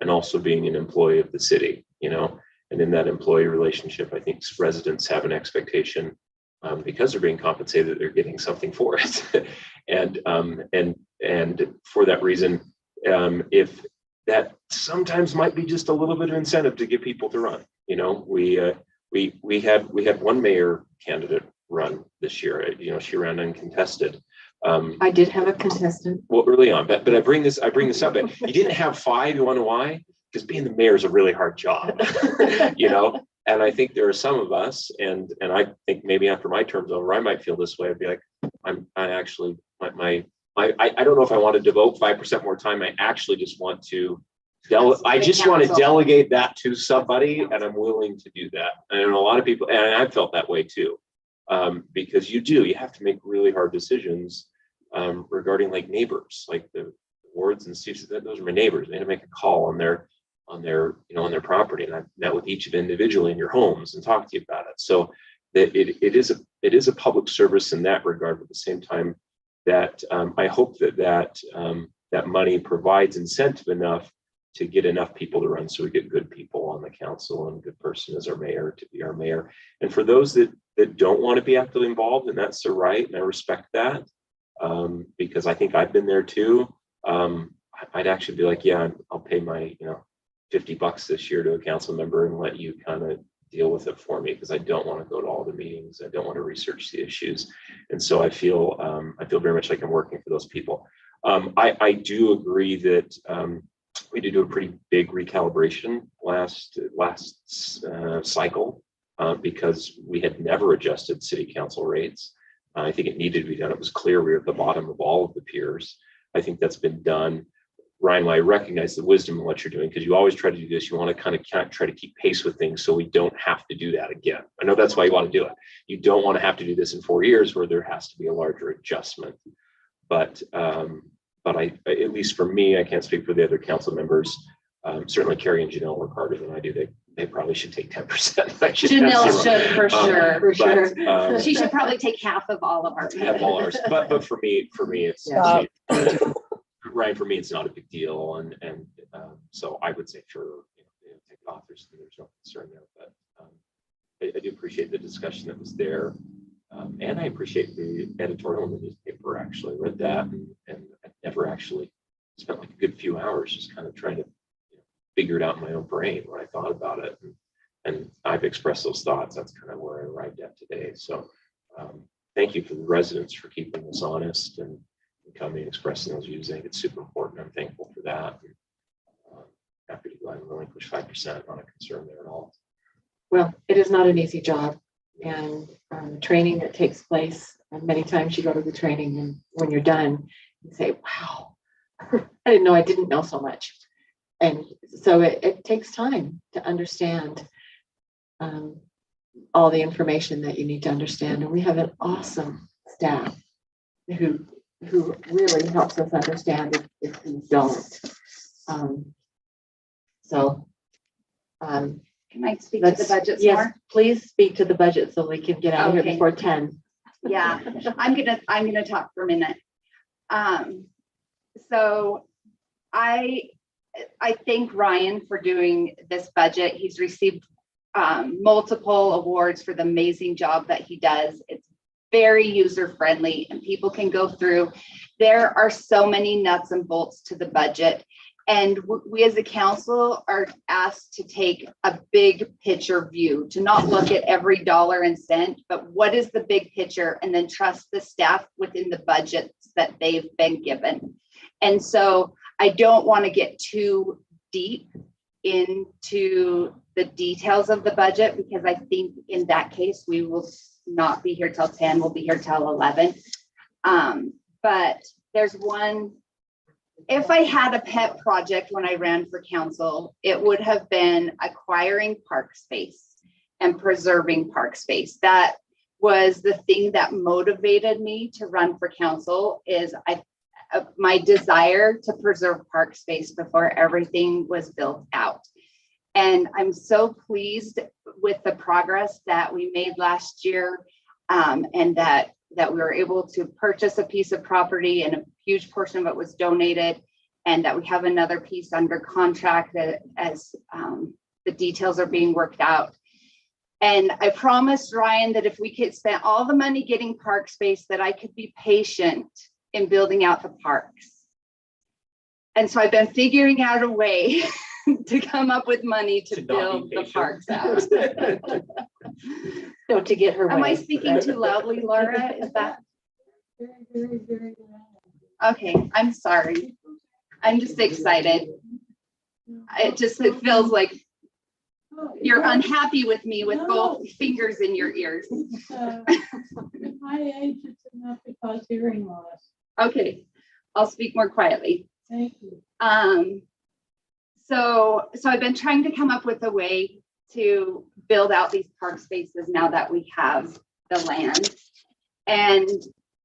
Speaker 2: and also being an employee of the city, you know. And in that employee relationship, I think residents have an expectation because they're being compensated, they're getting something for it. and for that reason, if that sometimes might be just a little bit of incentive to get people to run. You know, we had one mayor candidate run this year. You know, she ran uncontested.
Speaker 4: I did have a contestant.
Speaker 2: Well, early on, but I bring this up. But you didn't have 5. You want to know why? Because being the mayor is a really hard job. You know. And I think there are some of us, and I think maybe after my term's over, I might feel this way. I'd be like, I don't know if I want to devote 5% more time. I actually just want to delegate that to somebody, and I'm willing to do that. And a lot of people, and I felt that way too, because you have to make really hard decisions regarding like neighbors, like the wards and Steve's. Those are my neighbors. They had to make a call on their property, and I've met with each of individually in your homes and talked to you about it. So that it is a public service in that regard, but at the same time that I hope that money provides incentive enough to get enough people to run, so we get good people on the council and a good person as our mayor to be our mayor. And for those that don't want to be actively involved, and that's their right, and I respect that, because I think I've been there too. I'd actually be like, yeah, I'll pay my $50 this year to a council member and let you kind of deal with it for me, because I don't want to go to all the meetings. I don't want to research the issues. And so I feel very much like I'm working for those people. I do agree that we did do a pretty big recalibration last cycle because we had never adjusted city council rates. I think it needed to be done. It was clear we were at the bottom of all of the peers. I think that's been done. Ryan, I recognize the wisdom of what you're doing, because you always try to do this. You want to kind of try to keep pace with things so we don't have to do that again. I know that's why you want to do it. You don't want to have to do this in 4 years where there has to be a larger adjustment. But I, at least for me, I can't speak for the other council members. Certainly Carrie and Janelle work harder than I do. They probably should take 10%.
Speaker 12: Janelle should for sure.
Speaker 4: For sure.
Speaker 12: She should probably take half of all of our.
Speaker 2: Have all ours. But for me, it's
Speaker 4: Yeah.
Speaker 2: Ryan, for me, it's not a big deal. And so I would say, sure, take it off. There's no concern there. But I do appreciate the discussion that was there. And I appreciate the editorial in the newspaper. Actually read that, and I've never actually spent like a good few hours just kind of trying to figure it out in my own brain when I thought about it. And I've expressed those thoughts. That's kind of where I arrived at today. So thank you for the residents for keeping us honest and coming and expressing those views. I think it's super important. I'm thankful for that. Happy to go ahead and relinquish 5% on a concern there at all.
Speaker 4: Well, it is not an easy job, and training that takes place, and many times you go to the training and when you're done, you say, wow, I didn't know I didn't know so much. And so it takes time to understand all the information that you need to understand. And we have an awesome staff who really helps us understand if we don't.
Speaker 12: Can I speak to the budgets
Speaker 4: yes,
Speaker 12: more?
Speaker 4: please speak to the budget so we can get out of here
Speaker 12: Okay.
Speaker 4: before 10.
Speaker 12: Yeah, I'm gonna talk for a minute. So I thank Ryan for doing this budget. He's received multiple awards for the amazing job that he does. It's very user friendly and people can go through. There are so many nuts and bolts to the budget. And we as a council are asked to take a big picture view, to not look at every dollar and cent, but what is the big picture, and then trust the staff within the budgets that they've been given. And so I don't want to get too deep into the details of the budget, because I think in that case, we will not be here till 10, we'll be here till 11. But there's one. If I had a pet project when I ran for council, it would have been acquiring park space and preserving park space. That was the thing that motivated me to run for council, is my desire to preserve park space before everything was built out. And I'm so pleased with the progress that we made last year, and that we were able to purchase a piece of property, and a huge portion of it was donated, and that we have another piece under contract as the details are being worked out. And I promised Ryan that if we could spend all the money getting park space, that I could be patient in building out the parks. And so I've been figuring out a way to come up with money to build the parks out.
Speaker 4: No, to get her
Speaker 12: Am I
Speaker 4: way.
Speaker 12: speaking too loudly, Laura? Is that?
Speaker 8: Very
Speaker 12: Okay, I'm sorry. I'm just excited. It feels like you're unhappy with me with both fingers in your ears.
Speaker 8: My age, it's enough to cause hearing loss.
Speaker 12: Okay, I'll speak more quietly.
Speaker 8: Thank you.
Speaker 12: So I've been trying to come up with a way to build out these park spaces now that we have the land. And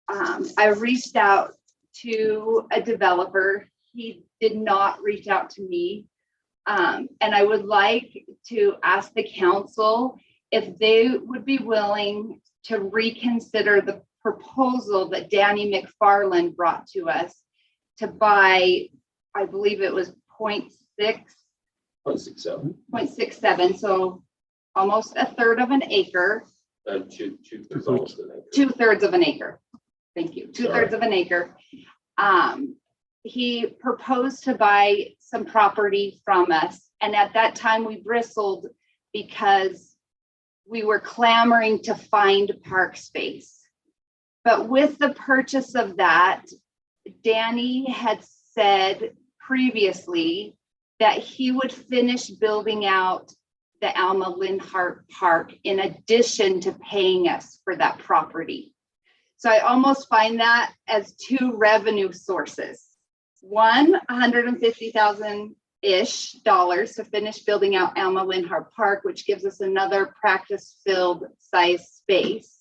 Speaker 12: I reached out to a developer. He did not reach out to me. And I would like to ask the council if they would be willing to reconsider the proposal that Danny McFarland brought to us to buy, I believe it was 0.67, so almost a third of an acre.
Speaker 2: Two-thirds almost an acre.
Speaker 12: 2/3 of an acre. Thank you. 2/3 of an acre. He proposed to buy some property from us. And at that time we bristled because we were clamoring to find park space. But with the purchase of that, Danny had said previously that he would finish building out the Alma Linhart Park in addition to paying us for that property. So I almost find that as two revenue sources. One, $150,000-ish to finish building out Alma Linhart Park, which gives us another practice field size space,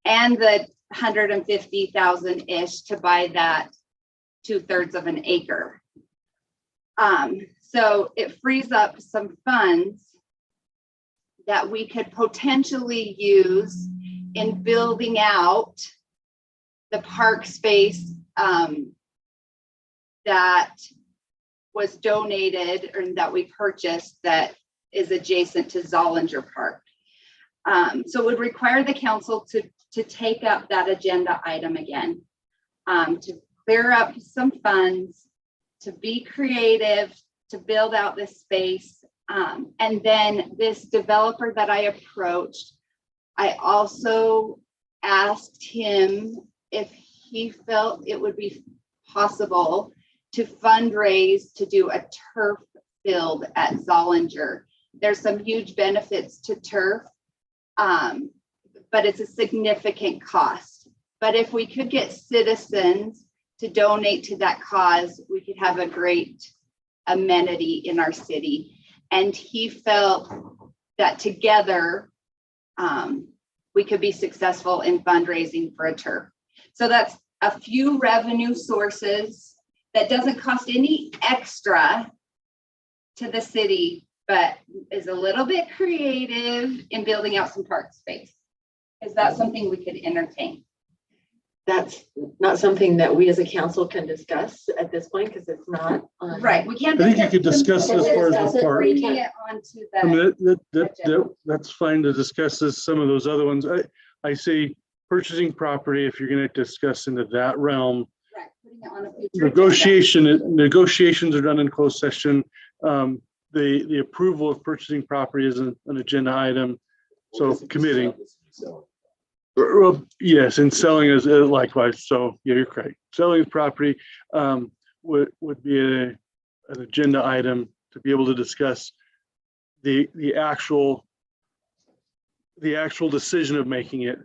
Speaker 12: and the $150,000-ish to buy that 2/3 of an acre. So it frees up some funds that we could potentially use in building out the park space that was donated or that we purchased that is adjacent to Zollinger Park. So it would require the council to take up that agenda item again, to clear up some funds, to be creative, to build out this space. And then this developer that I approached, I also asked him if he felt it would be possible to fundraise to do a turf field at Zollinger. There's some huge benefits to turf, but it's a significant cost. But if we could get citizens to donate to that cause, we could have a great amenity in our city. And he felt that together, we could be successful in fundraising for a turf. So that's a few revenue sources that doesn't cost any extra to the city, but is a little bit creative in building out some park space. Is that something we could entertain?
Speaker 4: That's not something that we as a council can discuss at this point because it's not on.
Speaker 12: Right, we can't.
Speaker 13: I think you could discuss it as far as the park.
Speaker 12: Bringing it onto
Speaker 13: I mean,
Speaker 12: agenda.
Speaker 13: that's fine to discuss as some of those other ones. I say purchasing property, if you're gonna discuss into that realm.
Speaker 12: Right, putting it on a future agenda.
Speaker 13: Negotiations are done in closed session. The approval of purchasing property is an agenda item. So committing. Well, yes, and selling is likewise. So yeah, you're correct. Selling property would be an agenda item to be able to discuss the actual decision of making it.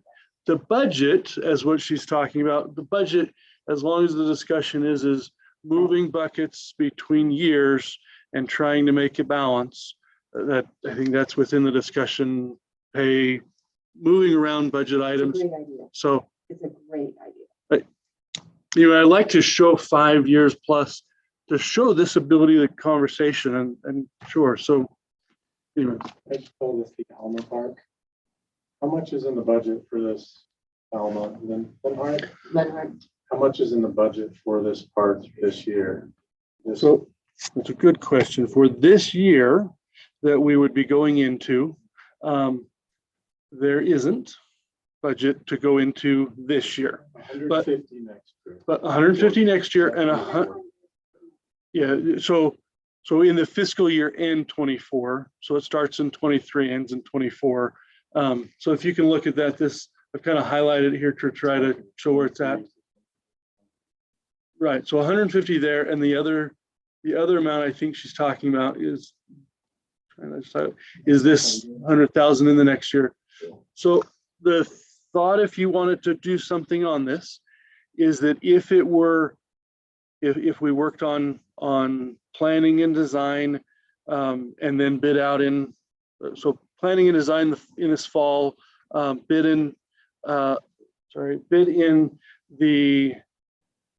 Speaker 13: The budget, as what she's talking about, the budget, as long as the discussion is moving buckets between years and trying to make a balance, that I think that's within the discussion, moving around budget items.
Speaker 4: Great idea.
Speaker 13: So,
Speaker 4: It's a great idea.
Speaker 13: I like to show 5 years plus to show this ability of conversation and sure. So anyway,
Speaker 3: I just told us the Alma Park. How much is in the budget for this Alma? Lenhart?
Speaker 4: Lenhart.
Speaker 3: How much is in the budget for this park this year?
Speaker 13: so that's a good question. For this year that we would be going into, there isn't budget to go into this year.
Speaker 3: 150 next year.
Speaker 13: But 150 next year and yeah, so in the fiscal year end 24, so it starts in 23, ends in 24. So if you can look at that, I've kind of highlighted it here to try to show where it's at. Right, so 150 there, and the other amount I think she's talking about is this 100,000 in the next year. So the thought, if you wanted to do something on this, is that if we worked on planning and design, and then bid out so planning and design in this fall, bid in the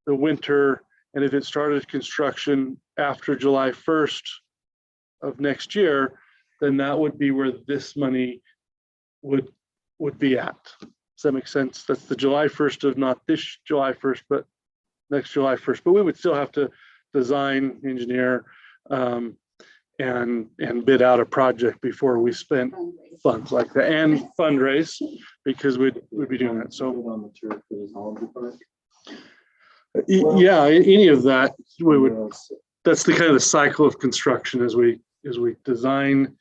Speaker 13: winter, and if it started construction after July 1st of next year, then that would be where this money would be at. Does that make sense? That's the July 1st of not this July 1st, but next July 1st. But we would still have to design, engineer, and bid out a project before we spent funds like that and fundraise, because we'd be doing that. So
Speaker 3: On the turf for this Alma Park.
Speaker 13: yeah, any of that, that's the kind of the cycle of construction as we design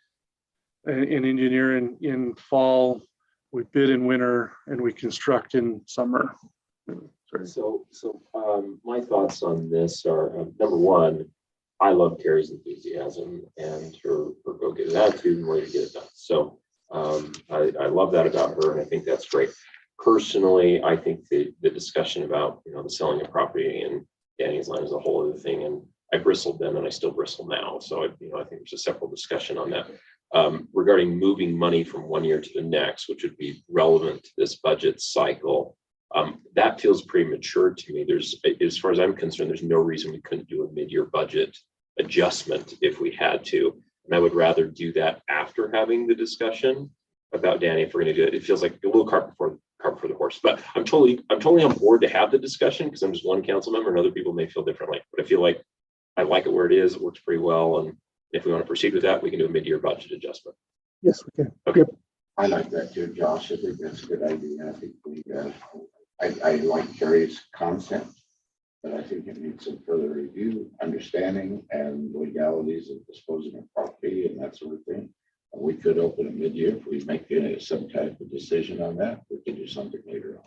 Speaker 13: and engineer in fall, we bid in winter, and we construct in summer.
Speaker 2: So my thoughts on this are, number one, I love Carrie's enthusiasm and her go-get attitude and way to get it done. So I love that about her, and I think that's great. Personally, I think the discussion about, the selling of property and Danny's line is a whole other thing, and I bristled then and I still bristle now. So I think there's a separate discussion on that. Regarding moving money from one year to the next, which would be relevant to this budget cycle, that feels premature to me. As far as I'm concerned, there's no reason we couldn't do a mid-year budget adjustment if we had to. And I would rather do that after having the discussion about Danny. If we're going to do it, it feels like a little cart before the horse. But I'm totally on board to have the discussion because I'm just one council member, and other people may feel differently. But I feel like I like it where it is. It works pretty well, and if we want to proceed with that, we can do a mid-year budget adjustment.
Speaker 13: Yes, we can.
Speaker 2: Okay.
Speaker 13: Yep.
Speaker 5: I like that too, Josh. I think that's a good idea. I think I like Carrie's concept, but I think it needs some further review, understanding, and legalities of disposing of property and that sort of thing. We could open it mid-year if we make some type of decision on that. We could do something later on.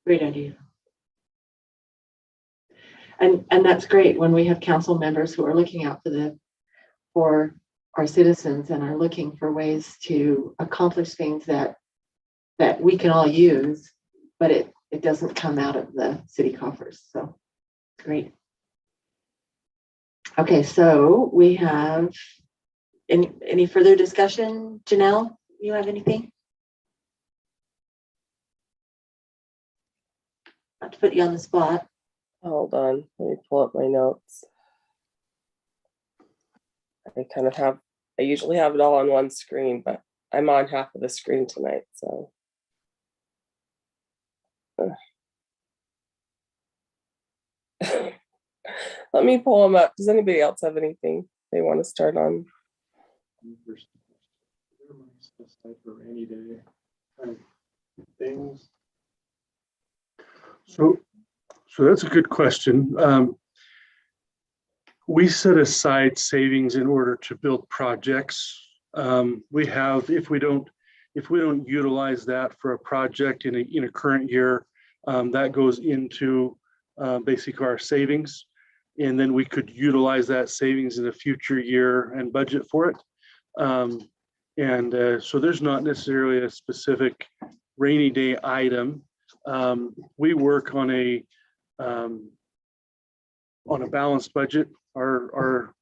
Speaker 4: Great idea. And that's great when we have council members who are looking out for our citizens and are looking for ways to accomplish things that we can all use, but it doesn't come out of the city coffers. So great. Okay, so we have any further discussion? Janelle, you have anything? Not to put you on the spot.
Speaker 7: Hold on, let me pull up my notes. I usually have it all on one screen, but I'm on half of the screen tonight, so. Let me pull them up. Does anybody else have anything they want to start on?
Speaker 3: For rainy day kind of things.
Speaker 13: So that's a good question. We set aside savings in order to build projects. We have, if we don't utilize that for a project in a current year, that goes into basically our savings. And then we could utilize that savings in a future year and budget for it. So there's not necessarily a specific rainy day item. We work on a balanced budget. Our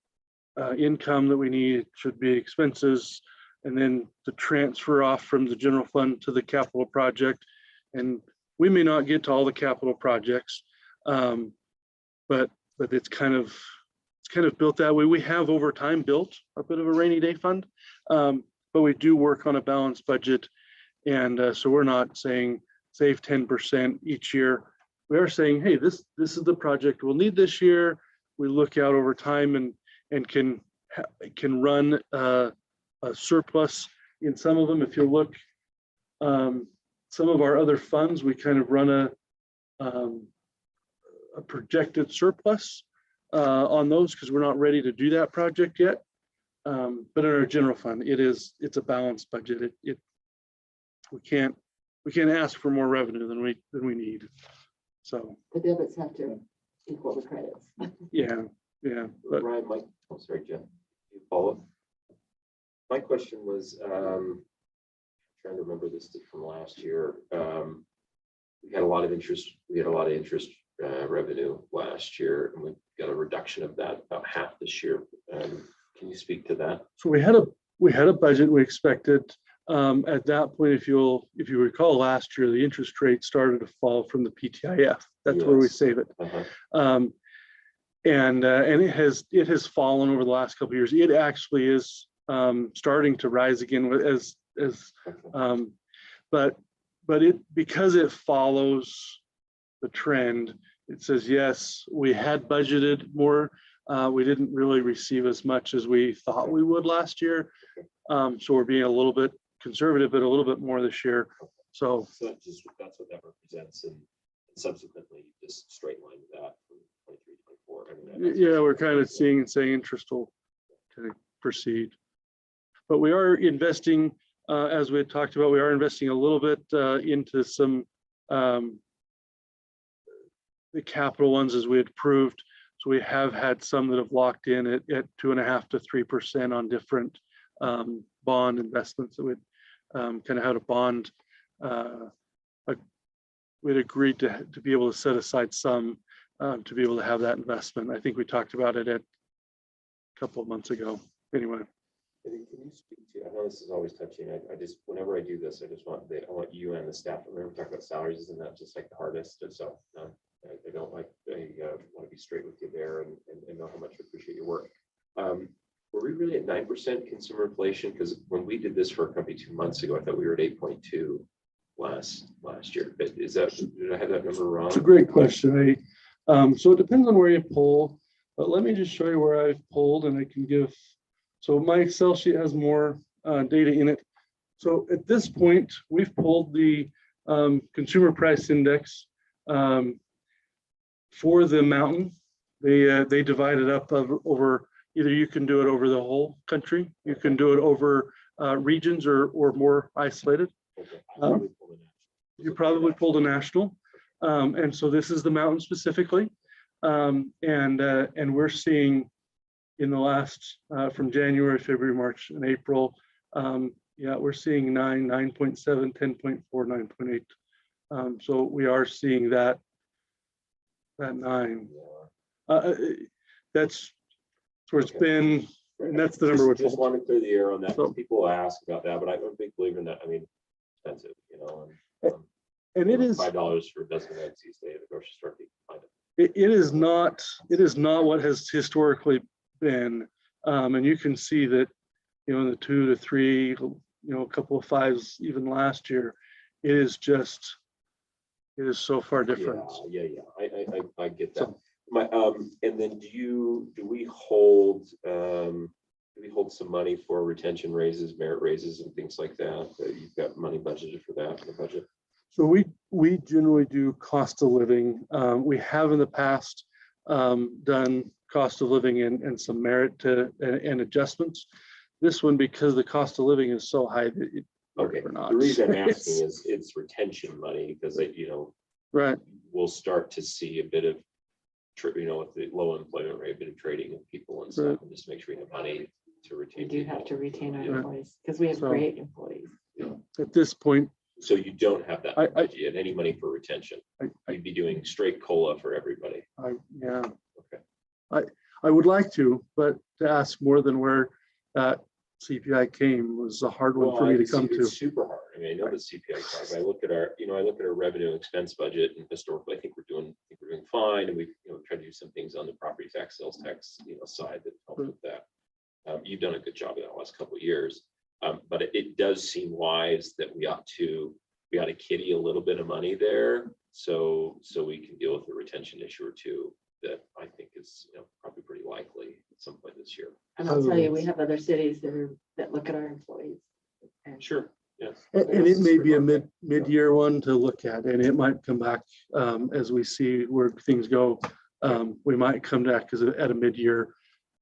Speaker 13: income that we need should be expenses, and then the transfer off from the general fund to the capital project. And we may not get to all the capital projects, but it's kind of built that way. We have over time built a bit of a rainy day fund, but we do work on a balanced budget. And so we're not saying save 10% each year. We are saying, hey, this is the project we'll need this year. We look out over time and can run a surplus in some of them. If you look, some of our other funds, we kind of run a projected surplus on those because we're not ready to do that project yet. But in our general fund, it's a balanced budget. We can't ask for more revenue than we need. So
Speaker 4: The debits have to equal the credits.
Speaker 13: yeah. But
Speaker 2: Ryan, sorry, Jen, you follow up? My question was, trying to remember this from last year. We had a lot of interest revenue last year, and we got a reduction of that, about half this year. Can you speak to that?
Speaker 13: So we had a budget we expected. At that point, if you recall last year, the interest rate started to fall from the PTIF. That's where we save it. And it has fallen over the last couple of years. It actually is starting to rise again but because it follows the trend, it says, yes, we had budgeted more. We didn't really receive as much as we thought we would last year. So we're being a little bit conservative, but a little bit more this year. So
Speaker 2: that's what that represents, and subsequently just straight line that from 23, 24.
Speaker 13: yeah, we're kind of seeing and saying interest will kind of proceed. But we are investing, as we had talked about, we are investing a little bit into some the capital ones as we had proved. So we have had some that have locked in at 2.5% to 3% on different bond investments that would kind of had a bond. We'd agreed to be able to set aside some to be able to have that investment. I think we talked about it a couple of months ago. Anyway.
Speaker 2: Can you speak to, I know this is always touching. I just, whenever I do this, I want you and the staff, remember we talk about salaries, isn't that just like the hardest? And so I don't want to be straight with you there and know how much I appreciate your work. Were we really at 9% consumer inflation? Because when we did this for a company 2 months ago, I thought we were at 8.2 last year. But did I have that number wrong?
Speaker 13: It's a great question. So it depends on where you pull, but let me just show you where I've pulled, and I can give. So my Excel sheet has more data in it. So at this point, we've pulled the consumer price index for the mountain. They divide it up over, either you can do it over the whole country, you can do it over regions or more isolated. You probably pulled a national. And so this is the mountain specifically. And we're seeing in the last, from January, February, March, and April, yeah, we're seeing 9.7, 10.4, 9.8. So we are seeing that 9. That's where it's been, and that's the number.
Speaker 2: Just want to clear the air on that.
Speaker 13: So-
Speaker 2: People ask about that, but I'm a big believer in that. I mean, expensive, you know.
Speaker 13: And it is,
Speaker 2: $5 for a dozen of eggs these days at the grocery store. You can find it.
Speaker 13: it is not what has historically been. And you can see that, you know, in the 2 to 3, you know, a couple of 5s even last year, it is so far different.
Speaker 2: Yeah. I get that.
Speaker 13: So-
Speaker 2: And then do we hold some money for retention raises, merit raises and things like that? You've got money budgeted for that in the budget?
Speaker 13: So we generally do cost of living. We have in the past done cost of living and some merit and adjustments. This one, because the cost of living is so high,
Speaker 2: Okay,
Speaker 13: we're not.
Speaker 2: the reason I'm asking is it's retention money because you know,
Speaker 13: Right.
Speaker 2: we'll start to see a bit of, you know, with the low employment rate, a bit of trading of people and stuff,
Speaker 13: Right.
Speaker 2: and just make sure we have money to
Speaker 4: We
Speaker 2: retain.
Speaker 4: do have to
Speaker 2: people.
Speaker 4: retain our
Speaker 2: Yeah.
Speaker 4: employees because we have
Speaker 13: So-
Speaker 4: great employees.
Speaker 13: At this point,
Speaker 2: So you don't have that
Speaker 13: I-
Speaker 2: budget yet, any money for retention. You'd be doing straight COLA for everybody.
Speaker 13: yeah.
Speaker 2: Okay.
Speaker 13: I would like to, but to ask more than where CPI came was a hard one for me to
Speaker 2: It's-
Speaker 13: come to.
Speaker 2: It's super hard. I mean, I know the CPI talk, but I look at our revenue and expense budget, and historically, I think we're doing fine. And we've, tried to do some things on the property tax, sales tax, side that helps with that. You've done a good job of that the last couple of years. But it does seem wise that we ought to kitty a little bit of money there. So we can deal with the retention issue or two that I think is, probably pretty likely at some point this year.
Speaker 4: And I'll tell you, we have other cities that look at our employees. And
Speaker 2: Sure, yes.
Speaker 13: And it may be a mid-year one to look at, and it might come back as we see where things go. We might come back at a mid-year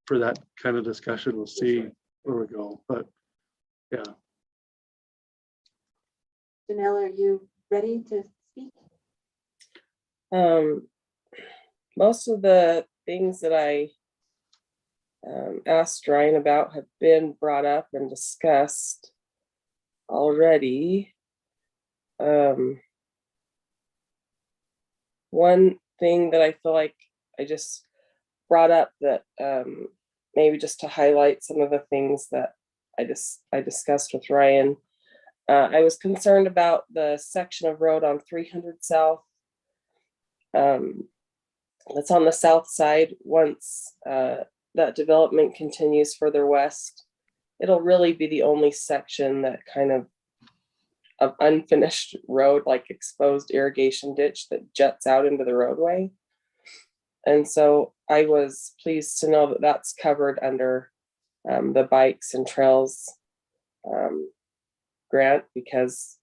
Speaker 13: for that kind of discussion. We'll see where we go, but yeah.
Speaker 4: Janelle, are you ready to speak?
Speaker 7: Most of the things that I asked Ryan about have been brought up and discussed already. One thing that I feel like I just brought up that maybe just to highlight some of the things that I discussed with Ryan. I was concerned about the section of road on 300 South. That's on the south side. Once that development continues further west, it'll really be the only section that kind of unfinished road, like exposed irrigation ditch that juts out into the roadway. And so I was pleased to know that that's covered under the bikes and trails grant, because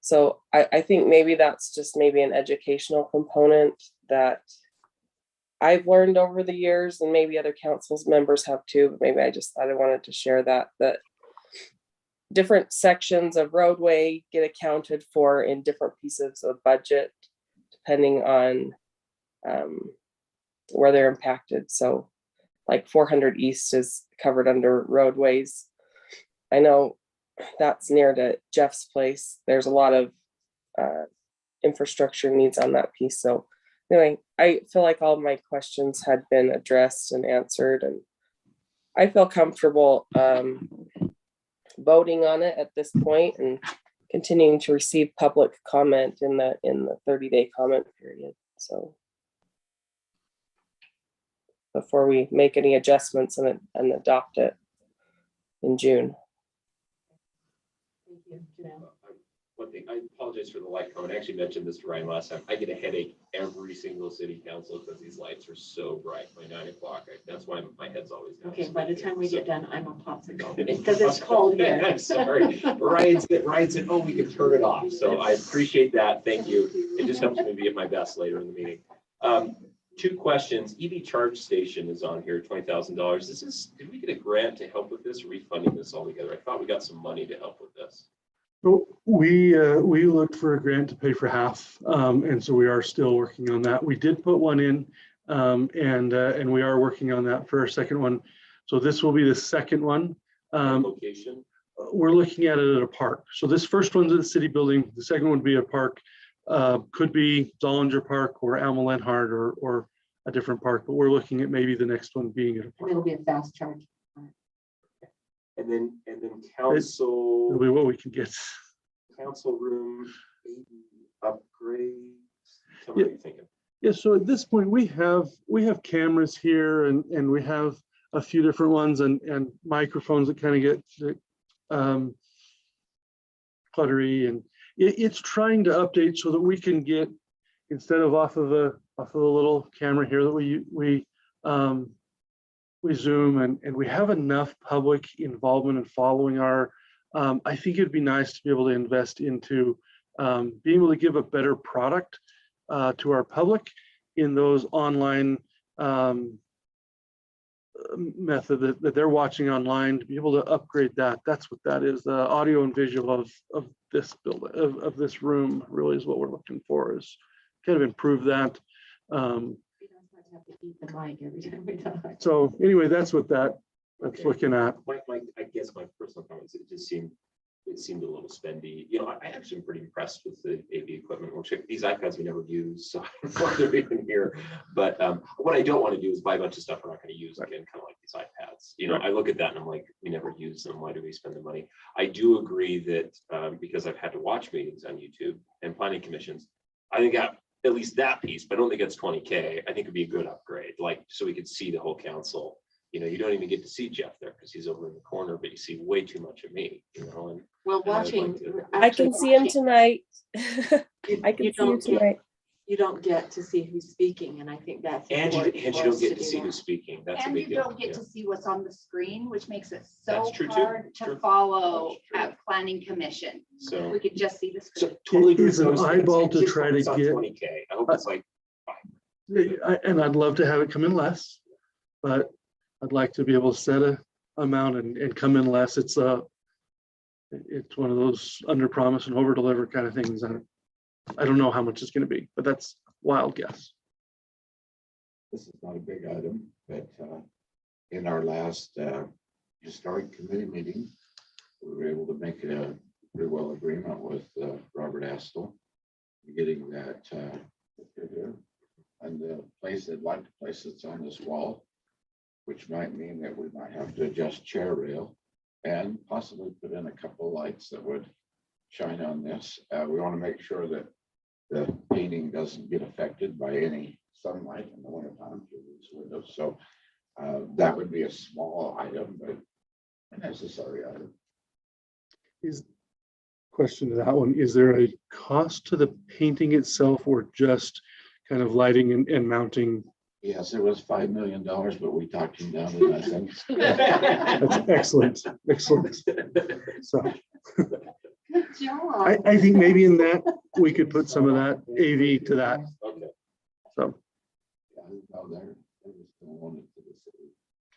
Speaker 7: so I think maybe that's just maybe an educational component that I've learned over the years, and maybe other council's members have too, but maybe I just thought I wanted to share that different sections of roadway get accounted for in different pieces of budget, depending on where they're impacted. So like 400 East is covered under roadways. I know that's near to Jeff's place. There's a lot of infrastructure needs on that piece. So anyway, I feel like all my questions had been addressed and answered, and I feel comfortable voting on it at this point and continuing to receive public comment in the 30-day comment period. So before we make any adjustments and adopt it in June.
Speaker 4: Thank you, Janelle.
Speaker 2: one thing, I apologize for the light comment. I actually mentioned this to Ryan last time. I get a headache every single city council because these lights are so bright by 9 o'clock. That's why my head's always down.
Speaker 4: Okay, by the time we get done, I'm a popsicle
Speaker 2: Because
Speaker 4: because it's cold here.
Speaker 2: I'm sorry. Ryan said, oh, we can turn it off. So I appreciate that. Thank you. It just helps me be at my best later in the meeting. 2 questions. EV charge station is on here, $20,000. Did we get a grant to help with this, refunding this altogether? I thought we got some money to help with this.
Speaker 13: So we looked for a grant to pay for half, and so we are still working on that. We did put one in, and we are working on that for our second one. So this will be the second one.
Speaker 2: Location?
Speaker 13: We're looking at it at a park. So this first one's at the city building. The second one would be a park. Could be Zollinger Park or Alma Lenhart or a different park, but we're looking at maybe the next one being at a
Speaker 4: And
Speaker 13: park.
Speaker 4: it'll be a fast charge.
Speaker 2: And then council.
Speaker 13: It'll be what we can get.
Speaker 2: Council room upgrades. Tell me what you're thinking.
Speaker 13: Yeah, so at this point, we have cameras here and we have a few different ones and microphones that kind of get cluttery, and it's trying to update so that we can get, instead of off of the little camera here that we zoom and we have enough public involvement and following our, I think it'd be nice to be able to invest into being able to give a better product to our public in those online method that they're watching online, to be able to upgrade that. That's what that is. The audio and visual of this building, of this room really is what we're looking for, is kind of improve that.
Speaker 4: We don't have to eat the mic every time we talk.
Speaker 13: So anyway, that's what that's
Speaker 2: Okay.
Speaker 13: looking at.
Speaker 2: I guess my personal comments, it seemed a little spendy. I actually am pretty impressed with the AV equipment. These iPads we never use, so I don't know if they're even here. But what I don't want to do is buy a bunch of stuff we're not going to use again, kind of like these iPads. I look at that and I'm like, we never use them. Why do we spend the money? I do agree that because I've had to watch meetings on YouTube and planning commissions, I think at least that piece, but I don't think it's 20K. I think it'd be a good upgrade, so we could see the whole council. You don't even get to see Jeff there because he's over in the corner, but you see way too much of me, and
Speaker 4: Well,
Speaker 2: and I'd
Speaker 4: watching.
Speaker 2: like to-
Speaker 7: I can see him tonight. I can see you
Speaker 4: don't get-
Speaker 7: tonight.
Speaker 4: You don't get to see who's speaking, and I think that's.
Speaker 2: And you
Speaker 4: important for
Speaker 2: don't
Speaker 4: us
Speaker 2: get
Speaker 4: do
Speaker 2: to see
Speaker 4: that.
Speaker 2: who's speaking. That's a
Speaker 12: And
Speaker 2: big
Speaker 12: you
Speaker 2: deal.
Speaker 12: don't get
Speaker 2: Yeah.
Speaker 12: to see what's on the screen, which makes it so
Speaker 2: That's true, too.
Speaker 12: hard
Speaker 2: True.
Speaker 12: to follow
Speaker 2: That's true.
Speaker 12: at planning commission.
Speaker 2: So,
Speaker 12: We could just see the
Speaker 2: so
Speaker 12: screen.
Speaker 2: totally
Speaker 13: It is an
Speaker 2: agree with those things.
Speaker 13: eyeball
Speaker 2: I
Speaker 13: to
Speaker 2: just
Speaker 13: try
Speaker 2: hope
Speaker 13: to
Speaker 2: it's not
Speaker 13: get-
Speaker 2: 20K. I hope it's like
Speaker 13: And I'd love to have it come in less, but I'd like to be able to set a amount and come in less. It's one of those under promise and over deliver kind of things. And I don't know how much it's going to be, but that's wild guess.
Speaker 5: This is not a big item, but in our last historic committee meeting, we were able to make a pretty well agreement with Robert Astle, getting that here. And the place, they'd like to place it's on this wall, which might mean that we might have to adjust chair rail and possibly put in a couple of lights that would shine on this. We want to make sure that the painting doesn't get affected by any sunlight in the wintertime through these windows. So that would be a small item, but a necessary item.
Speaker 13: Question to that one, is there a cost to the painting itself or just kind of lighting and mounting?
Speaker 5: Yes, it was $5 million, but we talked him down to nothing.
Speaker 13: That's excellent, excellent. So
Speaker 12: Good job.
Speaker 13: I think maybe in that, we could put some of that AV to that.
Speaker 2: okay.
Speaker 13: So,
Speaker 5: Yeah, no, they're just gonna want it to the city.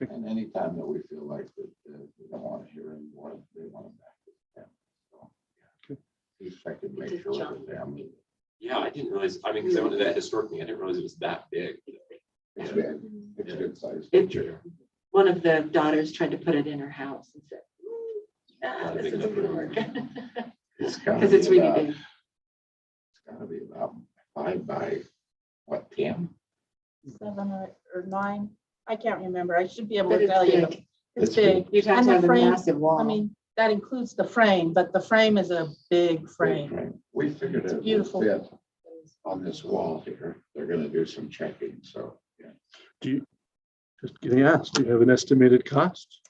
Speaker 13: Okay.
Speaker 5: And anytime that we feel like that we don't want to hear anymore, they want it back to them. So, yeah.
Speaker 13: Okay.
Speaker 5: He's checking to make sure that them.
Speaker 2: Yeah, I didn't realize. I mean, because I went to that historic meeting, I didn't realize it was that big.
Speaker 5: It's big. It's a good size.
Speaker 4: It- One of the daughters tried to put it in her house and said, "Nah, this isn't gonna work." Because it's really big.
Speaker 5: It's gotta be about 5 by, what, 10?
Speaker 9: 7 or 9. I can't remember. I should be able
Speaker 4: But
Speaker 9: to
Speaker 4: it's
Speaker 9: tell you.
Speaker 4: big.
Speaker 9: It's big.
Speaker 4: You'd have
Speaker 9: And
Speaker 4: to
Speaker 9: the
Speaker 4: have a
Speaker 9: frame,
Speaker 4: massive wall.
Speaker 9: I mean, that includes the frame, but the frame is a big frame.
Speaker 5: We figured
Speaker 9: It's
Speaker 5: it would
Speaker 9: beautiful.
Speaker 5: fit on this wall here. They're gonna do some checking, so, yeah.
Speaker 13: do you, just getting asked, do you have an estimated cost?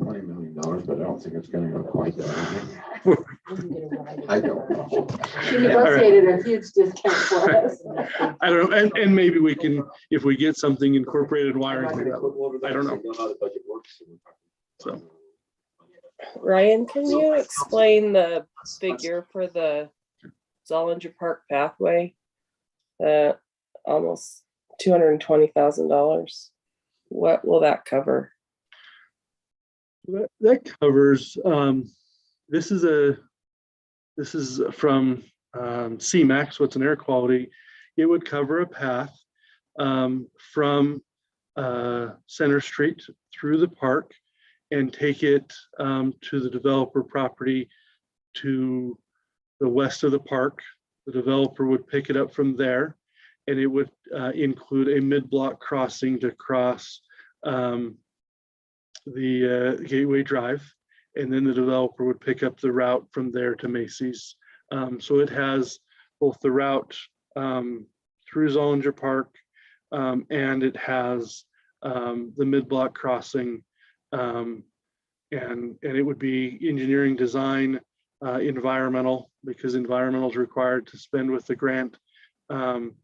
Speaker 5: $20 million, but I don't think it's gonna go quite that. I don't know.
Speaker 4: She negotiated a huge discount for us.
Speaker 13: I don't know, and maybe we can, if we get something incorporated wiring, I don't know. So,
Speaker 7: Ryan, can you explain the figure for the Zollinger Park pathway? Almost $220,000. What will that cover?
Speaker 13: that covers, this is from CMAX, what's an air quality. It would cover a path from Center Street through the park and take it to the developer property to the west of the park. The developer would pick it up from there, and it would include a mid-block crossing to cross the Gateway Drive, and then the developer would pick up the route from there to Macy's. So it has both the route through Zollinger Park, and it has the mid-block crossing, and it would be engineering, design, environmental, because environmental is required to spend with the grant, and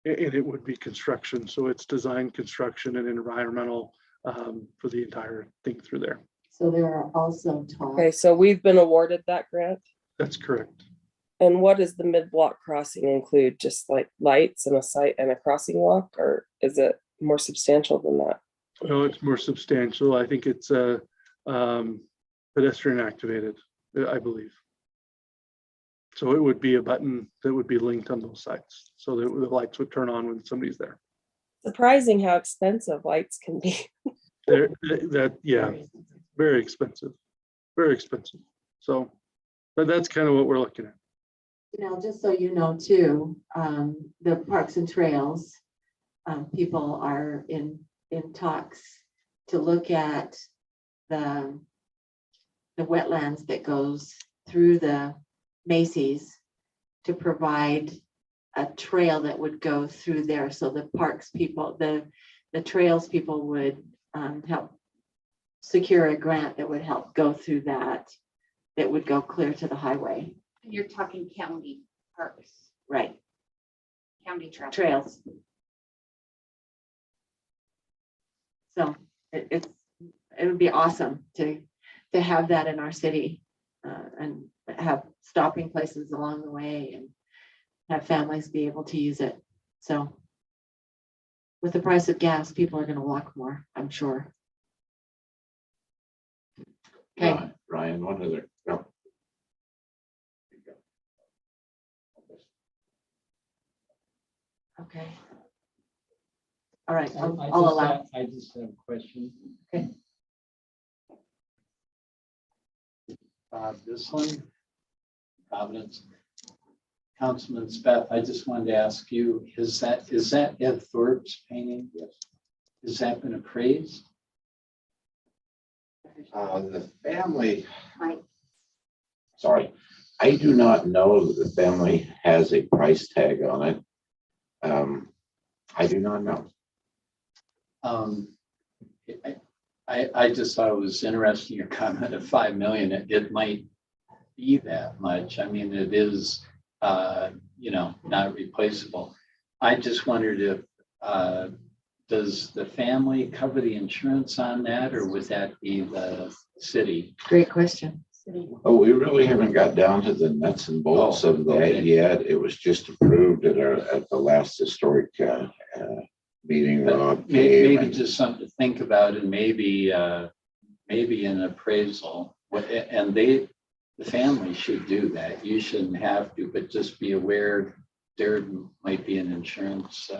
Speaker 13: it would be construction. So it's design, construction, and environmental for the entire thing through there.
Speaker 4: So there are also
Speaker 7: Okay,
Speaker 4: talks.
Speaker 7: so we've been awarded that grant.
Speaker 13: That's correct.
Speaker 7: And what does the mid-block crossing include? Just like lights and a site and a crossing walk, or is it more substantial than that?
Speaker 13: No, it's more substantial. I think it's pedestrian activated, I believe. So it would be a button that would be linked on those sites, so that the lights would turn on when somebody's there.
Speaker 7: Surprising how expensive lights can be.
Speaker 13: Yeah, very expensive, very expensive. So, but that's kind of what we're looking at.
Speaker 4: Now, just so you know too, the Parks and Trails, people are in talks to look at the wetlands that goes through the Macy's to provide a trail that would go through there. So the parks people, the trails people would help secure a grant that would help go through that would go clear to the highway.
Speaker 12: You're talking county parks,
Speaker 4: Right,
Speaker 12: county
Speaker 4: trails. So it would be awesome to have that in our city, and have stopping places along the way and have families be able to use it. So with the price of gas, people are going to walk more, I'm sure. Okay.
Speaker 5: Ryan, one other, no.
Speaker 4: Okay. All right,
Speaker 16: I
Speaker 4: I'll
Speaker 16: just
Speaker 4: allow.
Speaker 16: have- I just have a question.
Speaker 4: Okay.
Speaker 16: This one, Providence. Councilman Speth, I just wanted to ask you, is that Ed Thorpe's painting? Yes. Has that been appraised?
Speaker 5: The family,
Speaker 12: Right.
Speaker 5: sorry, I do not know that the family has a price tag on it. I do not know.
Speaker 16: I just thought it was interesting, your comment of 5 million, it might be that much. I mean, it is, not replaceable. I just wondered if, does the family cover the insurance on that, or would that be the city?
Speaker 4: Great question.
Speaker 5: Oh, we really haven't got down to the nuts and bolts of that
Speaker 16: okay.
Speaker 5: yet. It was just approved at the last historic meeting. Rob
Speaker 16: Maybe
Speaker 5: came and-
Speaker 16: just something to think about, and maybe an appraisal. And the family should do that. You shouldn't have to, but just be aware there might be an insurance.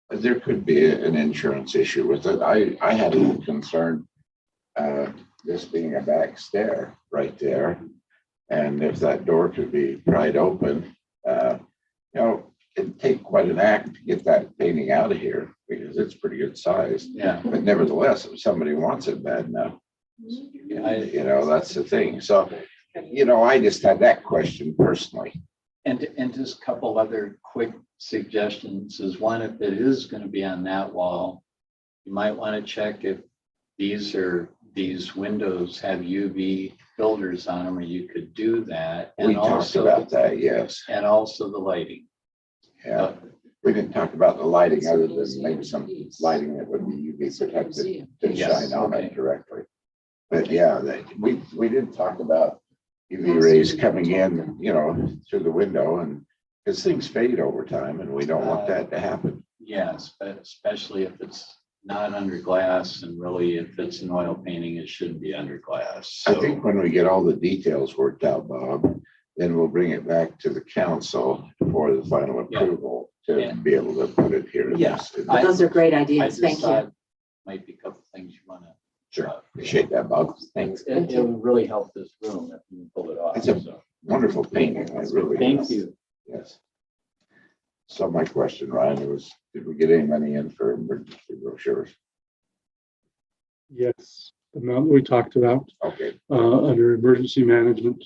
Speaker 5: There could be an insurance issue with it. I had a little concern, this being a back stair right there. And if that door could be pried open, it'd take quite an act to get that painting out of here because it's pretty good size.
Speaker 16: Yeah.
Speaker 5: But nevertheless, if somebody wants it bad enough, that's the thing. So, I just had that question personally.
Speaker 16: And just a couple other quick suggestions is one, if it is going to be on that wall, you might want to check if these windows have UV filters on them, or you could do that.
Speaker 5: We
Speaker 16: And
Speaker 5: talked
Speaker 16: also,
Speaker 5: about that, yes.
Speaker 16: and also the lighting.
Speaker 5: Yeah, we didn't talk about the lighting other than maybe some lighting that would be UV protected to
Speaker 16: Yes,
Speaker 5: shine on
Speaker 16: okay.
Speaker 5: it directly. But yeah, we did talk about UV rays coming in, you know, through the window, and because things fade over time and we don't want that to happen.
Speaker 16: Yes, but especially if it's not under glass, and really if it's an oil painting, it shouldn't be under glass.
Speaker 5: I
Speaker 16: So,
Speaker 5: think when we get all the details worked out, Bob, then we'll bring it back to the council for the final
Speaker 16: Yeah.
Speaker 5: approval to
Speaker 16: Yeah.
Speaker 5: be able to put it here. in
Speaker 16: Yeah.
Speaker 5: this- in
Speaker 16: I-
Speaker 5: this-
Speaker 4: Those are great
Speaker 16: I
Speaker 4: ideas.
Speaker 16: just
Speaker 4: Thank you.
Speaker 16: thought might be a couple things you want to.
Speaker 5: Sure, appreciate that, Bob. Thanks.
Speaker 16: It would really help this room if you pull it off.
Speaker 5: It's a
Speaker 16: So,
Speaker 5: wonderful painting. I really.
Speaker 16: thank you.
Speaker 5: Yes. So my question, Ryan, was, did we get any money in for emergency brochures?
Speaker 13: Yes, the amount we talked about,
Speaker 5: Okay,
Speaker 13: under emergency management.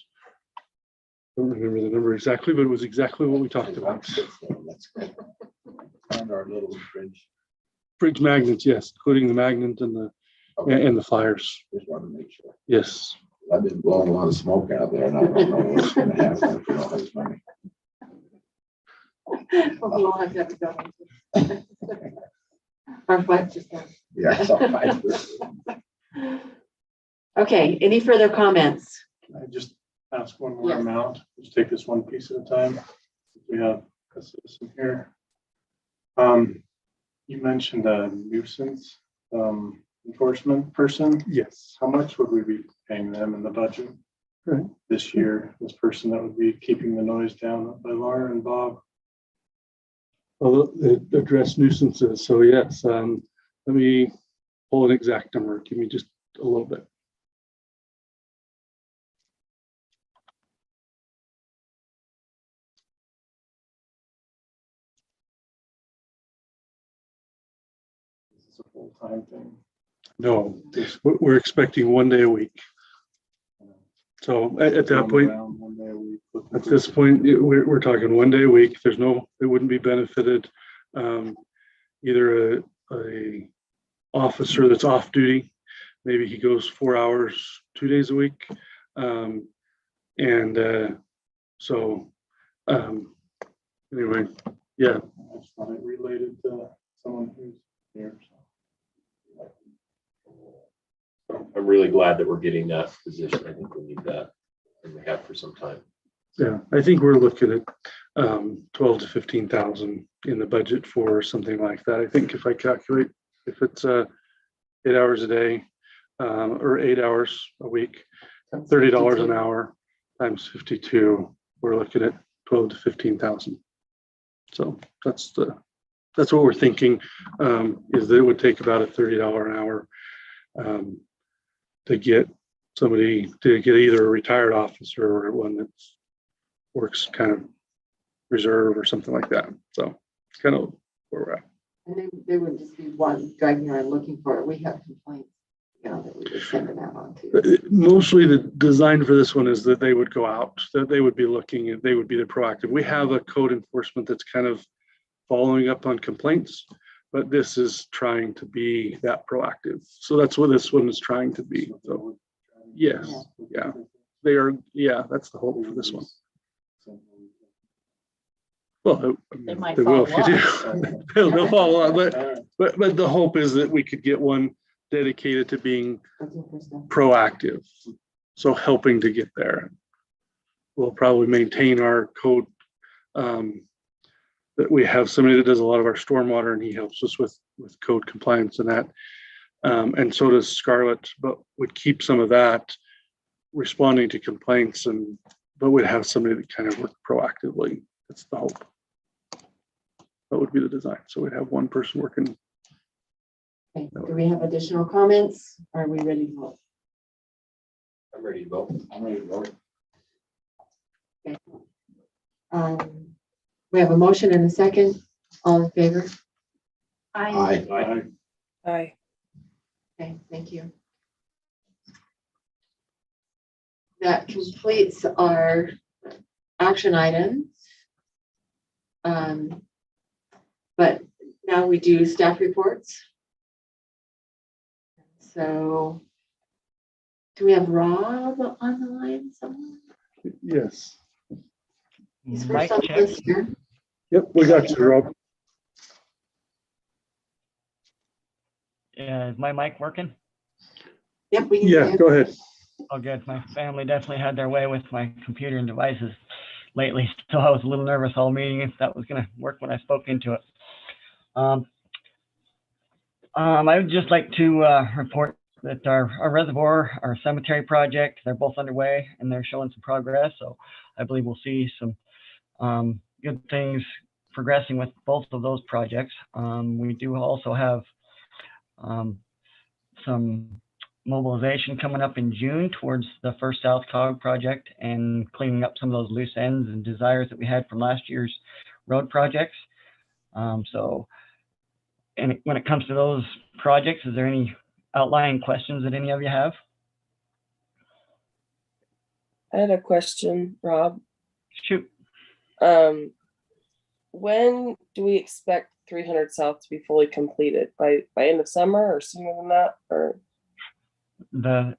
Speaker 13: Don't remember the number exactly, but it was exactly what we talked about.
Speaker 5: that's good. And our little fridge,
Speaker 13: Fridge magnets, yes, including the magnet and the flyers.
Speaker 5: just want to make sure.
Speaker 13: Yes.
Speaker 5: I've been blowing a lot of smoke out there and I don't know what's going to happen if we don't have this money.
Speaker 4: We'll all have to go. Our flight just done.
Speaker 5: Yeah. so I-
Speaker 4: Okay, any further comments?
Speaker 3: I just ask one more
Speaker 4: Yes.
Speaker 3: amount, just take this one piece at a time. We have a citizen here. You mentioned a nuisance enforcement person.
Speaker 13: Yes.
Speaker 3: How much would we be paying them in the budget?
Speaker 13: Right.
Speaker 3: This year, this person that would be keeping the noise down by Laura and Bob?
Speaker 13: Well, the address nuisances, so yes, let me pull an exact number. Give me just a little bit.
Speaker 3: Is this a full-time thing?
Speaker 13: No, we're expecting 1 day a week. So at that
Speaker 3: Roam
Speaker 13: point,
Speaker 3: around 1 day a week looking
Speaker 13: at
Speaker 3: for-
Speaker 13: this point, we're talking 1 day a week. There's no, it wouldn't be benefited. Either a officer that's off duty, maybe he goes 4 hours, 2 days a week. So anyway, yeah,
Speaker 3: I just thought it related to someone who's here.
Speaker 2: I'm really glad that we're getting that position. I think we need that, and we have for some time.
Speaker 13: yeah, I think we're looking at 12 to 15,000 in the budget for something like that. I think if I calculate, if it's 8 hours a day or 8 hours a week, $30 an hour times 52, we're looking at 12 to 15,000. So that's what we're thinking, is that it would take about a $30 an hour to get somebody to get either a retired officer or one that works kind of reserve or something like that. So it's kind of where we're at.
Speaker 4: And they wouldn't just be one driving around looking for it. We have complaints, that we would send them out on to.
Speaker 13: Mostly the design for this one is that they would go out, that they would be looking and they would be the proactive. We have a code enforcement that's kind of following up on complaints, but this is trying to be that proactive. So that's what this one is trying to be. So yes, yeah, they are. Yeah, that's the hope for this one. Well,
Speaker 9: They might
Speaker 13: they will if you
Speaker 9: follow
Speaker 13: do. They'll follow up, but the hope is that we could get one dedicated to being proactive, so helping to get there. We'll probably maintain our code. That we have somebody that does a lot of our stormwater, and he helps us with code compliance and that. And so does Scarlett, but would keep some of that responding to complaints, but would have somebody that kind of work proactively. That's the hope. That would be the design. So we'd have one person working.
Speaker 4: Okay, do we have additional comments? Are we ready to vote?
Speaker 2: I'm ready to vote.
Speaker 5: I'm ready to vote.
Speaker 4: Okay. We have a motion and a second. All in favor?
Speaker 5: Aye.
Speaker 7: Aye.
Speaker 4: Okay, thank you. That completes our action items. But now we do staff reports. So do we have Rob on the line somewhere?
Speaker 13: Yes.
Speaker 4: He's
Speaker 3: Mic
Speaker 4: first on the
Speaker 3: check.
Speaker 4: list here.
Speaker 13: Yep, we got you, Rob.
Speaker 3: Is my mic working?
Speaker 1: Yep, we can
Speaker 13: Yeah,
Speaker 1: hear you.
Speaker 13: go ahead.
Speaker 3: Oh, good. My family definitely had their way with my computer and devices lately, so I was a little nervous all meeting if that was gonna work when I spoke into it. I would just like to report that our reservoir, our cemetery project, they're both underway and they're showing some progress. So I believe we'll see some good things progressing with both of those projects. We do also have some mobilization coming up in June towards the First South Cog project and cleaning up some of those loose ends and desires that we had from last year's road projects. And when it comes to those projects, is there any outlying questions that any of you have?
Speaker 7: I had a question, Rob.
Speaker 3: Shoot.
Speaker 7: When do we expect 300 South to be fully completed? By end of summer or sooner than that? Or
Speaker 3: The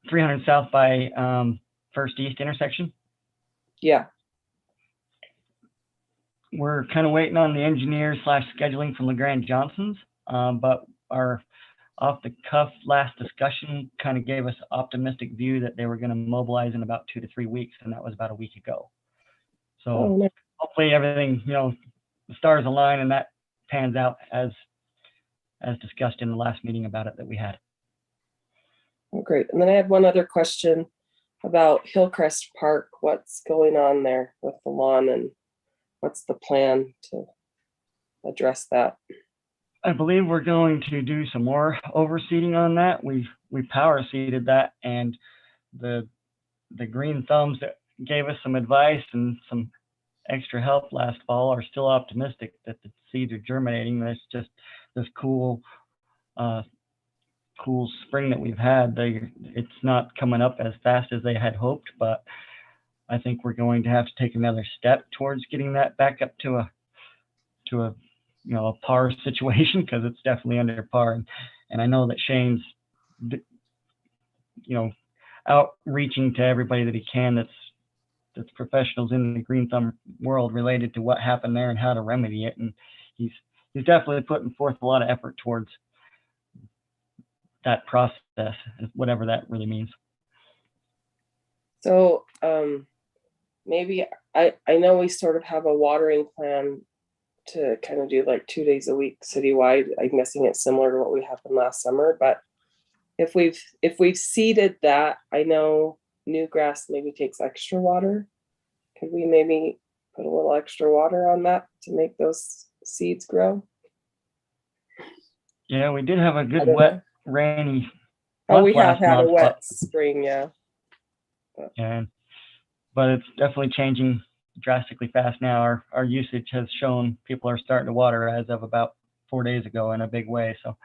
Speaker 3: 300 South by First East intersection?
Speaker 7: yeah,
Speaker 3: We're kind of waiting on the engineer / scheduling from LeGrand Johnson's, but our off the cuff last discussion kind of gave us optimistic view that they were going to mobilize in about 2 to 3 weeks, and that was about a week ago. So
Speaker 7: oh, no.
Speaker 3: hopefully everything, the stars align and that pans out as discussed in the last meeting about it that we had.
Speaker 7: Oh, great. And then I had one other question about Hillcrest Park. What's going on there with the lawn and what's the plan to address that?
Speaker 3: I believe we're going to do some more overseeding on that. We power seeded that, and the green thumbs that gave us some advice and some extra help last fall are still optimistic that the seeds are germinating. That's just this cool spring that we've had. It's not coming up as fast as they had hoped, but I think we're going to have to take another step towards getting that back up to a par situation, because it's definitely under par. And I know that Shane's outreaching to everybody that he can that's professionals in the green thumb world related to what happened there and how to remedy it. And he's definitely putting forth a lot of effort towards that process, whatever that really means.
Speaker 7: So maybe I know we sort of have a watering plan to kind of do like 2 days a week citywide. I'm guessing it's similar to what we happened last summer, but if we've seeded that, I know new grass maybe takes extra water. Could we maybe put a little extra water on that to make those seeds grow?
Speaker 3: Yeah, we did have a good wet, rainy.
Speaker 7: Oh, we
Speaker 3: month
Speaker 7: have had a
Speaker 3: month,
Speaker 7: wet spring, yeah.
Speaker 3: But it's definitely changing drastically fast now. Our usage has shown people are starting to water as of about 4 days ago in a big way. So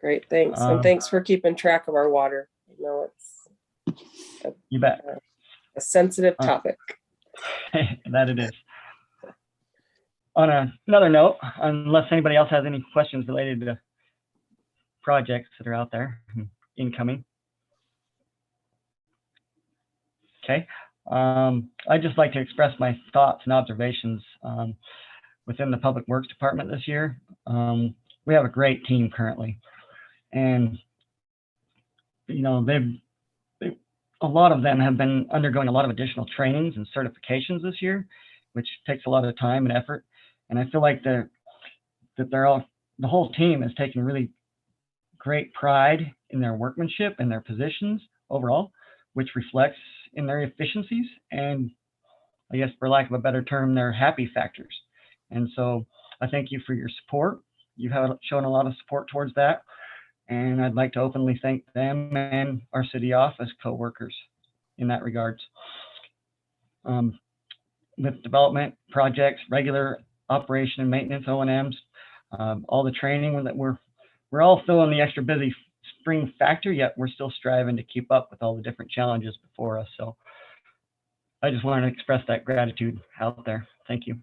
Speaker 7: Great, thanks. And thanks for keeping track of our water. I know it's
Speaker 3: you bet.
Speaker 7: A sensitive topic.
Speaker 3: That it is. On another note, unless anybody else has any questions related to projects that are out there incoming. Okay. I'd just like to express my thoughts and observations within the Public Works Department this year. We have a great team currently, and a lot of them have been undergoing a lot of additional trainings and certifications this year, which takes a lot of time and effort. And I feel like the whole team is taking really great pride in their workmanship and their positions overall, which reflects in their efficiencies and, I guess for lack of a better term, their happy factors. And so I thank you for your support. You have shown a lot of support towards that. And I'd like to openly thank them and our city office co-workers in that regards. With development projects, regular operation and maintenance, O&Ms, all the training that we're all feeling the extra busy spring factor, yet we're still striving to keep up with all the different challenges before us. So I just wanted to express that gratitude out there. Thank you.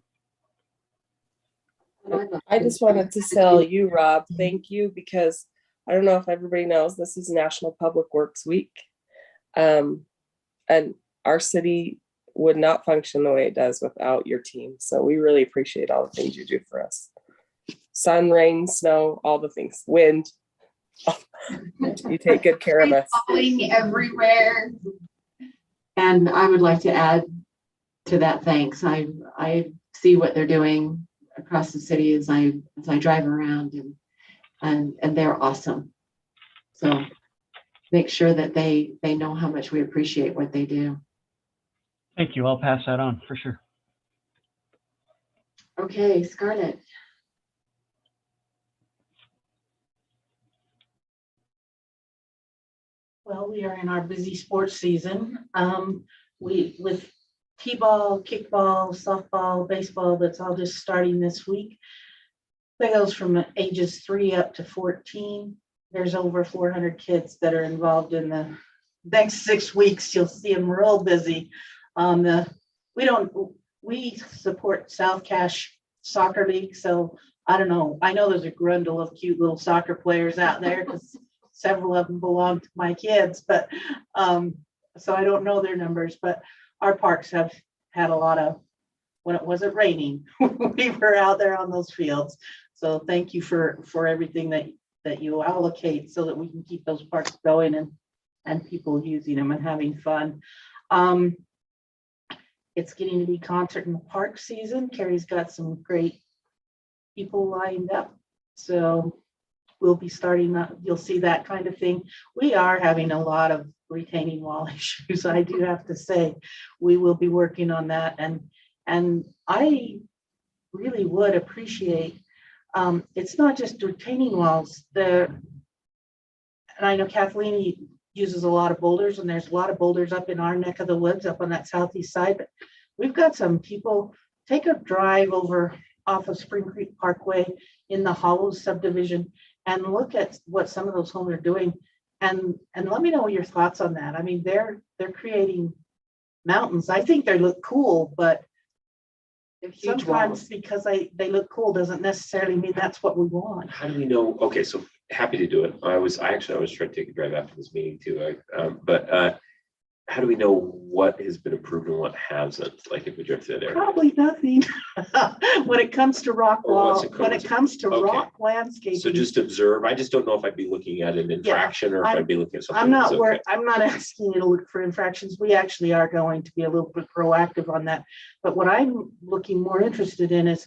Speaker 7: I just wanted to tell you, Rob, thank you, because I don't know if everybody knows, this is National Public Works Week. And our city would not function the way it does without your team. So we really appreciate all the things you do for us. Sun, rain, snow, all the things, wind. You take good care of us.
Speaker 12: Falling everywhere.
Speaker 4: And I would like to add to that thanks. I see what they're doing across the city as I drive around, and they're awesome. So make sure that they know how much we appreciate what they do.
Speaker 17: Thank you. I'll pass that on for sure.
Speaker 4: Okay, Scarlett.
Speaker 9: Well, we are in our busy sports season. With T-ball, kickball, softball, baseball, that's all just starting this week. That goes from ages 3 up to 14. There's over 400 kids that are involved in the next 6 weeks. You'll see them real busy. We support South Cache Soccer League, so I don't know. I know there's a grundle of cute little soccer players out there because several of them belong to my kids, but so I don't know their numbers, but our parks have had a lot of, when it wasn't raining, we were out there on those fields. So thank you for everything that you allocate so that we can keep those parks going and people using them and having fun. It's getting to be concert in the park season. Carrie's got some great people lined up. So we'll be starting that. You'll see that kind of thing. We are having a lot of retaining wall issues. I do have to say, we will be working on that. And I really would appreciate, it's not just retaining walls. And I know Kathleen uses a lot of boulders, and there's a lot of boulders up in our neck of the woods up on that southeast side, but we've got some people take a drive over off of Spring Creek Parkway in the Hollows subdivision and look at what some of those homes are doing, and let me know your thoughts on that. I mean, they're creating mountains. I think they look cool, but sometimes because they look cool doesn't necessarily mean that's what we want.
Speaker 2: How do we know? Okay, so happy to do it. I was trying to take a drive after this meeting too. But how do we know what has been approved and what hasn't? Like if we drift through there?
Speaker 9: Probably nothing. When it comes to rock
Speaker 2: Or what's
Speaker 9: wall,
Speaker 2: it
Speaker 9: when
Speaker 2: called?
Speaker 9: it comes to
Speaker 2: Okay.
Speaker 9: rock landscaping.
Speaker 2: So just observe. I just don't know if I'd be looking at an infraction or if I'd be looking at something.
Speaker 9: I'm not
Speaker 2: that's okay.
Speaker 9: I'm not asking you to look for infractions. We actually are going to be a little bit proactive on that. But what I'm looking more interested in is,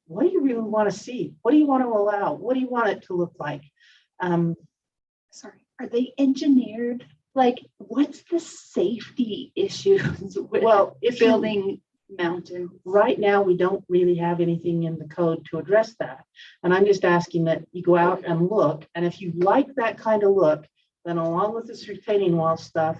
Speaker 9: what do you really want to see? What do you want to allow? What do you want it to look like?
Speaker 12: Sorry, are they engineered? Like, what's the safety issues with
Speaker 9: Well, if you-
Speaker 12: building mountains?
Speaker 9: Right now, we don't really have anything in the code to address that. And I'm just asking that you go out and look, and if you like that kind of look, then along with this retaining wall stuff,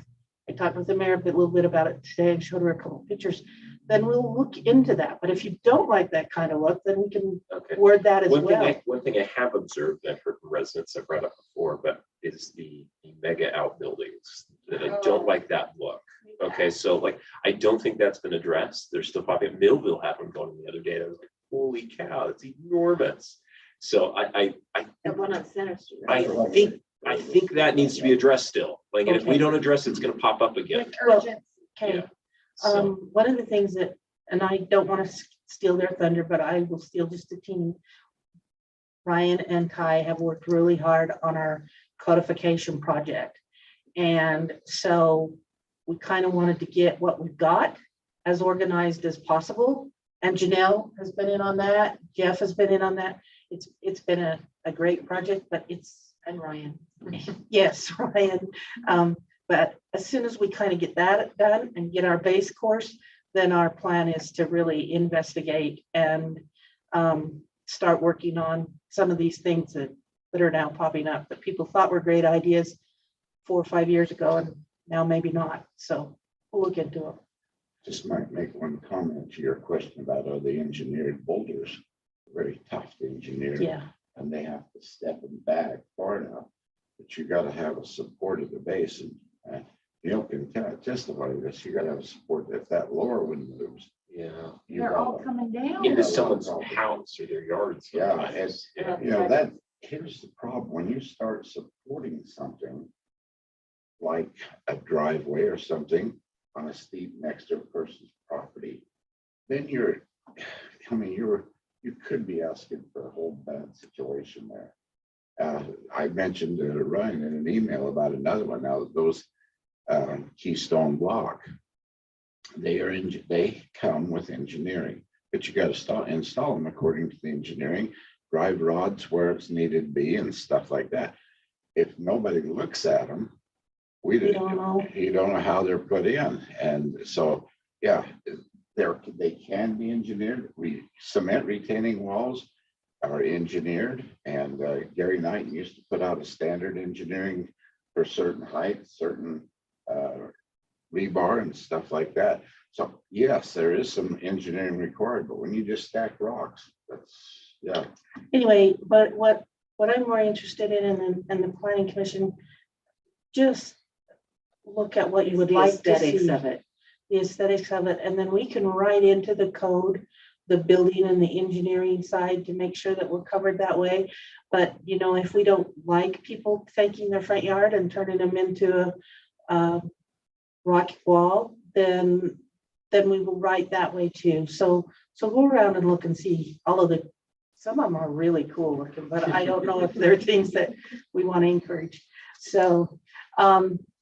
Speaker 9: I talked with the mayor a little bit about it today and showed her a couple of pictures, then we'll look into that. But if you don't like that kind of look, then we can word that as well.
Speaker 2: One thing I have observed, and I've heard from residents I've brought up before, but is the mega outbuildings. That I don't like that look. Okay, so like, I don't think that's been addressed. There's still popping. Millville had one going the other day. And I was like, holy cow, it's enormous. So
Speaker 4: That one on Center Street.
Speaker 2: I think that needs to be addressed still. Like, and if we don't address it, it's gonna pop up again.
Speaker 9: Okay.
Speaker 2: Yeah. So,
Speaker 9: One of the things that, and I don't want to steal their thunder, but I will steal just a teeny. Ryan and Ty have worked really hard on our codification project. And so we kind of wanted to get what we've got as organized as possible. And Janelle has been in on that. Jeff has been in on that. It's been a great project, but
Speaker 4: And Ryan.
Speaker 9: yes, Ryan. But as soon as we kind of get that done and get our base course, then our plan is to really investigate and start working on some of these things that are now popping up that people thought were great ideas 4 or 5 years ago, and now maybe not. So we'll look into it.
Speaker 5: Just might make one comment to your question about are they engineered boulders? Very tough to engineer.
Speaker 9: Yeah.
Speaker 5: And they have to step them back far enough, but you gotta have a support at the base. And Neil can testify to this. You gotta have a support. If that lower one moves,
Speaker 2: Yeah.
Speaker 12: They're all coming down.
Speaker 2: Into someone's house or their yards.
Speaker 5: Yeah,
Speaker 2: sometimes. Yeah.
Speaker 5: you know, that, here's the problem, when you start supporting something like a driveway or something on a steep next to a person's property, then you could be asking for a whole bad situation there. I mentioned to Ryan in an email about another one. Now, those Keystone block, they come with engineering, but you got to install them according to the engineering, drive rods where it's needed to be and stuff like that. If nobody looks at them, you don't know how they're put in. And so, yeah, they can be engineered. Cement retaining walls are engineered, and Gary Knight used to put out a standard engineering for certain heights, certain rebar and stuff like that. So yes, there is some engineering required, but when you just stack rocks, that's, yeah.
Speaker 9: Anyway, but what I'm more interested in and the planning commission, just look at what you would
Speaker 4: The
Speaker 9: like to
Speaker 4: aesthetics
Speaker 9: see.
Speaker 4: of it.
Speaker 9: The aesthetics of it, and then we can write into the code, the building and the engineering side to make sure that we're covered that way. But, you know, if we don't like people taking their front yard and turning them into a rocky wall, then we will write that way too. So go around and look and see all of some of them are really cool looking, but I don't know if they're things that we want to encourage. So,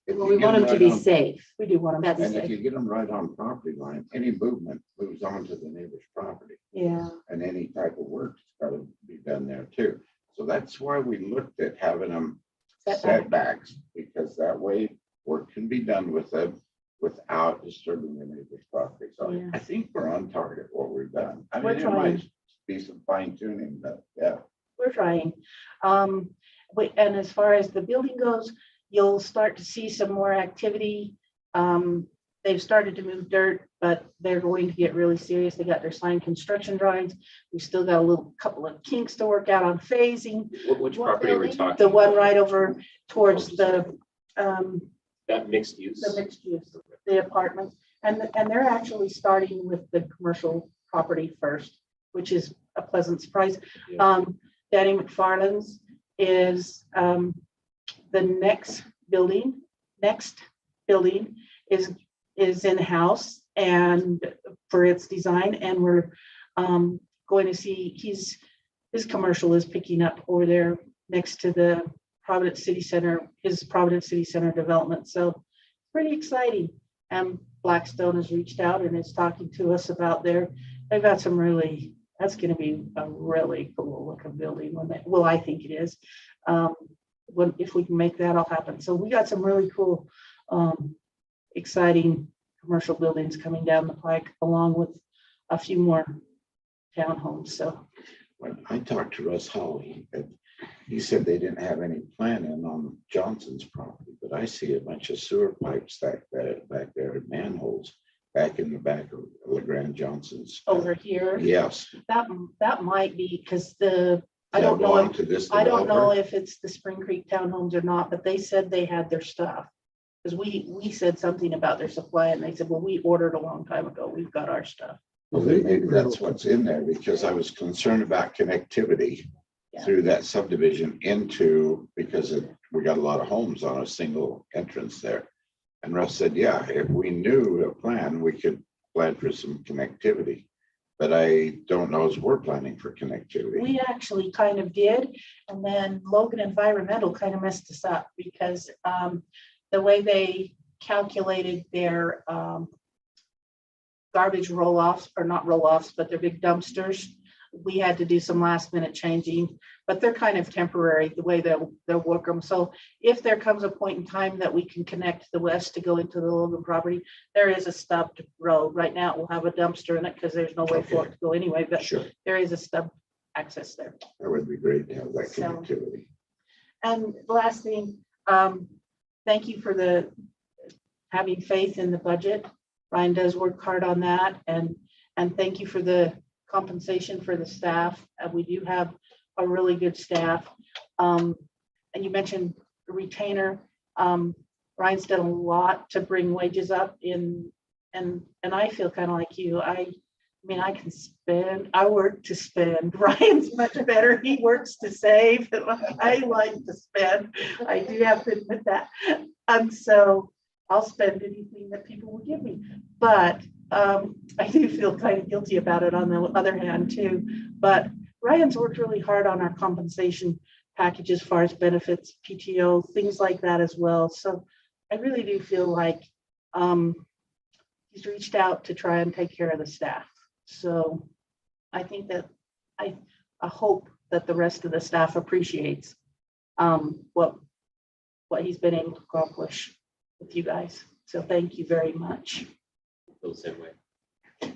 Speaker 5: If
Speaker 4: Well,
Speaker 5: you
Speaker 4: we
Speaker 5: get
Speaker 4: want them
Speaker 5: right
Speaker 4: to be
Speaker 5: on-
Speaker 4: safe.
Speaker 9: we do want them to
Speaker 5: And
Speaker 9: be
Speaker 5: if
Speaker 9: safe.
Speaker 5: you get them right on property line, any movement moves on to the neighbor's property.
Speaker 9: Yeah.
Speaker 5: And any type of work's got to be done there too. So that's why we looked at having them setbacks, because that way work can be done with them without disturbing the neighbor's property. So
Speaker 9: Yeah.
Speaker 5: I think we're on target what we've done. I
Speaker 9: We're
Speaker 5: mean, there might
Speaker 9: trying.
Speaker 5: be some fine tuning, but yeah.
Speaker 9: We're trying. And as far as the building goes, you'll start to see some more activity. They've started to move dirt, but they're going to get really serious. They got their signed construction drawings. We still got a couple of kinks to work out on phasing.
Speaker 2: Which property are we talking?
Speaker 9: The one
Speaker 2: about?
Speaker 9: right over towards the
Speaker 2: That mixed use?
Speaker 9: mixed use, the apartments. And they're actually starting with the commercial property first, which is a pleasant surprise.
Speaker 2: Yeah.
Speaker 9: Danny McFarland's is the next building is in-house and for its design, and we're going to see his commercial is picking up over there next to the Providence City Center, his Providence City Center development. So pretty exciting. And Blackstone has reached out and is talking to us about they've got some that's going to be a really cool looking building I think it is. If we can make that all happen. So we got some really cool, exciting commercial buildings coming down the pike, along with a few more townhomes. So
Speaker 5: When I talked to Russ Hawley, he said they didn't have any planning on Johnson's property, but I see a bunch of sewer pipes back there, manholes back in the back of LeGrand Johnson's.
Speaker 9: over here,
Speaker 5: Yes.
Speaker 9: that might be because I
Speaker 5: That
Speaker 9: don't know.
Speaker 5: belong to this
Speaker 9: I don't know
Speaker 5: developer?
Speaker 9: if it's the Spring Creek Townhomes or not, but they said they had their stuff. Because we said something about their supply and they said, well, we ordered a long time ago. We've got our stuff.
Speaker 5: Well, then maybe that's what's in there, because I was concerned about connectivity
Speaker 9: Yeah.
Speaker 5: through that subdivision because we got a lot of homes on a single entrance there. And Russ said, yeah, if we knew a plan, we could plan for some connectivity. But I don't know as we're planning for connectivity.
Speaker 9: We actually kind of did. And then Logan Environmental kind of messed us up because the way they calculated their garbage roll-offs, or not roll-offs, but their big dumpsters, we had to do some last minute changing, but they're kind of temporary, the way they'll work them. So if there comes a point in time that we can connect the west to go into the Logan property, there is a stubbed road. Right now it will have a dumpster in it because there's no way for it to go anyway, but
Speaker 5: Sure,
Speaker 9: there is a stub access there.
Speaker 5: that would be great to have that
Speaker 9: So-
Speaker 5: connectivity.
Speaker 9: And the last thing, thank you for having faith in the budget. Ryan does work hard on that, and thank you for the compensation for the staff. We do have a really good staff. And you mentioned retainer. Ryan's done a lot to bring wages up and I feel kind of like you. I mean, I work to spend. Ryan's much better. He works to save. I like to spend. I do have to admit that. And so I'll spend anything that people will give me. But I do feel kind of guilty about it on the other hand too. But Ryan's worked really hard on our compensation package as far as benefits, PTO, things like that as well. So I really do feel like he's reached out to try and take care of the staff. So I think that I hope that the rest of the staff appreciates what he's been able to accomplish with you guys. So thank you very much.
Speaker 2: Feel the same way.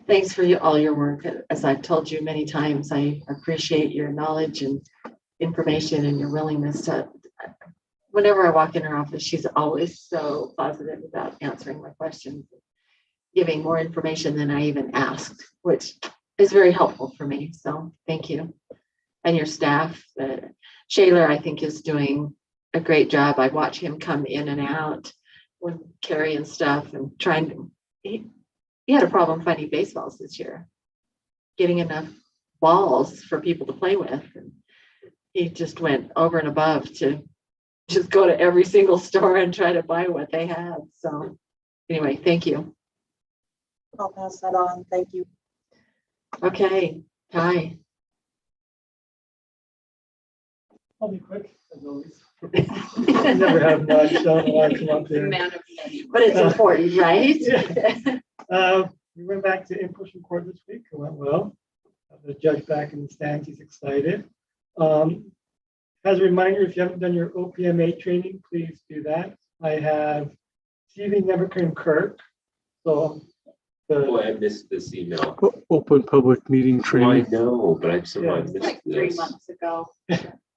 Speaker 4: Thanks for all your work. As I've told you many times, I appreciate your knowledge and information and your willingness to, whenever I walk in her office, she's always so positive about answering my questions, giving more information than I even asked, which is very helpful for me. So thank you. And your staff, Shaler, I think is doing a great job. I watch him come in and out when carrying stuff and trying to, he had a problem finding baseballs this year, getting enough balls for people to play with. And he just went over and above to just go to every single store and try to buy what they had. So anyway, thank you.
Speaker 9: I'll pass that on. Thank you.
Speaker 4: Okay, Ty.
Speaker 6: I'll be quick as always. I never have much, so I'll come up there.
Speaker 4: But it's important, right?
Speaker 6: We went back to in-person court this week. It went well. The judge back in the stands, he's excited. As a reminder, if you haven't done your OPMA training, please do that. I have Stevie Nebeker and Kirk. So
Speaker 2: Boy, I missed this email.
Speaker 13: Open public meeting
Speaker 2: Well, I
Speaker 13: training.
Speaker 2: know, but I somehow
Speaker 6: Yeah.
Speaker 2: missed
Speaker 12: Like 3
Speaker 2: this.
Speaker 12: months ago.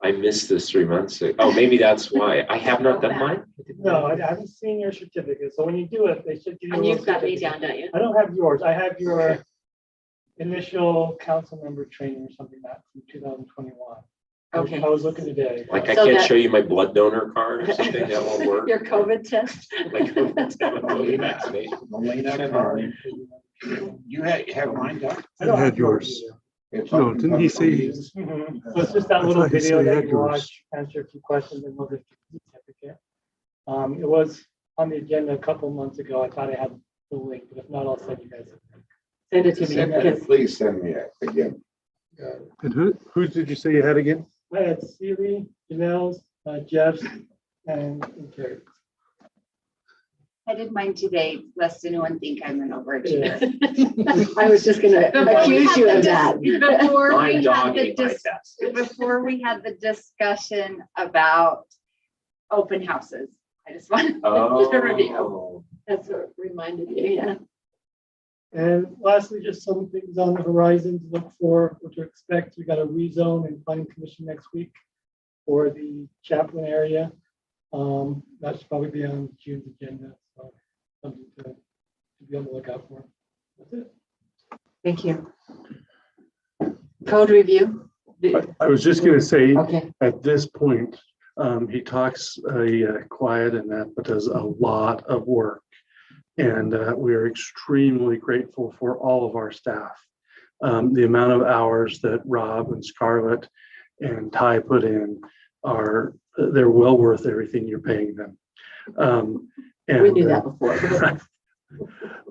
Speaker 2: I missed this 3 months ago. Oh, maybe that's why. I have not done mine.
Speaker 6: no, I haven't seen your certificate. So when you do it, they should give you.
Speaker 4: And
Speaker 6: a
Speaker 4: you've
Speaker 6: little
Speaker 4: got me
Speaker 6: certificate.
Speaker 4: down, don't you?
Speaker 6: I don't have yours. I have your initial council member training or something like that from 2021.
Speaker 4: Okay.
Speaker 6: I was looking today.
Speaker 2: Like I
Speaker 4: So
Speaker 2: can't
Speaker 4: that-
Speaker 2: show you my blood donor card or something. That won't work.
Speaker 4: Your COVID test.
Speaker 2: Like COVID vaccination.
Speaker 5: Melina Carney. You had mine done?
Speaker 6: I don't
Speaker 13: I had
Speaker 6: have yours
Speaker 13: yours.
Speaker 6: either.
Speaker 5: It's
Speaker 13: No,
Speaker 5: up in
Speaker 13: didn't he
Speaker 5: public
Speaker 13: say-
Speaker 5: meetings.
Speaker 6: So it's just that
Speaker 13: I
Speaker 6: little
Speaker 13: thought he
Speaker 6: video
Speaker 13: said he
Speaker 6: that
Speaker 13: had
Speaker 6: you
Speaker 13: yours.
Speaker 6: watch, answer a few questions, and we'll just give you the certificate. It was on the agenda a couple months ago. I thought I had the link, but if not, I'll send you guys a link.
Speaker 4: Send it to me.
Speaker 5: Send
Speaker 4: because-
Speaker 5: that, please send me it again.
Speaker 13: And who did you say you had again?
Speaker 6: I had Siri, Janelle's, Jeff's, and Terry.
Speaker 12: I did mine today, lest anyone think I'm an overachiever.
Speaker 4: I was just gonna
Speaker 12: Before we
Speaker 4: accuse
Speaker 12: had
Speaker 4: you
Speaker 12: the
Speaker 4: of that.
Speaker 12: Before
Speaker 2: My
Speaker 12: we had
Speaker 2: dog
Speaker 12: the
Speaker 2: ate my test.
Speaker 12: before we had the discussion about open houses, I just wanted to review.
Speaker 2: Oh,
Speaker 4: That's what reminded you, yeah.
Speaker 6: And lastly, just some things on the horizon to look for, what to expect. We got a rezone and planning commission next week for the Chaplin area. That should probably be on June's agenda, so something to be on the lookout for. That's it.
Speaker 4: Thank you. Code review.
Speaker 13: I was just gonna say,
Speaker 4: Okay,
Speaker 13: at this point, he talks quiet and that, but does a lot of work. And we are extremely grateful for all of our staff. The amount of hours that Rob and Scarlett and Ty put in they're well worth everything you're paying them.
Speaker 4: we knew that before.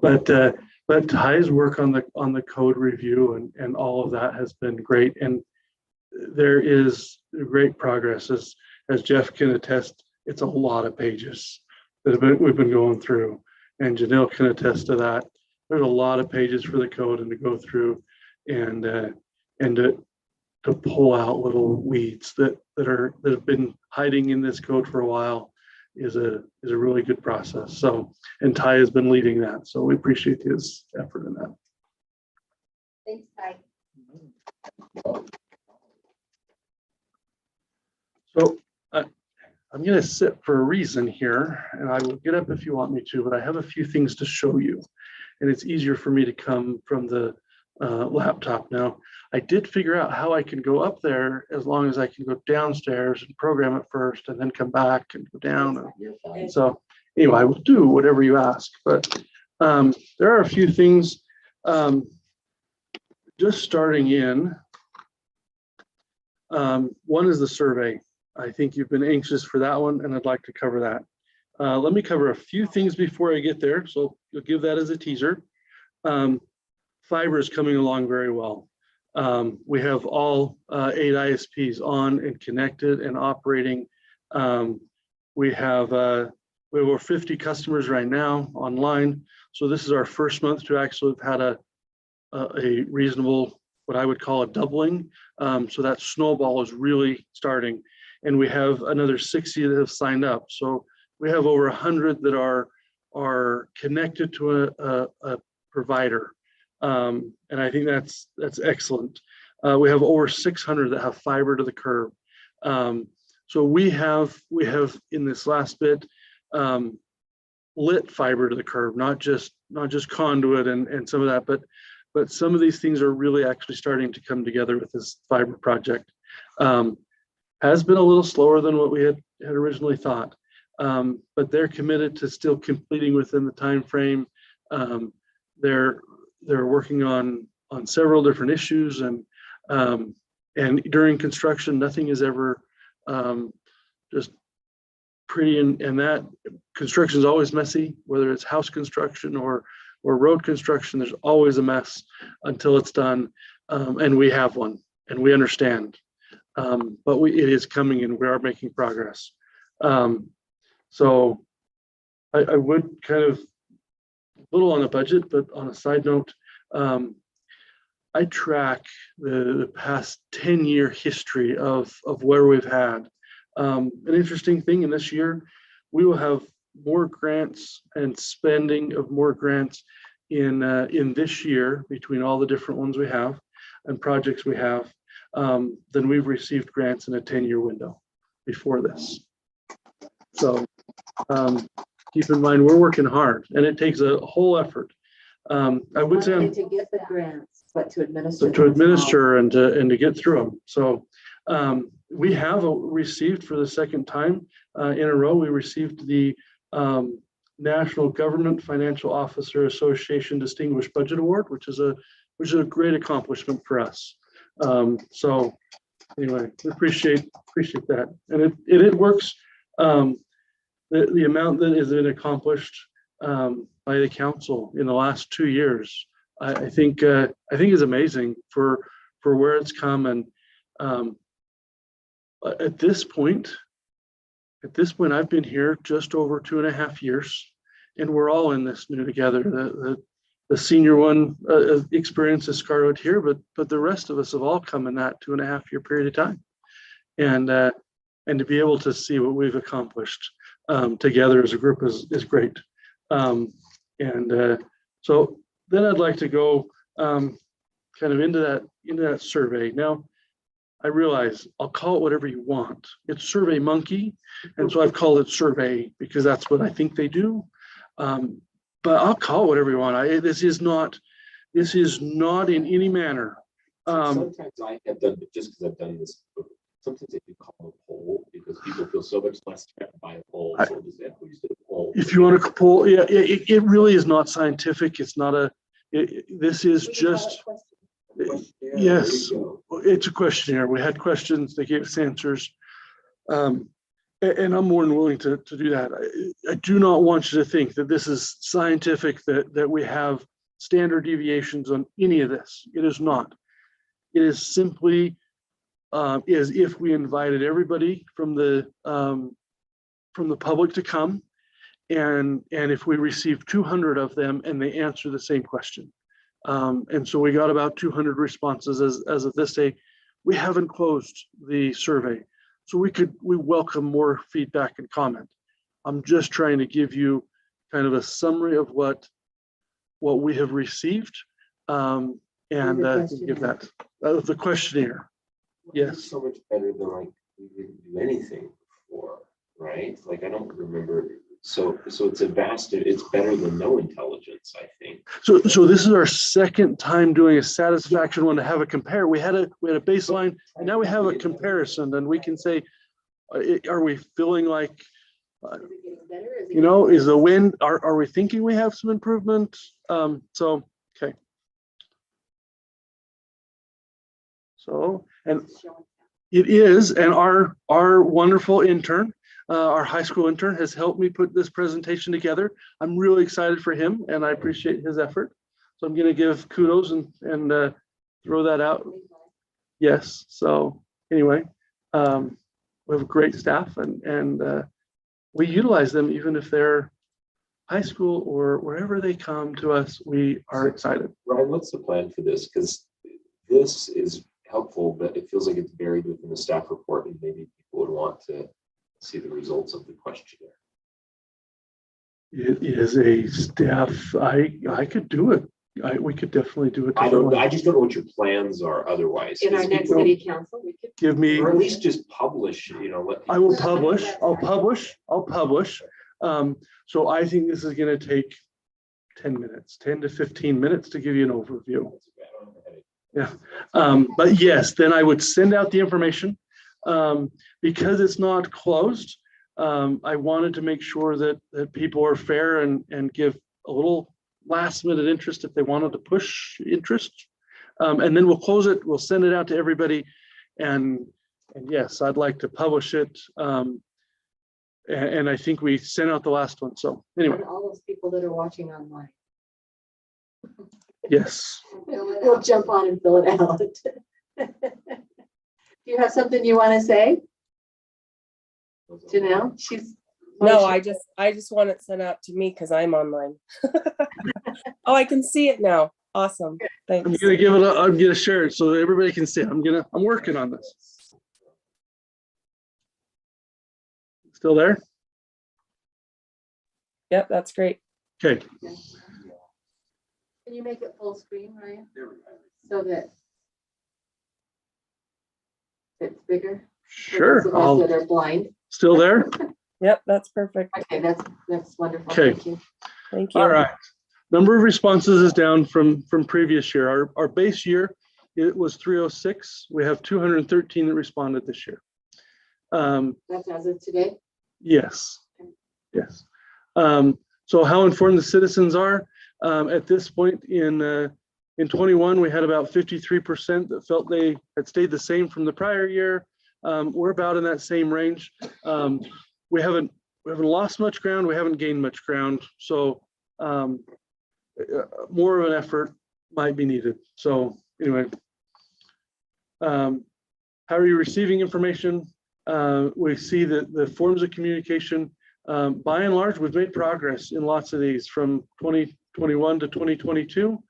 Speaker 13: But Ty's work on the code review and all of that has been great. And there is great progress as Jeff can attest. It's a lot of pages that we've been going through, and Janelle can attest to that. There's a lot of pages for the code and to go through and to pull out little weeds that have been hiding in this code for a while is a really good process. So, and Ty has been leading that, so we appreciate his effort in that.
Speaker 12: Thanks, Ty.
Speaker 13: So I'm going to sit for a reason here, and I will get up if you want me to, but I have a few things to show you. And it's easier for me to come from the laptop now. I did figure out how I can go up there as long as I can go downstairs and program it first and then come back and go down. And so anyway, I will do whatever you ask, but There are a few things, just starting in. One is the survey. I think you've been anxious for that one, and I'd like to cover that. Let me cover a few things before I get there, so you'll give that as a teaser. Fiber is coming along very well. We have all 8 ISPs on and connected and operating. We have over 50 customers right now online. So this is our first month to actually have had a reasonable, what I would call a doubling. So that snowball is really starting. And we have another 60 that have signed up. So we have over 100 that are connected to a provider. And I think that's excellent. We have over 600 that have fiber to the curb. So we have in this last bit lit fiber to the curb, not just conduit and some of that, but some of these things are really actually starting to come together with this fiber project. Has been a little slower than what we had originally thought, but they're committed to still completing within the time frame. They're working on several different issues, and during construction, nothing is ever just pretty, and that construction is always messy, whether it's house construction or road construction. There's always a mess until it's done, and we have one, and we understand. But it is coming, and we are making progress. So I would kind of a little on the budget, but on a side note, I track the past 10-year history of where we've had. An interesting thing in this year, we will have more grants and spending of more grants in this year between all the different ones we have and projects we have than we've received grants in a 10-year window before this. So keep in mind, we're working hard, and it takes a whole effort. I would say
Speaker 4: To get the grants, but to administer.
Speaker 13: and to get through them. So we have received for the second time in a row, we received the National Government Financial Officer Association Distinguished Budget Award, which is a great accomplishment for us. So anyway, we appreciate that, and it works. The amount that has been accomplished by the council in the last 2 years, I think is amazing for where it's come. And at this point, I've been here just over 2.5 years, and we're all in this new together. The senior one experience is Scarlet here, but the rest of us have all come in that 2.5 year period of time, and to be able to see what we've accomplished together as a group is great. So then I'd like to go kind of into that survey. Now, I realize I'll call it whatever you want. It's Survey Monkey, and so I've called it survey because that's what I think they do. But I'll call it whatever you want. This is not in any manner.
Speaker 2: Sometimes I have done, just because I've done this, sometimes I do call a poll because people feel so much less threatened by a poll. So we'll just use the poll.
Speaker 13: If you want to poll, yeah, it really is not scientific. It's not this is just, yes, it's a questionnaire. We had questions, they gave us answers. And I'm more than willing to do that. I do not want you to think that this is scientific, that we have standard deviations on any of this. It is not. It is simply as if we invited everybody from the public to come, and if we receive 200 of them and they answer the same question. And so we got about 200 responses as of this day. We haven't closed the survey, so we welcome more feedback and comment. I'm just trying to give you kind of a summary of what we have received, and give that the questionnaire. Yes.
Speaker 2: So much better than like we didn't do anything before, right? Like I don't remember. So it's better than no intelligence, I think.
Speaker 13: So this is our second time doing a satisfaction one to have a compare. We had a baseline, and now we have a comparison, and we can say, are we feeling like You know, is the wind, are we thinking we have some improvement? So, okay. So, and it is, and our wonderful intern, our high school intern has helped me put this presentation together. I'm really excited for him and I appreciate his effort. So I'm gonna give kudos and throw that out. Yes, so anyway, we have a great staff and we utilize them even if they're high school or wherever they come to us, we are excited.
Speaker 2: Ryan, what's the plan for this? Because this is helpful, but it feels like it's buried within the staff report and maybe people would want to see the results of the questionnaire.
Speaker 13: It is a staff, I could do it. We could definitely do it.
Speaker 2: I just don't know what your plans are otherwise.
Speaker 4: In our next city council, we could.
Speaker 13: Give me,
Speaker 2: Or at least just publish, you know, let.
Speaker 13: I will publish, I'll publish. So I think this is gonna take 10 minutes, 10 to 15 minutes to give you an overview. Yeah, but yes, then I would send out the information. Because it's not closed, I wanted to make sure that people are fair and give a little last minute interest if they wanted to push interest. And then we'll close it, we'll send it out to everybody. And yes, I'd like to publish it. And I think we sent out the last one. So anyway,
Speaker 4: And all those people that are watching online.
Speaker 13: yes.
Speaker 4: We'll jump on and fill it out. Do you have something you want to say? Janelle,
Speaker 7: No, I just want it sent out to me because I'm online. Oh, I can see it now. Awesome. Thanks.
Speaker 13: I'm gonna share it so everybody can see it. I'm working on this. Still there?
Speaker 7: Yep, that's great.
Speaker 13: Okay.
Speaker 4: Can you make it full screen, Ryan? So that it's bigger? For those of us that are blind.
Speaker 13: Still there?
Speaker 7: Yep, that's perfect.
Speaker 4: Okay, that's wonderful.
Speaker 13: Okay.
Speaker 4: Thank you.
Speaker 7: Thank you.
Speaker 13: All right. Number of responses is down from previous year. Our base year, it was 306. We have 213 that responded this year.
Speaker 4: That's as of today?
Speaker 13: Yes. Yes. So how informed the citizens are, at this point in 21, we had about 53% that felt they had stayed the same from the prior year. We're about in that same range. We haven't lost much ground. We haven't gained much ground. So more of an effort might be needed. So anyway, how are you receiving information? We see that the forms of communication, by and large, we've made progress in lots of these from 2021 to 2022.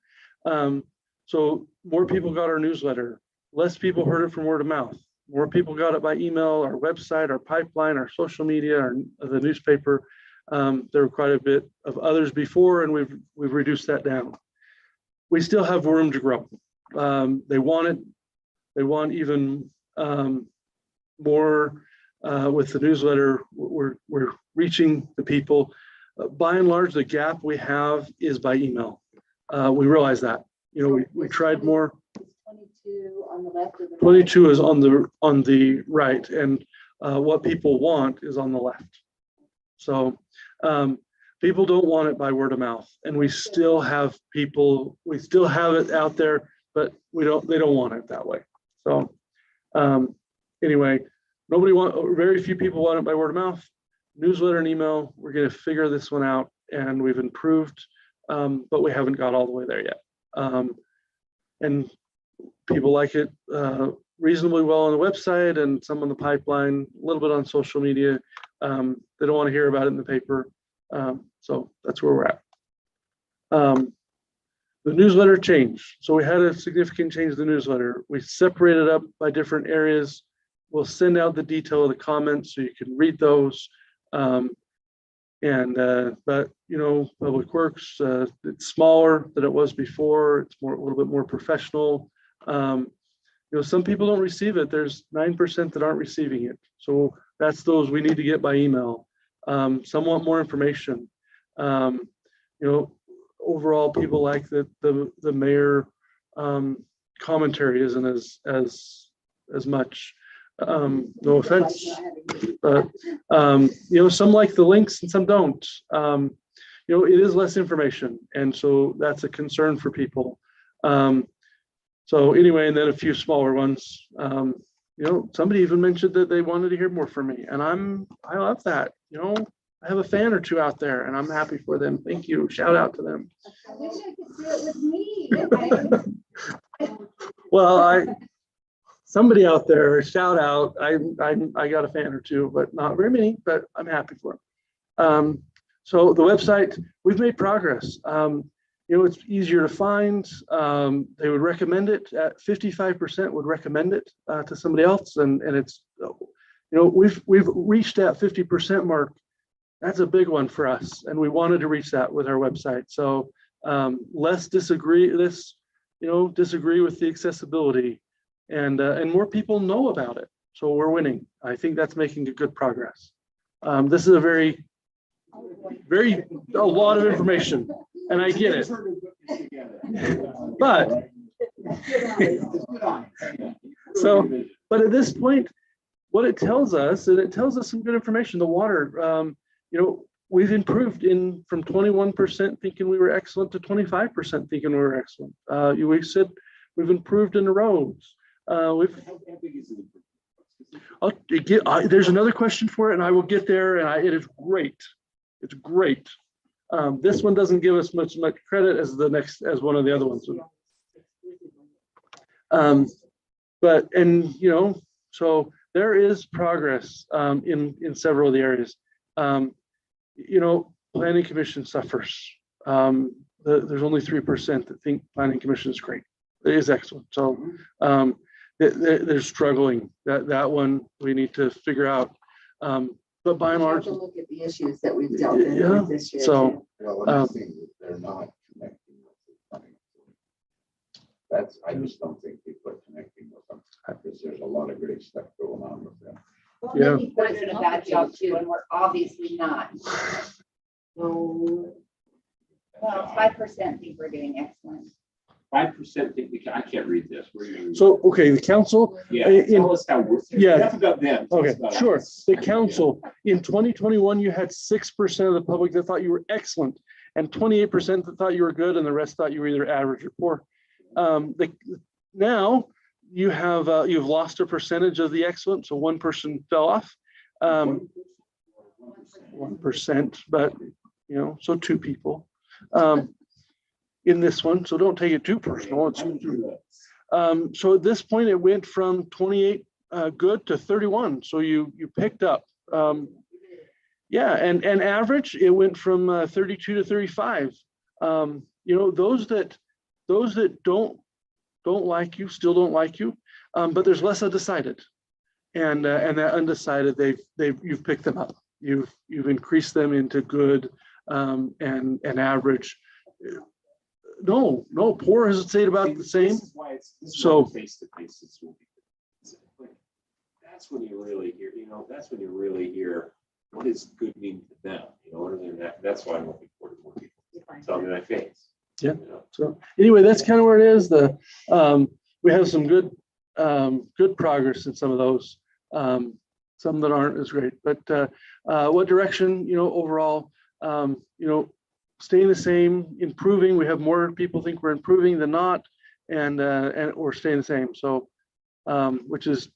Speaker 13: So more people got our newsletter, less people heard it from word of mouth. More people got it by email, our website, our pipeline, our social media, the newspaper. There were quite a bit of others before, and we've reduced that down. We still have room to grow. They want it. They want even more with the newsletter. We're reaching the people. By and large, the gap we have is by email. We realize that. You know, we tried more.
Speaker 4: 22 on the left of the
Speaker 13: 22 is on the right, and what people want is on the left. So people don't want it by word of mouth, and we still have people. We still have it out there, but they don't want it that way. So anyway, very few people want it by word of mouth. Newsletter and email, we're going to figure this one out, and we've improved, but we haven't got all the way there yet. And people like it reasonably well on the website and some on the pipeline, a little bit on social media. They don't want to hear about it in the paper. So that's where we're at. The newsletter changed. So we had a significant change to the newsletter. We separated up by different areas. We'll send out the detail of the comments so you can read those. But you know, Public Works, it's smaller than it was before. It's a little bit more professional. You know, some people don't receive it. There's 9% that aren't receiving it. So that's those we need to get by email. Some want more information. You know, overall, people like that the mayor commentary isn't as much. No offense, but, some like the links and some don't. It is less information, and so that's a concern for people. So anyway, and then a few smaller ones. Somebody even mentioned that they wanted to hear more from me, and I love that. I have a fan or two out there, and I'm happy for them. Thank you. Shout out to them.
Speaker 12: I wish I could do it with me.
Speaker 13: Well, somebody out there, shout out. I got a fan or two, but not very many, but I'm happy for them. So the website, we've made progress. It's easier to find. They would recommend it at 55% would recommend it to somebody else. And it's, we've reached that 50% mark. That's a big one for us. And we wanted to reach that with our website. So less disagree with the accessibility, and more people know about it. So we're winning. I think that's making a good progress. This is a a lot of information, and I get it. But but at this point, what it tells us, and it tells us some good information. The water, we've improved from 21% thinking we were excellent to 25% thinking we were excellent. We said we've improved in the roads. There's another question for it, and I will get there. And it is great. It's great. This one doesn't give us much credit as one of the other ones. So there is progress in several of the areas. Planning commission suffers. There's only 3% that think planning commission is great. It is excellent. So they're struggling. That one we need to figure out. But by and large,
Speaker 4: look at the issues that we've dealt with this year.
Speaker 13: So
Speaker 5: Well, thing that they're not connecting with the planning. I just don't think people are connecting with them because there's a lot of great stuff going on with them.
Speaker 12: Well, maybe we're doing a bad job too, and we're obviously not. So, well, 5% think we're doing excellent.
Speaker 2: 5% think I can't read this.
Speaker 13: okay, the council.
Speaker 2: Tell us how we're.
Speaker 13: Yeah.
Speaker 2: Enough about them. Tell us
Speaker 13: Okay,
Speaker 2: about
Speaker 13: sure.
Speaker 2: us.
Speaker 13: The council, in 2021, you had 6% of the public that thought you were excellent, and 28% that thought you were good, and the rest thought you were either average or poor. Now you have you've lost a percentage of the excellent, so one person fell off. 1%, but so two people in this one. So don't take it too personal. So at this point, it went from 28 good to 31. So you picked up. And average, it went from 32 to 35. Those that don't like you still don't like you, but there's less undecided, and that undecided you've picked them up. You've increased them into good and average. No, poor has stayed about the same. So
Speaker 2: face-to-face that's when you really hear, that's when you really hear what does good mean to them. That's why I'm looking forward to more people telling me my face.
Speaker 13: Yeah. So anyway, that's kind of where it is. We have some good progress in some of those. Some that aren't as great, but what direction? Overall, staying the same, improving. We have more people think we're improving than not, and we're staying the same. So, which is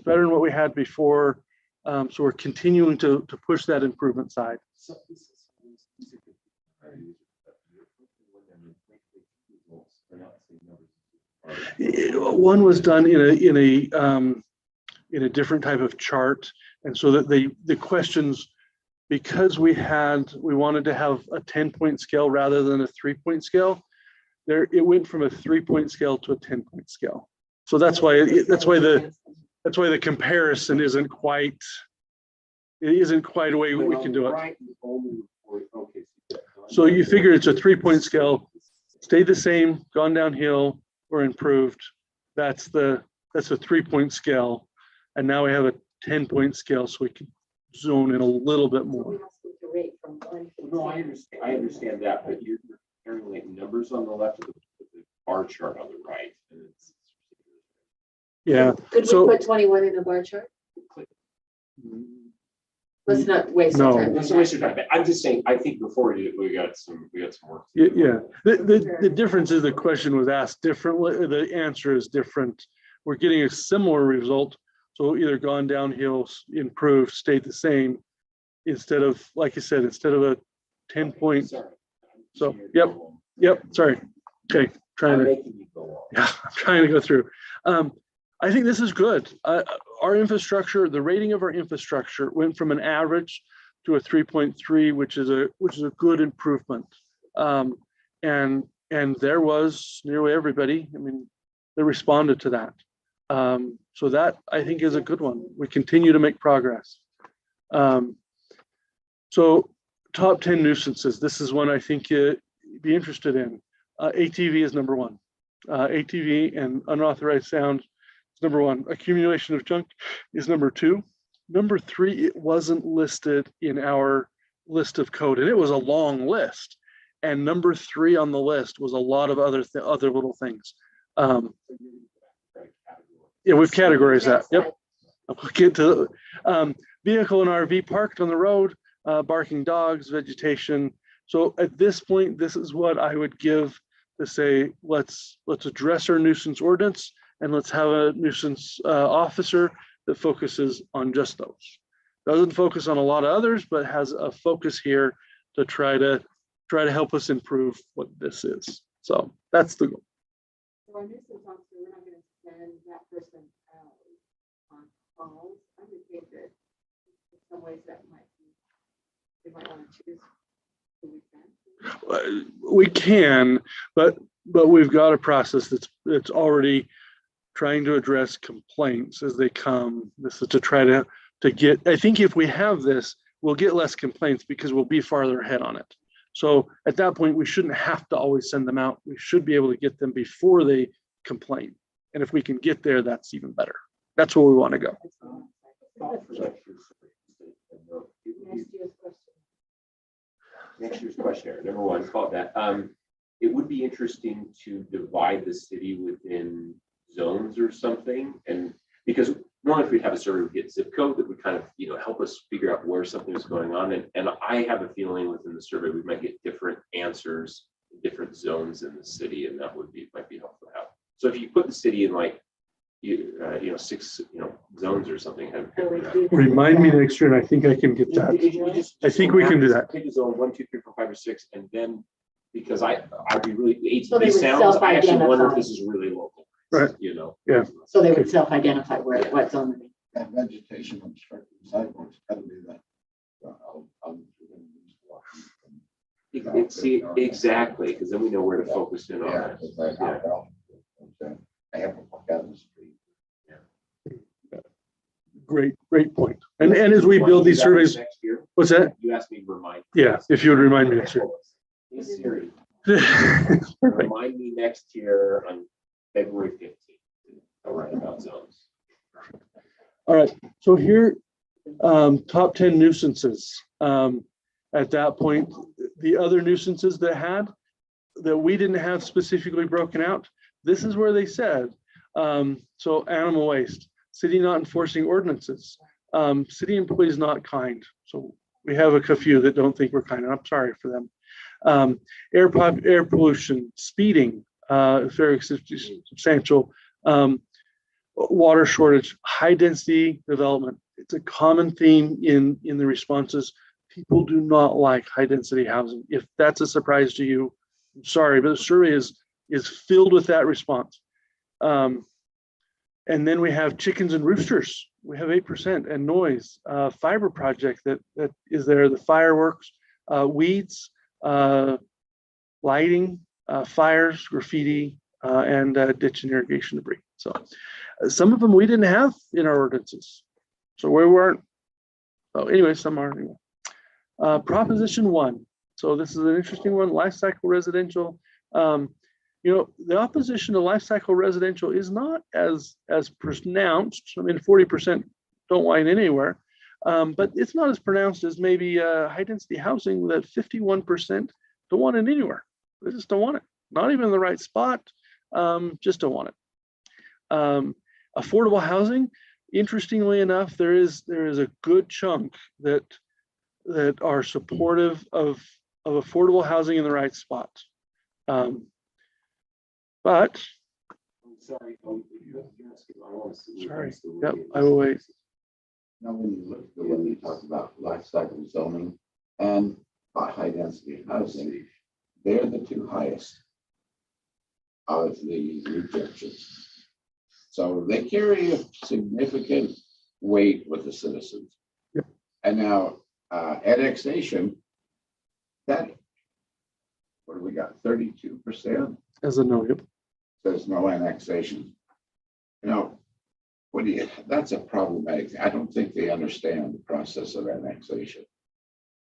Speaker 13: better than what we had before. So we're continuing to push that improvement side. One was done in a different type of chart, and so that the questions, because we wanted to have a 10-point scale rather than a 3-point scale, it went from a 3-point scale to a 10-point scale. So that's why the comparison isn't quite a way we can do it. So you figure it's a 3-point scale, stayed the same, gone downhill, or improved. That's a 3-point scale, and now we have a 10-point scale, so we can zone in a little bit more.
Speaker 2: No, I understand that, but you're comparing like numbers on the left of the bar chart on the right, and
Speaker 13: Yeah,
Speaker 4: Could we
Speaker 13: so-
Speaker 4: put 21 in a bar chart? Let's not waste
Speaker 13: No.
Speaker 4: our time.
Speaker 2: That's a waste of time. I'm just saying, I think before we got some work.
Speaker 13: Yeah. The difference is the question was asked differently. The answer is different. We're getting a similar result. So either gone downhill, improved, stayed the same, instead of, like you said, instead of a 10-point. So, yep, sorry. Okay, trying to. Yeah, I'm trying to go through. I think this is good. Our infrastructure, the rating of our infrastructure went from an average to a 3.3, which is a good improvement. And there was nearly everybody, I mean, they responded to that. So that I think is a good one. We continue to make progress. So top 10 nuisances. This is one I think you'd be interested in. ATV is number one. ATV and unauthorized sound is number one. Accumulation of junk is number two. Number three, it wasn't listed in our list of code, and it was a long list. And number three on the list was a lot of other little things. Yeah, we've categorized that. Yep. I'll get to vehicle and RV parked on the road, barking dogs, vegetation. So at this point, this is what I would give to say, let's address our nuisance ordinance and let's have a nuisance officer that focuses on just those. Doesn't focus on a lot of others, but has a focus here to try to help us improve what this is. So that's the goal.
Speaker 4: So our nuisance officer, we're not going to send that person out on calls. I would think that in some ways that might be, we might want to choose who we send.
Speaker 13: We can, but we've got a process that's already trying to address complaints as they come. This is to try to get, I think if we have this, we'll get less complaints because we'll be farther ahead on it. So at that point, we shouldn't have to always send them out. We should be able to get them before they complain. And if we can get there, that's even better. That's where we want to go.
Speaker 2: Next year's questionnaire, number one, call it that. It would be interesting to divide the city within zones or something. And because normally if we have a survey, we get zip code that would kind of, help us figure out where something is going on. And I have a feeling within the survey, we might get different answers in different zones in the city, and that might be helpful to have. So if you put the city in like, 6, zones or something.
Speaker 13: Remind me next year, and I think I can get that. I think we can do that.
Speaker 2: Take a zone 1, 2, 3, 4, 5, or 6, and then because I'd be really
Speaker 4: So they
Speaker 2: ATV
Speaker 4: would
Speaker 2: sounds. I actually wonder if
Speaker 4: self-identify.
Speaker 2: this is really local.
Speaker 13: Right. Yeah.
Speaker 4: So they would self-identify what zone.
Speaker 5: That vegetation obstructing sidewalks, gotta be that.
Speaker 2: See, exactly, because then we know where to focus in on it.
Speaker 5: I have to walk out of the street.
Speaker 13: Great point. And as we build these surveys,
Speaker 2: Next year,
Speaker 13: what's that?
Speaker 2: you asked me to remind.
Speaker 13: Yeah, if you would remind me next year.
Speaker 2: Hey Siri,
Speaker 13: Perfect.
Speaker 2: remind me next year on February 15th. I'll write about zones.
Speaker 13: All right, so here, top 10 nuisances. At that point, the other nuisances that we didn't have specifically broken out, this is where they said, so animal waste, city not enforcing ordinances, city employees not kind. So we have a few that don't think we're kind, and I'm sorry for them. Air pollution, speeding, very substantial. Water shortage, high density development. It's a common theme in the responses. People do not like high density housing. If that's a surprise to you, I'm sorry, but the survey is filled with that response. And then we have chickens and roosters. We have 8%, and noise, fiber project that is there, the fireworks, weeds, lighting, fires, graffiti, and ditch and irrigation debris. So some of them we didn't have in our ordinances. So we weren't. Oh, anyway, some are anyway. Proposition 1. So this is an interesting one. Life cycle residential. The opposition to life cycle residential is not as pronounced. I mean, 40% don't want it anywhere, but it's not as pronounced as maybe high density housing that 51% don't want it anywhere. They just don't want it. Not even in the right spot. Just don't want it. Affordable housing, interestingly enough, there is a good chunk that are supportive of affordable housing in the right spots. But
Speaker 5: I'm sorry.
Speaker 13: sorry, yep, I will wait.
Speaker 5: Now, when you look, when you talk about life cycle zoning and high density housing, they're the two highest of the rejections. So they carry a significant weight with the citizens.
Speaker 13: Yep.
Speaker 5: And now annexation, that, what do we got, 32%?
Speaker 13: As a no, yep.
Speaker 5: There's no annexation. You know, what do you, that's a problematic. I don't think they understand the process of annexation.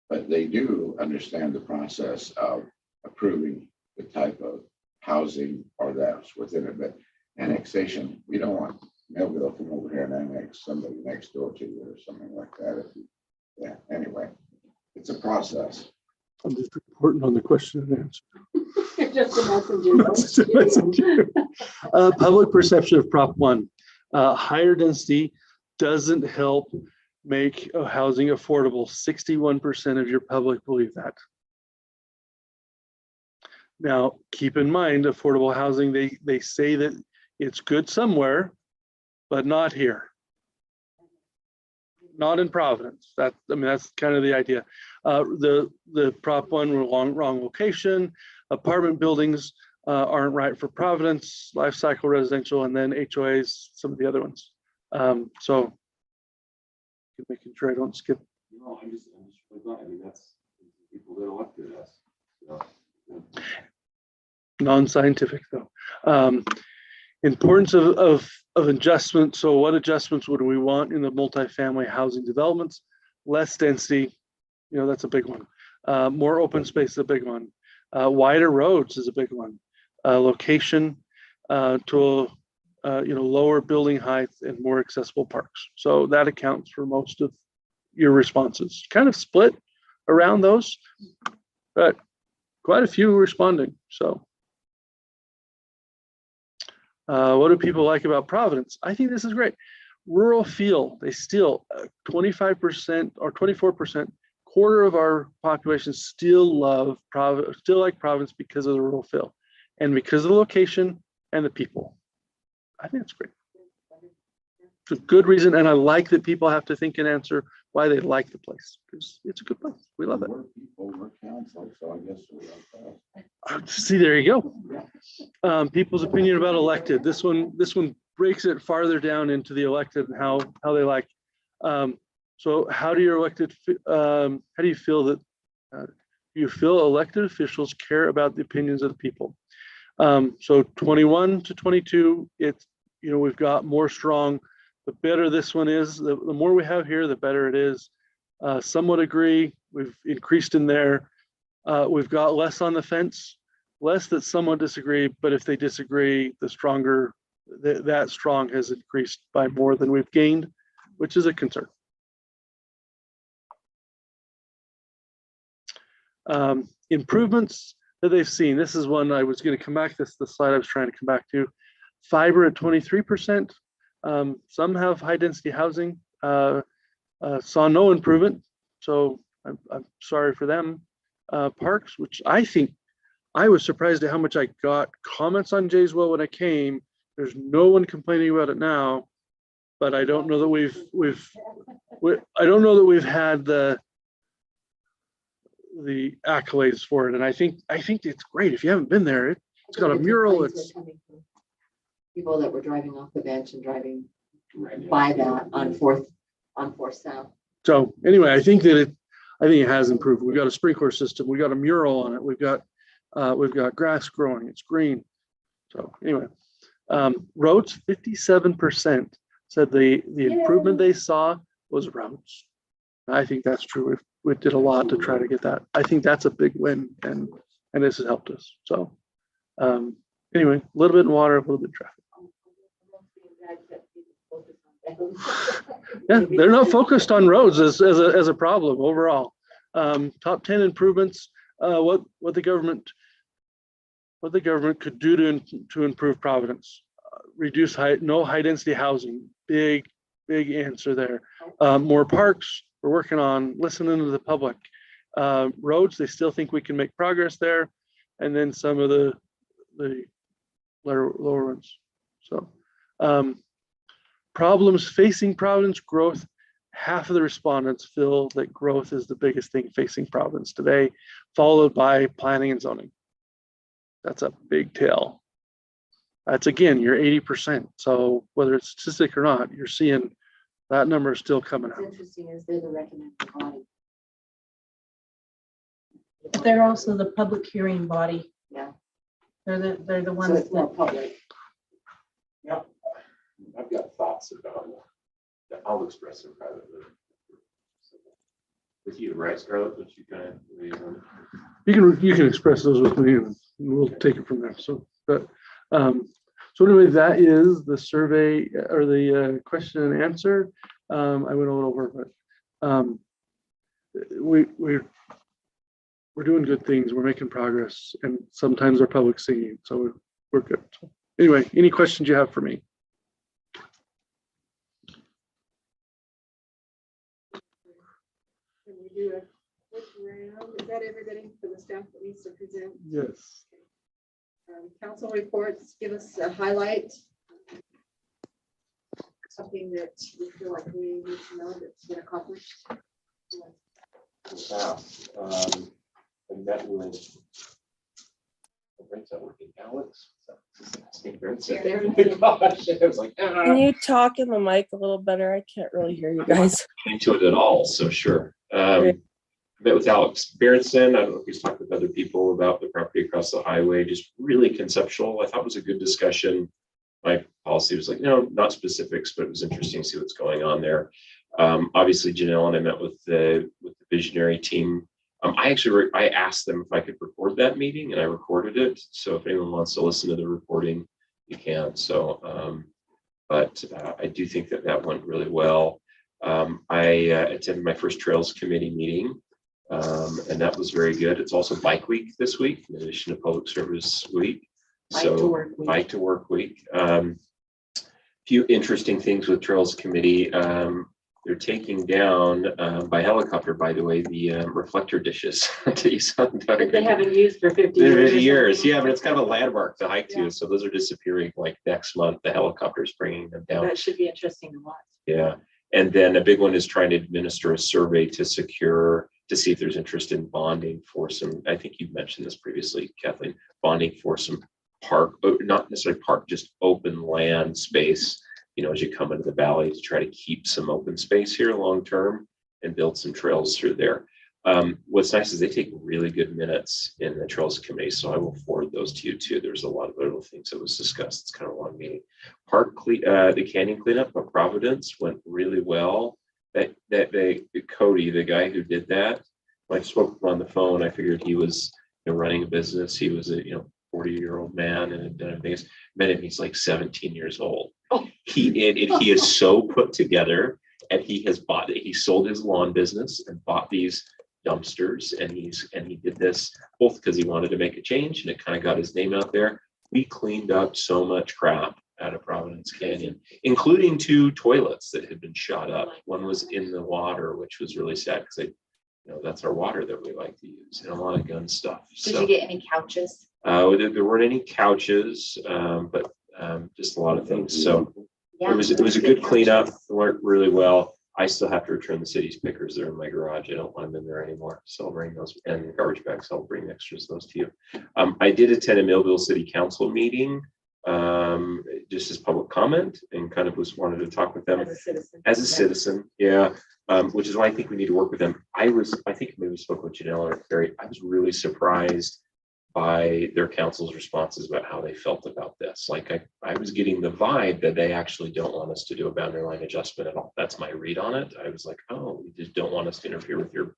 Speaker 5: But they do understand the process of approving the type of housing or that's within it. But annexation, we don't want Millville to come over here and annex somebody next door to you or something like that. Yeah, anyway, it's a process.
Speaker 13: I'm just reporting on the question and answer.
Speaker 10: Just a messenger.
Speaker 13: Public perception of Prop 1. Higher density doesn't help make housing affordable. 61% of your public believe that. Now, keep in mind, affordable housing, they say that it's good somewhere, but not here. Not in Providence. That's kind of the idea. The Prop 1 were wrong location. Apartment buildings aren't right for Providence, life cycle residential, and then HOAs, some of the other ones. So making sure I don't skip.
Speaker 2: No, I'm just I mean, that's people that elected us. So, yeah.
Speaker 13: Non-scientific though. Importance of adjustment. So what adjustments would we want in the multifamily housing developments? Less density, that's a big one. More open space is a big one. Wider roads is a big one. Location to lower building height and more accessible parks. So that accounts for most of your responses. Kind of split around those, but quite a few responding. So what do people like about Providence? I think this is great. Rural feel, they still 25% or 24%, quarter of our population still love Providence, still like Providence because of the rural feel and because of the location and the people. I think it's great. It's a good reason, and I like that people have to think and answer why they like the place because it's a good place. We love it.
Speaker 5: We're people, we're council, so I guess we like that.
Speaker 13: See, there you go. People's opinion about elected. This one breaks it farther down into the elected and how they like. So how do your elected? How do you feel that? Do you feel elected officials care about the opinions of the people? So 21 to 22, it's we've got more strong. The better this one is, the more we have here, the better it is. Somewhat agree. We've increased in there. We've got less on the fence, less that somewhat disagree, but if they disagree, the stronger, that strong has increased by more than we've gained, which is a concern. Improvements that they've seen. This is one I was going to come back. This is the slide I was trying to come back to. Fiber at 23%. Some have high density housing. Saw no improvement. So I'm sorry for them. Parks, which I think I was surprised at how much I got comments on Jayswell when I came. There's no one complaining about it now, but I don't know that I don't know that we've had the accolades for it. And I think it's great. If you haven't been there, it's got a mural. It's
Speaker 4: people that were driving off the bench and driving by that on Fourth South.
Speaker 13: So anyway, I think it has improved. We've got a sprinkler system. We got a mural on it. We've got grass growing. It's green. So anyway, roads, 57% said the improvement they saw was roads. I think that's true. We did a lot to try to get that. I think that's a big win, and this has helped us. So anyway, a little bit in water, a little bit in traffic. Yeah, they're not focused on roads as a problem overall. Top 10 improvements. What the government could do to improve Providence. reduce no high density housing, big answer there. More parks, we're working on listening to the public. Roads, they still think we can make progress there. And then some of the lower ones. So problems facing Providence, growth. Half of the respondents feel that growth is the biggest thing facing Providence today, followed by planning and zoning. That's a big tail. That's again, you're 80%. So whether it's statistic or not, you're seeing that number is still coming
Speaker 4: What's
Speaker 13: out.
Speaker 4: interesting is they're the recommended body.
Speaker 9: They're also the public hearing body.
Speaker 4: Yeah.
Speaker 9: They're the
Speaker 4: So
Speaker 9: ones
Speaker 4: it's more
Speaker 9: that,
Speaker 4: public.
Speaker 2: Yep. I've got thoughts about that. I'll express them privately. With you, right, Scarlett? What you kind of.
Speaker 13: You can express those with me and we'll take it from there. So, but so anyway, that is the survey or the question and answer. I went a little over, but we're doing good things. We're making progress, and sometimes our public singing, so we're good. So anyway, any questions you have for me?
Speaker 10: Can we do a quick round? Is that everybody for the staff that needs to present?
Speaker 13: Yes.
Speaker 10: Council reports, give us a highlight. Something that we feel like we need to know that's been accomplished.
Speaker 2: Wow. I met with. What's that working? Alex? Gosh, I was like,
Speaker 7: Can you talk in the mic a little better? I can't really hear you guys.
Speaker 2: into it at all, so sure. I met with Alex Berenson. I don't know if he's talked with other people about the property across the highway, just really conceptual. I thought it was a good discussion. My policy was like, no, not specifics, but it was interesting to see what's going on there. Obviously, Janelle and I met with the visionary team. I asked them if I could record that meeting, and I recorded it. So if anyone wants to listen to the recording, you can. So, but I do think that went really well. I attended my first Trails Committee meeting, and that was very good. It's also Bike Week this week, in addition to Public Service Week. Bike to Work Week. Few interesting things with Trails Committee. They're taking down by helicopter, by the way, the reflector dishes that you saw.
Speaker 4: That they haven't used for 50 years.
Speaker 2: 50 years, yeah, but it's kind of a landmark to hike to. So those are disappearing like next month. The helicopter's bringing them down.
Speaker 4: That should be interesting to watch.
Speaker 2: Yeah, and then a big one is trying to administer a survey to see if there's interest in bonding for some. I think you've mentioned this previously, Kathleen. Bonding for some park, not necessarily park, just open land space. You know, as you come into the valley, to try to keep some open space here long term and build some trails through there. What's nice is they take really good minutes in the Trails Committee, so I will forward those to you too. There's a lot of little things that was discussed. It's kind of a long meeting. The canyon cleanup of Providence went really well. Cody, the guy who did that, when I spoke with him on the phone, I figured he was running a business. He was a 40-year-old man and had done things. Met him, he's like 17 years old. He is so put together, and he sold his lawn business and bought these dumpsters, and he did this both because he wanted to make a change and it kind of got his name out there. We cleaned up so much crap out of Providence Canyon, including 2 toilets that had been shot up. One was in the water, which was really sad because that's our water that we like to use, and a lot of gun stuff.
Speaker 12: Did you get any couches?
Speaker 2: There weren't any couches, but just a lot of things. So
Speaker 12: Yeah.
Speaker 2: it was a good cleanup. It worked really well. I still have to return the city's pickers. They're in my garage. I don't want them in there anymore. So I'll bring those, and garbage bags. I'll bring extras of those to you. I did attend a Millville City Council meeting, just as public comment, and kind of wanted to talk with them as a citizen. Yeah. Which is why I think we need to work with them. I think maybe we spoke with Janelle or Barry. I was really surprised by their council's responses about how they felt about this. Like I was getting the vibe that they actually don't want us to do a boundary line adjustment at all. That's my read on it. I was like, oh, you just don't want us to interfere with your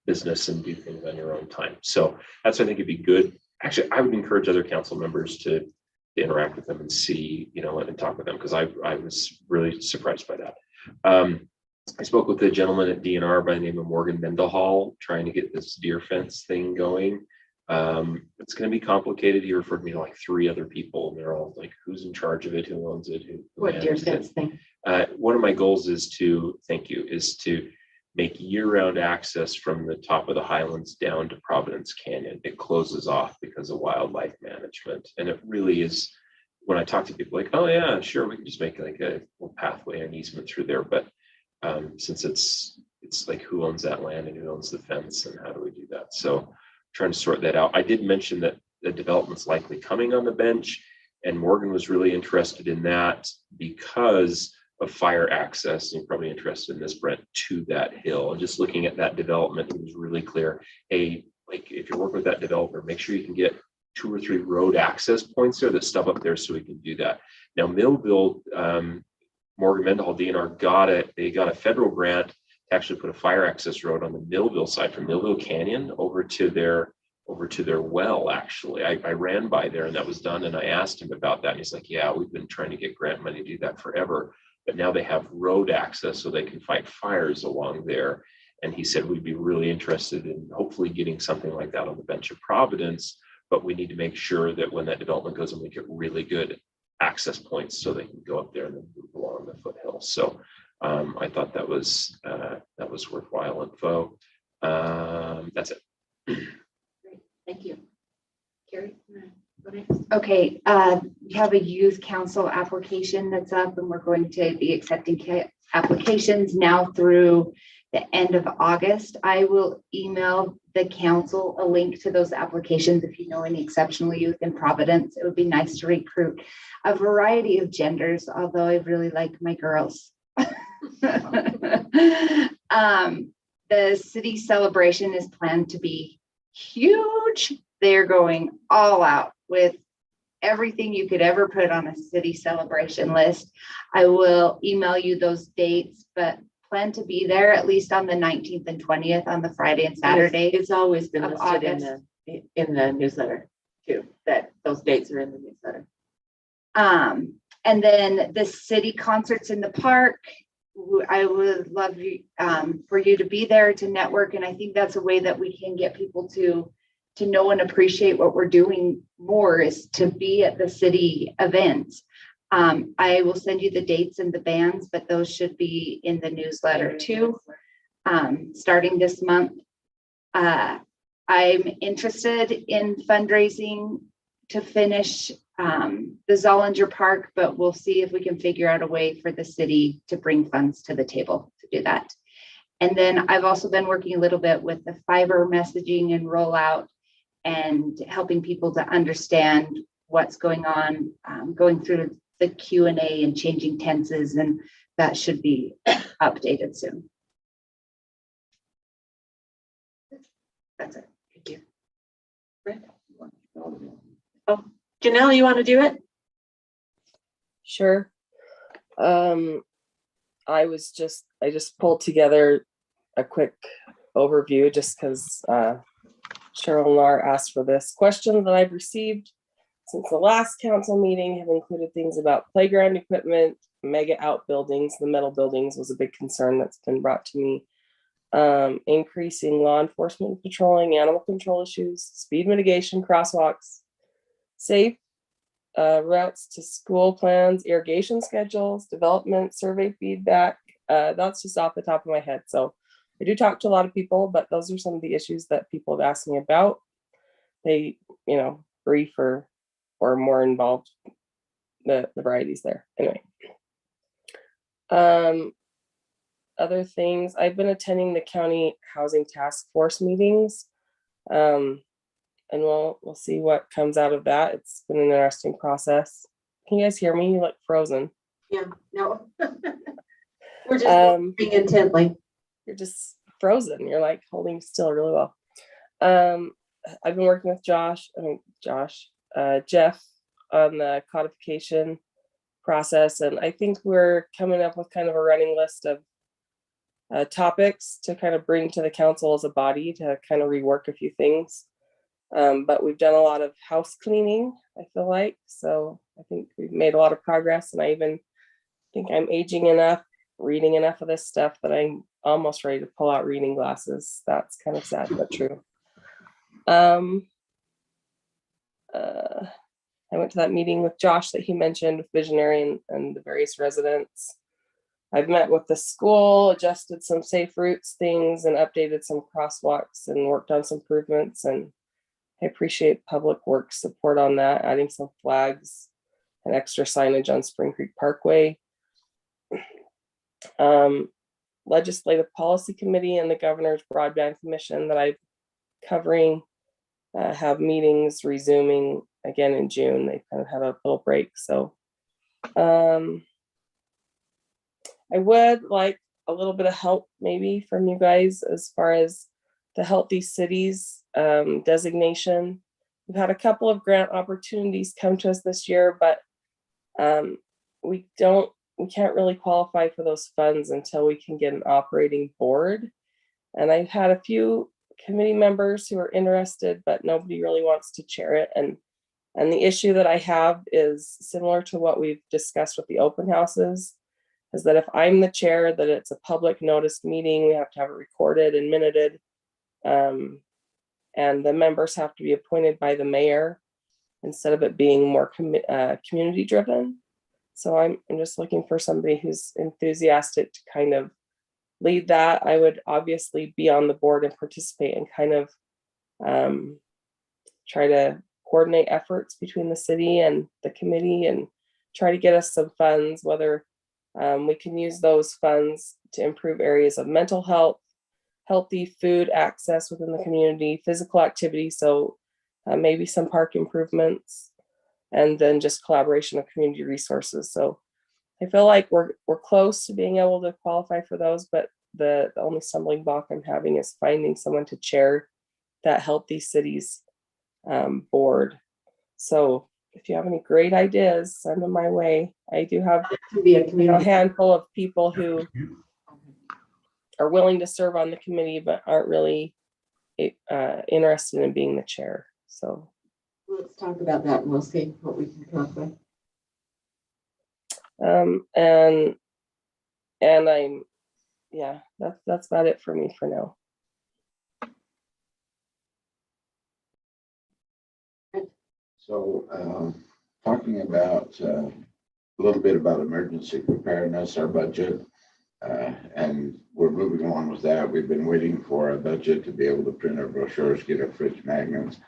Speaker 2: business and do things on your own time. So that's, I think it'd be good. Actually, I would encourage other council members to interact with them and see, and talk with them, because I was really surprised by that. I spoke with a gentleman at DNR by the name of Morgan Mendenhall, trying to get this deer fence thing going. It's gonna be complicated. He referred me to like 3 other people, and they're all like, who's in charge of it, who owns it, who
Speaker 4: What deer
Speaker 2: manages it?
Speaker 4: sense thing?
Speaker 2: One of my goals is to, thank you, is to make year-round access from the top of the Highlands down to Providence Canyon. It closes off because of wildlife management. And it really is, when I talk to people like, oh yeah, sure, we can just make like a little pathway and easement through there. But since it's like who owns that land and who owns the fence and how do we do that? So trying to sort that out. I did mention that the development's likely coming on the bench, and Morgan was really interested in that because of fire access. You're probably interested in this, Brent, to that hill. And just looking at that development, it was really clear. Hey, like if you're working with that developer, make sure you can get 2 or 3 road access points there that stub up there so we can do that. Now, Millville, Morgan Mendenhall DNR got it. They got a federal grant to actually put a fire access road on the Millville side from Millville Canyon over to their well. Actually, I ran by there and that was done. And I asked him about that. And he's like, yeah, we've been trying to get grant money to do that forever. But now they have road access so they can fight fires along there. And he said, we'd be really interested in hopefully getting something like that on the bench of Providence, but we need to make sure that when that development goes in, we get really good access points so they can go up there and then move along the foothill. So I thought that was worthwhile info. That's it.
Speaker 4: Great, thank you. Carrie, go next.
Speaker 12: Okay, we have a youth council application that's up and we're going to be accepting applications now through the end of August. I will email the council a link to those applications. If you know any exceptional youth in Providence, it would be nice to recruit a variety of genders, although I really like my girls. The city celebration is planned to be huge. They're going all out with everything you could ever put on a city celebration list. I will email you those dates, but plan to be there at least on the 19th and 20th on the Friday and Saturday.
Speaker 4: It's always been
Speaker 12: of
Speaker 4: listed in the newsletter too, that those dates are in the newsletter.
Speaker 12: And then the city concerts in the park. I would love you for you to be there to network. And I think that's a way that we can get people to know and appreciate what we're doing more, is to be at the city events. I will send you the dates and the bands, but those should be in the newsletter too, starting this month. I'm interested in fundraising to finish the Zollinger Park, but we'll see if we can figure out a way for the city to bring funds to the table to do that. And then I've also been working a little bit with the fiber messaging and rollout and helping people to understand what's going on, going through the Q&A and changing tenses, and that should be updated soon. That's it.
Speaker 4: Thank you. Brent? Oh, Janelle, you want to do it?
Speaker 7: Sure. I just pulled together a quick overview just because Cheryl Lar asked for this. Questions that I've received since the last council meeting have included things about playground equipment, mega outbuildings. The metal buildings was a big concern that's been brought to me. Increasing law enforcement patrolling, animal control issues, speed mitigation, crosswalks, safe routes to school plans, irrigation schedules, development, survey feedback. That's just off the top of my head. So I do talk to a lot of people, but those are some of the issues that people have asked me about. They, brief or more involved, the varieties there. Anyway. Other things, I've been attending the county housing task force meetings. And we'll see what comes out of that. It's been an interesting process. Can you guys hear me? You look frozen.
Speaker 4: Yeah, no. We're just looking intently.
Speaker 7: You're just frozen. You're like holding still really well. I've been working with Jeff on the codification process. And I think we're coming up with kind of a running list of topics to kind of bring to the council as a body to kind of rework a few things. But we've done a lot of house cleaning, I feel like. So I think we've made a lot of progress, and I even think I'm aging enough, reading enough of this stuff that I'm almost ready to pull out reading glasses. That's kind of sad, but true. I went to that meeting with Josh that he mentioned with Visionary and the various residents. I've met with the school, adjusted some safe routes things and updated some crosswalks and worked on some improvements. And I appreciate Public Works support on that, adding some flags and extra signage on Spring Creek Parkway. Legislative Policy Committee and the Governor's Broadband Commission that I'm covering have meetings resuming again in June. They kind of had a little break. So I would like a little bit of help maybe from you guys as far as the Healthy Cities designation. We've had a couple of grant opportunities come to us this year, but we can't really qualify for those funds until we can get an operating board. And I've had a few committee members who are interested, but nobody really wants to chair it. And the issue that I have is similar to what we've discussed with the open houses, is that if I'm the chair, that it's a public notice meeting, we have to have it recorded and minuted. And the members have to be appointed by the mayor instead of it being more community driven. So I'm just looking for somebody who's enthusiastic to kind of lead that. I would obviously be on the board and participate and kind of try to coordinate efforts between the city and the committee and try to get us some funds, whether we can use those funds to improve areas of mental health, healthy food access within the community, physical activity. So maybe some park improvements, and then just collaboration of community resources. So I feel like we're close to being able to qualify for those, but the only stumbling block I'm having is finding someone to chair that Healthy Cities board. So if you have any great ideas, send them my way. I do have a handful of people who are willing to serve on the committee, but aren't really interested in being the chair. So
Speaker 4: Let's talk about that and we'll see what we can come up with.
Speaker 7: And I'm, yeah, that's about it for me for now.
Speaker 5: So, talking about a little bit about emergency preparedness, our budget, and we're moving along with that. We've been waiting for a budget to be able to print our brochures, get our fridge magnets.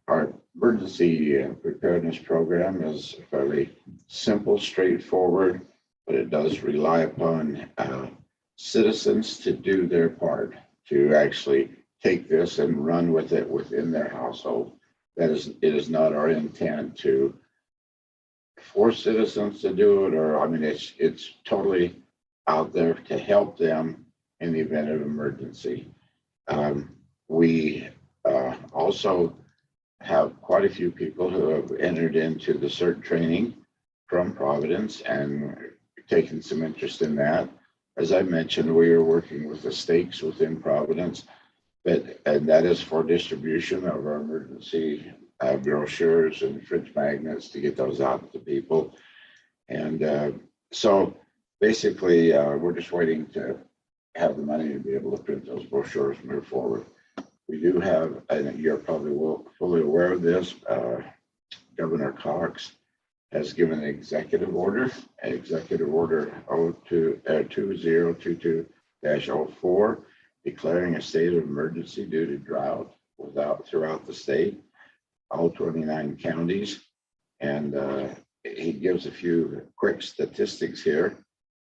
Speaker 5: Our emergency preparedness program is fairly simple, straightforward, but it does rely upon citizens to do their part, to actually take this and run with it within their household. It is not our intent to force citizens to do it, or, I mean, it's totally out there to help them in the event of emergency. We also have quite a few people who have entered into the CERT training from Providence and taken some interest in that. As I mentioned, we are working with the stakes within Providence, and that is for distribution of our emergency brochures and fridge magnets to get those out to people. And so basically, we're just waiting to have the money to be able to print those brochures and move forward. We do have, and you're probably fully aware of this, Governor Cox has given an executive order 2022-04, declaring a state of emergency due to drought throughout the state, all 29 counties. And he gives a few quick statistics here.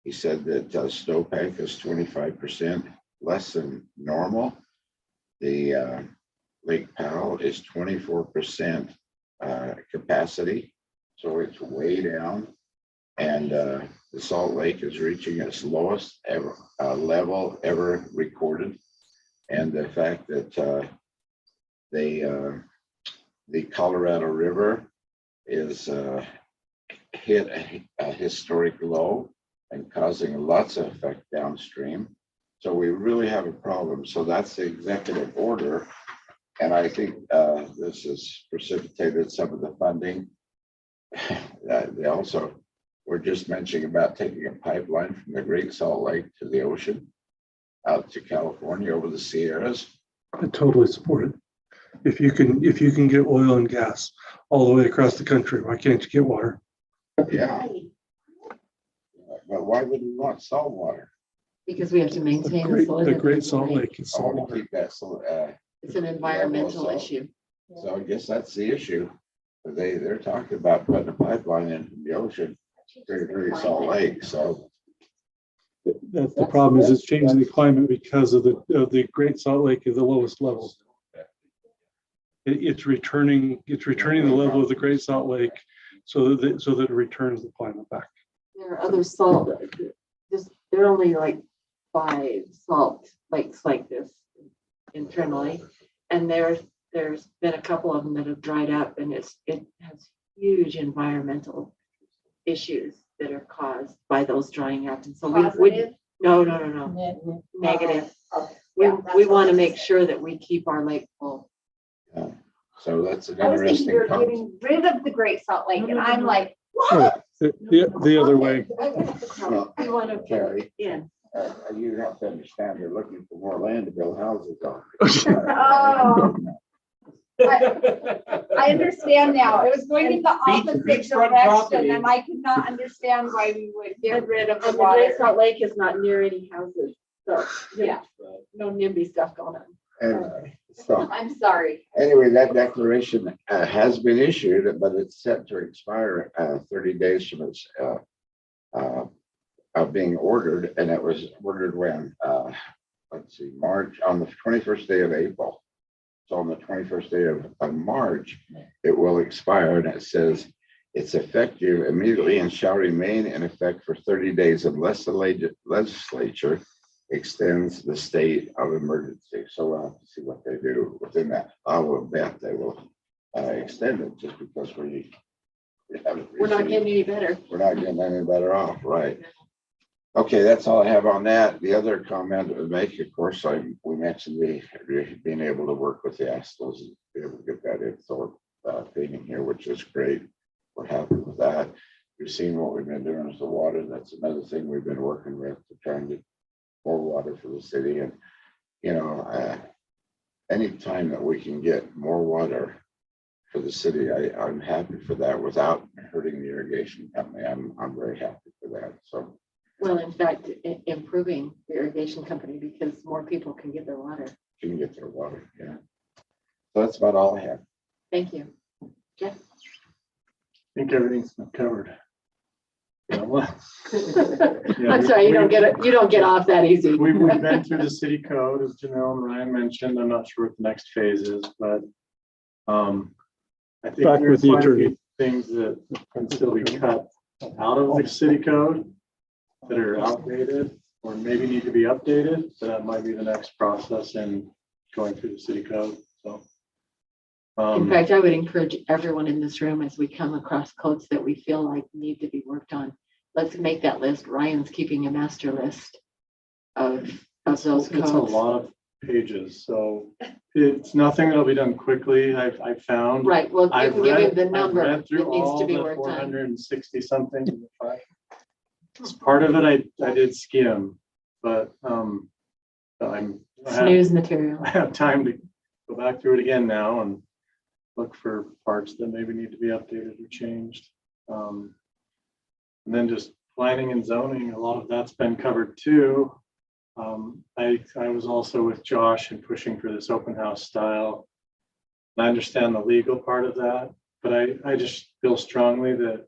Speaker 5: He said that snowpack is 25% less than normal. The Lake Powell is 24% capacity, so it's way down. And the Salt Lake is reaching its lowest ever level ever recorded. And the fact that the Colorado River is hit a historic low and causing lots of effect downstream. So we really have a problem. So that's the executive order. And I think this has precipitated some of the funding. They also were just mentioning about taking a pipeline from the Great Salt Lake to the ocean out to California over the Sierras.
Speaker 13: I totally support it. If you can get oil and gas all the way across the country, why can't you get water?
Speaker 5: Yeah. But why would we want salt water?
Speaker 4: Because we have to maintain the
Speaker 13: The
Speaker 4: salinity.
Speaker 13: Great Salt Lake is
Speaker 5: I
Speaker 13: salt
Speaker 5: want to
Speaker 13: water.
Speaker 5: keep that, so,
Speaker 4: It's an environmental
Speaker 5: Level, so-
Speaker 4: issue.
Speaker 5: so I guess that's the issue. But they're talking about putting a pipeline into the ocean to Great Salt Lake, so.
Speaker 13: That's the problem, is it's changing the climate because of the Great Salt Lake is the lowest level. It's returning the level of the Great Salt Lake so that it returns the climate back.
Speaker 4: There are other salt, there are only like 5 salt lakes like this internally. And there's been a couple of them that have dried up, and it has huge environmental issues that are caused by those drying up. And so we no, negative. We want to make sure that we keep our lake full.
Speaker 5: So that's an
Speaker 12: I was thinking
Speaker 5: interesting
Speaker 12: we were
Speaker 5: concept.
Speaker 12: getting rid of the Great Salt Lake, and I'm like,
Speaker 13: Oh,
Speaker 12: what?
Speaker 13: the other way.
Speaker 4: We want to
Speaker 5: Carrie,
Speaker 4: in.
Speaker 5: you have to understand, they're looking for more land to build houses on.
Speaker 12: Oh. I understand now. It was going in the opposite direction, and I could not understand why we would get rid of the
Speaker 4: And the Great
Speaker 12: water.
Speaker 4: Salt Lake is not near any houses, so,
Speaker 12: Yeah.
Speaker 4: no NIMBY stuff going on.
Speaker 5: And so,
Speaker 12: I'm sorry.
Speaker 5: anyway, that declaration has been issued, but it's set to expire 30 days from its being ordered, and it was ordered when, let's see, March, on the 21st day of April. So on the 21st day of March, it will expire, and it says it's effective immediately and shall remain in effect for 30 days unless the legislature extends the state of emergency. So we'll have to see what they do within that. I will bet they will extend it, just because we haven't.
Speaker 4: We're not
Speaker 5: received-
Speaker 4: getting any better.
Speaker 5: We're not getting any better off, right? Okay, that's all I have on that. The other comment I would make, of course, we mentioned being able to work with the Astles and be able to get that info paving here, which is great. We're happy with that. You've seen what we've been doing with the water. That's another thing we've been working with, to try and get more water for the city. And, you know, anytime that we can get more water for the city, I'm happy for that without hurting the irrigation company. I'm very happy for that. So.
Speaker 4: Well, in fact, improving the irrigation company because more people can get their water.
Speaker 5: Can get their water, yeah. So that's about all I have.
Speaker 4: Thank you. Jeff?
Speaker 3: I think everything's been covered. Yeah, well,
Speaker 4: I'm sorry, you don't get off that easy.
Speaker 3: we've been through the city code, as Janelle and Ryan mentioned. I'm not sure what the next phase is, but I think
Speaker 13: Back with
Speaker 3: there's
Speaker 13: the
Speaker 3: quite a
Speaker 13: attorney.
Speaker 3: few things that can still be cut out of the city code that are outdated or maybe need to be updated. So that might be the next process in going through the city code, so.
Speaker 4: In fact, I would encourage everyone in this room, as we come across codes that we feel like need to be worked on, let's make that list. Ryan's keeping a master list of those
Speaker 3: It's a
Speaker 4: codes.
Speaker 3: lot of pages, so it's nothing that'll be done quickly. I've found.
Speaker 4: Right, well, you
Speaker 3: I've
Speaker 4: can give him
Speaker 3: read
Speaker 4: the number that
Speaker 3: through
Speaker 4: needs
Speaker 3: all
Speaker 4: to be
Speaker 3: the
Speaker 4: worked on.
Speaker 3: 460 something. As part of it, I did skim, but I
Speaker 4: Snooze material.
Speaker 3: have time to go back through it again now and look for parts that maybe need to be updated or changed. And then just planning and zoning, a lot of that's been covered too. I was also with Josh and pushing for this open house style. I understand the legal part of that, but I just feel strongly that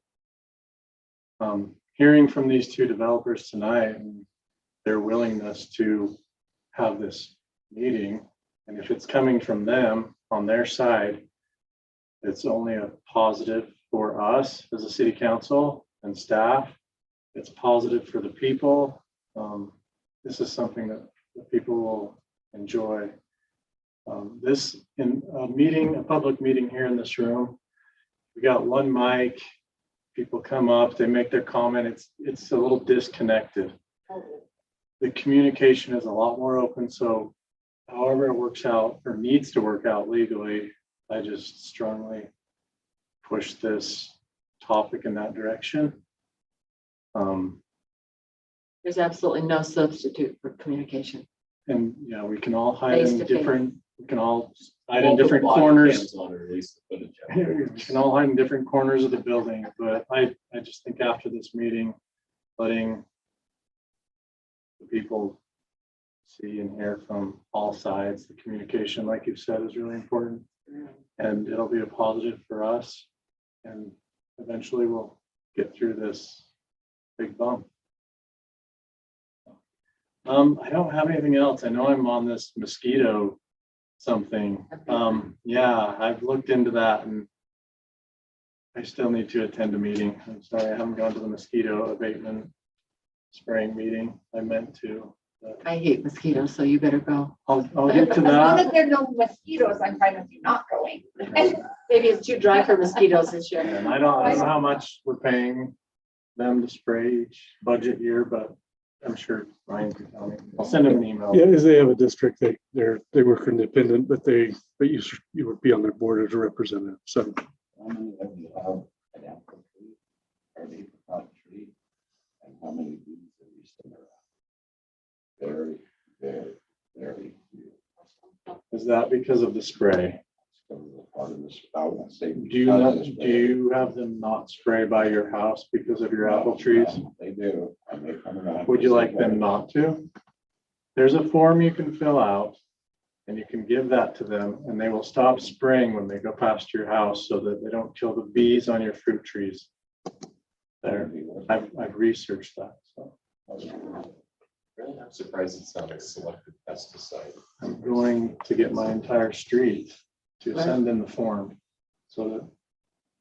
Speaker 3: hearing from these two developers tonight and their willingness to have this meeting, and if it's coming from them on their side, it's only a positive for us as a city council and staff. It's positive for the people. This is something that the people will enjoy. This in a public meeting here in this room, we got one mic. People come up, they make their comment. It's a little disconnected. The communication is a lot more open. So however it works out or needs to work out legally, I just strongly push this topic in that direction.
Speaker 4: There's absolutely no substitute for communication.
Speaker 3: And, you know, we can all hide in
Speaker 4: Face to face.
Speaker 3: different we can all hide in different corners. We can all hide in different corners of the building, but I just think after this meeting, letting the people see and hear from all sides, the communication, like you said, is really important. And it'll be a positive for us. And eventually we'll get through this big bump. I don't have anything else. I know I'm on this mosquito something. Yeah, I've looked into that and I still need to attend a meeting. I'm sorry, I haven't gone to the mosquito abatement spraying meeting. I meant to. But
Speaker 4: I hate mosquitoes, so you better go.
Speaker 3: I'll get to
Speaker 12: As long
Speaker 3: that.
Speaker 12: as there are no mosquitoes, I'm fine with you not going.
Speaker 4: Maybe it's too dry for mosquitoes this year.
Speaker 3: And I don't know how much we're paying them to spray each budget year, but I'm sure Ryan can tell me. I'll send him an email.
Speaker 13: Yeah, as they have a district, they work independent, but you would be on their board as a representative, so.
Speaker 5: How many of you have an apple tree? Or the apricot tree? And how many bees have you seen around? Very few.
Speaker 3: Is that because of the spray?
Speaker 5: So part of this, I won't say.
Speaker 3: Do you have them not spray by your house because of your apple trees?
Speaker 5: They do. And they come around.
Speaker 3: Would you like them not to? There's a form you can fill out and you can give that to them and they will stop spraying when they go past your house so that they don't kill the bees on your fruit trees. There, I've researched that, so.
Speaker 2: Really, I'm surprised it's not a selective pesticide.
Speaker 3: I'm going to get my entire street to send in the form so that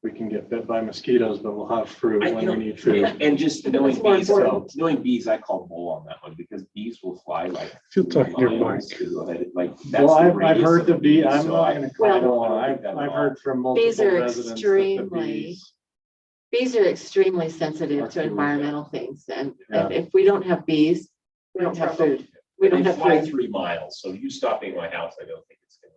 Speaker 3: we can get bit by mosquitoes, but we'll have fruit when we need fruit.
Speaker 2: And just knowing
Speaker 4: more
Speaker 2: bees,
Speaker 4: important.
Speaker 2: I call bull on that one because bees will fly like.
Speaker 13: If you'll talk to your
Speaker 2: miles
Speaker 13: mic.
Speaker 2: to, like, that's
Speaker 3: Well,
Speaker 2: the
Speaker 3: I've
Speaker 2: radius
Speaker 3: heard
Speaker 2: of
Speaker 3: the bee,
Speaker 2: bee,
Speaker 3: I'm
Speaker 2: so
Speaker 3: not
Speaker 2: I-
Speaker 3: gonna
Speaker 2: I
Speaker 3: comment
Speaker 2: don't
Speaker 3: on,
Speaker 2: think that at
Speaker 3: I've
Speaker 2: all.
Speaker 3: heard from
Speaker 4: Bees
Speaker 3: multiple
Speaker 4: are
Speaker 3: residents that the
Speaker 4: extremely-
Speaker 3: bees.
Speaker 4: Bees are extremely sensitive to environmental things, and if we don't have bees, we don't have food. We don't
Speaker 2: They
Speaker 4: have
Speaker 2: fly
Speaker 4: food.
Speaker 2: 3 miles, so you stopping my house, I don't think it's gonna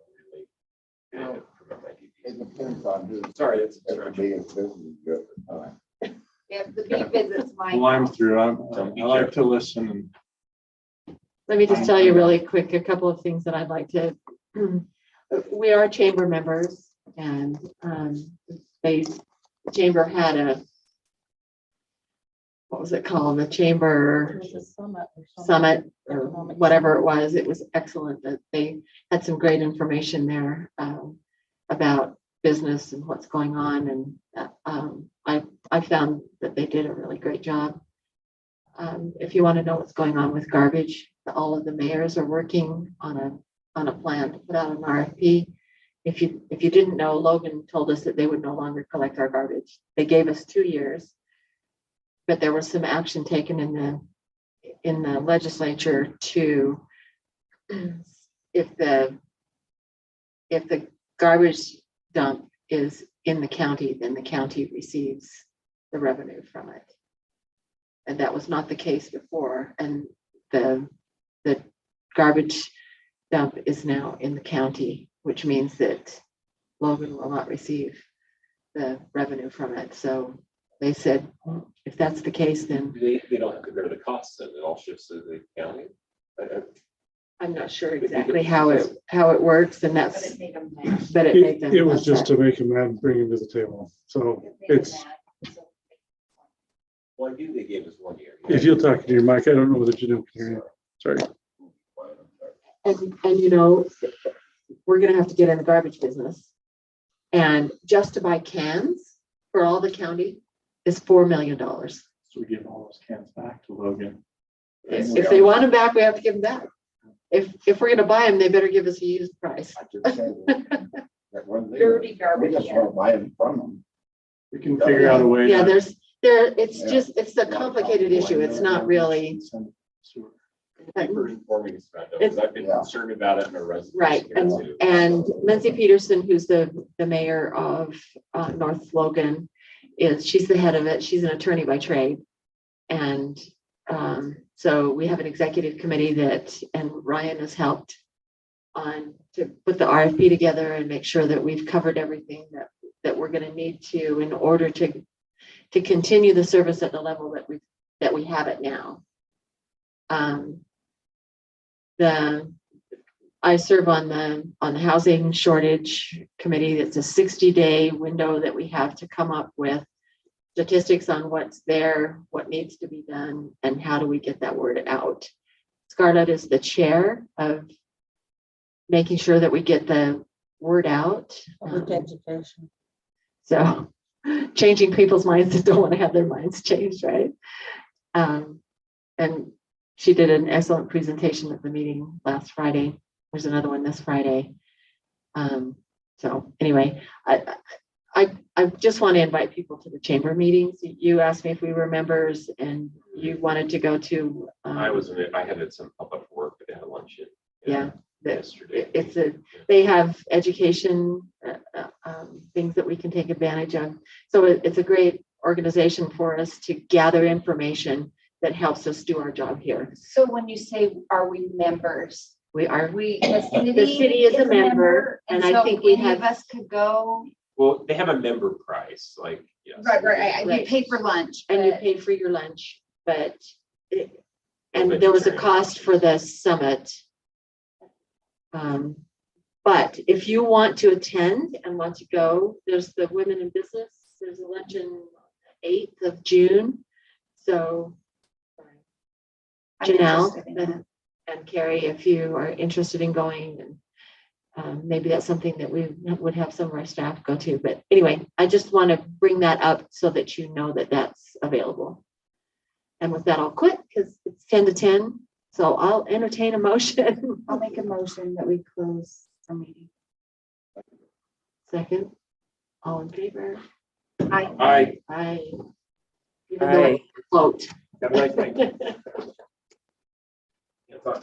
Speaker 2: really prevent my
Speaker 5: It
Speaker 2: bees.
Speaker 5: depends on who.
Speaker 2: Sorry, it's.
Speaker 5: If the bee is visiting you at the time.
Speaker 12: If the bee visits my
Speaker 3: Well, I'm
Speaker 12: house,
Speaker 3: through, I
Speaker 2: be
Speaker 3: like
Speaker 2: careful.
Speaker 3: to listen and
Speaker 4: Let me just tell you really quick, a couple of things that I'd like to. We are chamber members and the chamber had a, what was it called? The chamber summit or whatever it was. It was excellent that they had some great information there about business and what's going on. And I found that they did a really great job. If you want to know what's going on with garbage, all of the mayors are working on a plan to put out an RFP. If you didn't know, Logan told us that they would no longer collect our garbage. They gave us 2 years. But there was some action taken in the legislature to, if the garbage dump is in the county, then the county receives the revenue from it. And that was not the case before. And the garbage dump is now in the county, which means that Logan will not receive the revenue from it. So they said, if that's the case, then
Speaker 2: They don't have to bear the costs and it all shifts to the county.
Speaker 4: I'm not sure exactly how it works, and
Speaker 12: but
Speaker 4: that's,
Speaker 12: it made them mad.
Speaker 4: but it made them.
Speaker 13: It was just
Speaker 4: upset.
Speaker 13: to make them mad and bring him to the table. So
Speaker 12: It made them
Speaker 13: it's,
Speaker 12: mad. So-
Speaker 2: Well, I knew they gave us 1 year.
Speaker 13: if you'll talk to your mic, I don't know whether you know, can hear you. Sorry.
Speaker 4: And you know, we're gonna have to get in the garbage business. And just to buy cans for all the county is $4 million.
Speaker 3: so we give all those cans back to Logan.
Speaker 4: If they want them back, we have to give them back. If we're gonna buy them, they better give us a used price.
Speaker 5: I just say that when they-
Speaker 12: Dirty garbage.
Speaker 5: We just want to buy them from them.
Speaker 3: We can figure out a way.
Speaker 4: Yeah,
Speaker 3: to-
Speaker 4: it's a complicated issue. It's not really.
Speaker 2: Thank you for informing us about that, because I've been concerned about it in a residence.
Speaker 4: Right, and Lindsay Peterson, who's the mayor of North Logan, she's the head of it. She's an attorney by trade. And so we have an executive committee and Ryan has helped to put the RFP together and make sure that we've covered everything that we're gonna need to in order to continue the service at the level that we have it now. I serve on the Housing Shortage Committee. It's a 60-day window that we have to come up with statistics on what's there, what needs to be done, and how do we get that word out. Scarlett is the chair of making sure that we get the word out.
Speaker 1: Education.
Speaker 4: So changing people's minds that don't want to have their minds changed, right? And she did an excellent presentation at the meeting last Friday. There's another one this Friday. So anyway, I just want to invite people to the chamber meetings. You asked me if we were members and you wanted to go to.
Speaker 2: I had some public work, but they had a luncheon.
Speaker 4: Yeah.
Speaker 2: Yesterday.
Speaker 4: They have education things that we can take advantage of. So it's a great organization for us to gather information that helps us do our job here.
Speaker 12: So when you say, are we members?
Speaker 4: We are.
Speaker 12: The
Speaker 4: city is a member, and I
Speaker 12: so
Speaker 4: think we
Speaker 12: any of
Speaker 4: have.
Speaker 12: us could go.
Speaker 2: Well, they have a member price, like, yes.
Speaker 12: Right. You
Speaker 4: Right.
Speaker 12: pay for lunch.
Speaker 4: And you
Speaker 12: but-
Speaker 4: pay for your lunch, but
Speaker 2: No
Speaker 4: and there was a
Speaker 2: vegetarian.
Speaker 4: cost for the summit. But if you want to attend and want to go, there's the Women in Business. There's a luncheon 8th of June. So
Speaker 12: I'm interested in
Speaker 4: Janelle and Carrie, if you are interested in going, and maybe that's something that we would have some of our staff go to. But anyway, I just want to bring that up so that you know that that's available. And with that, I'll quit because it's 10 to 10. So I'll entertain a motion.
Speaker 12: I'll make a motion that we close our meeting.
Speaker 4: Second, all in favor?
Speaker 12: Aye.
Speaker 4: Aye. Even though it's a float.
Speaker 2: Have a nice night. Yeah, fine.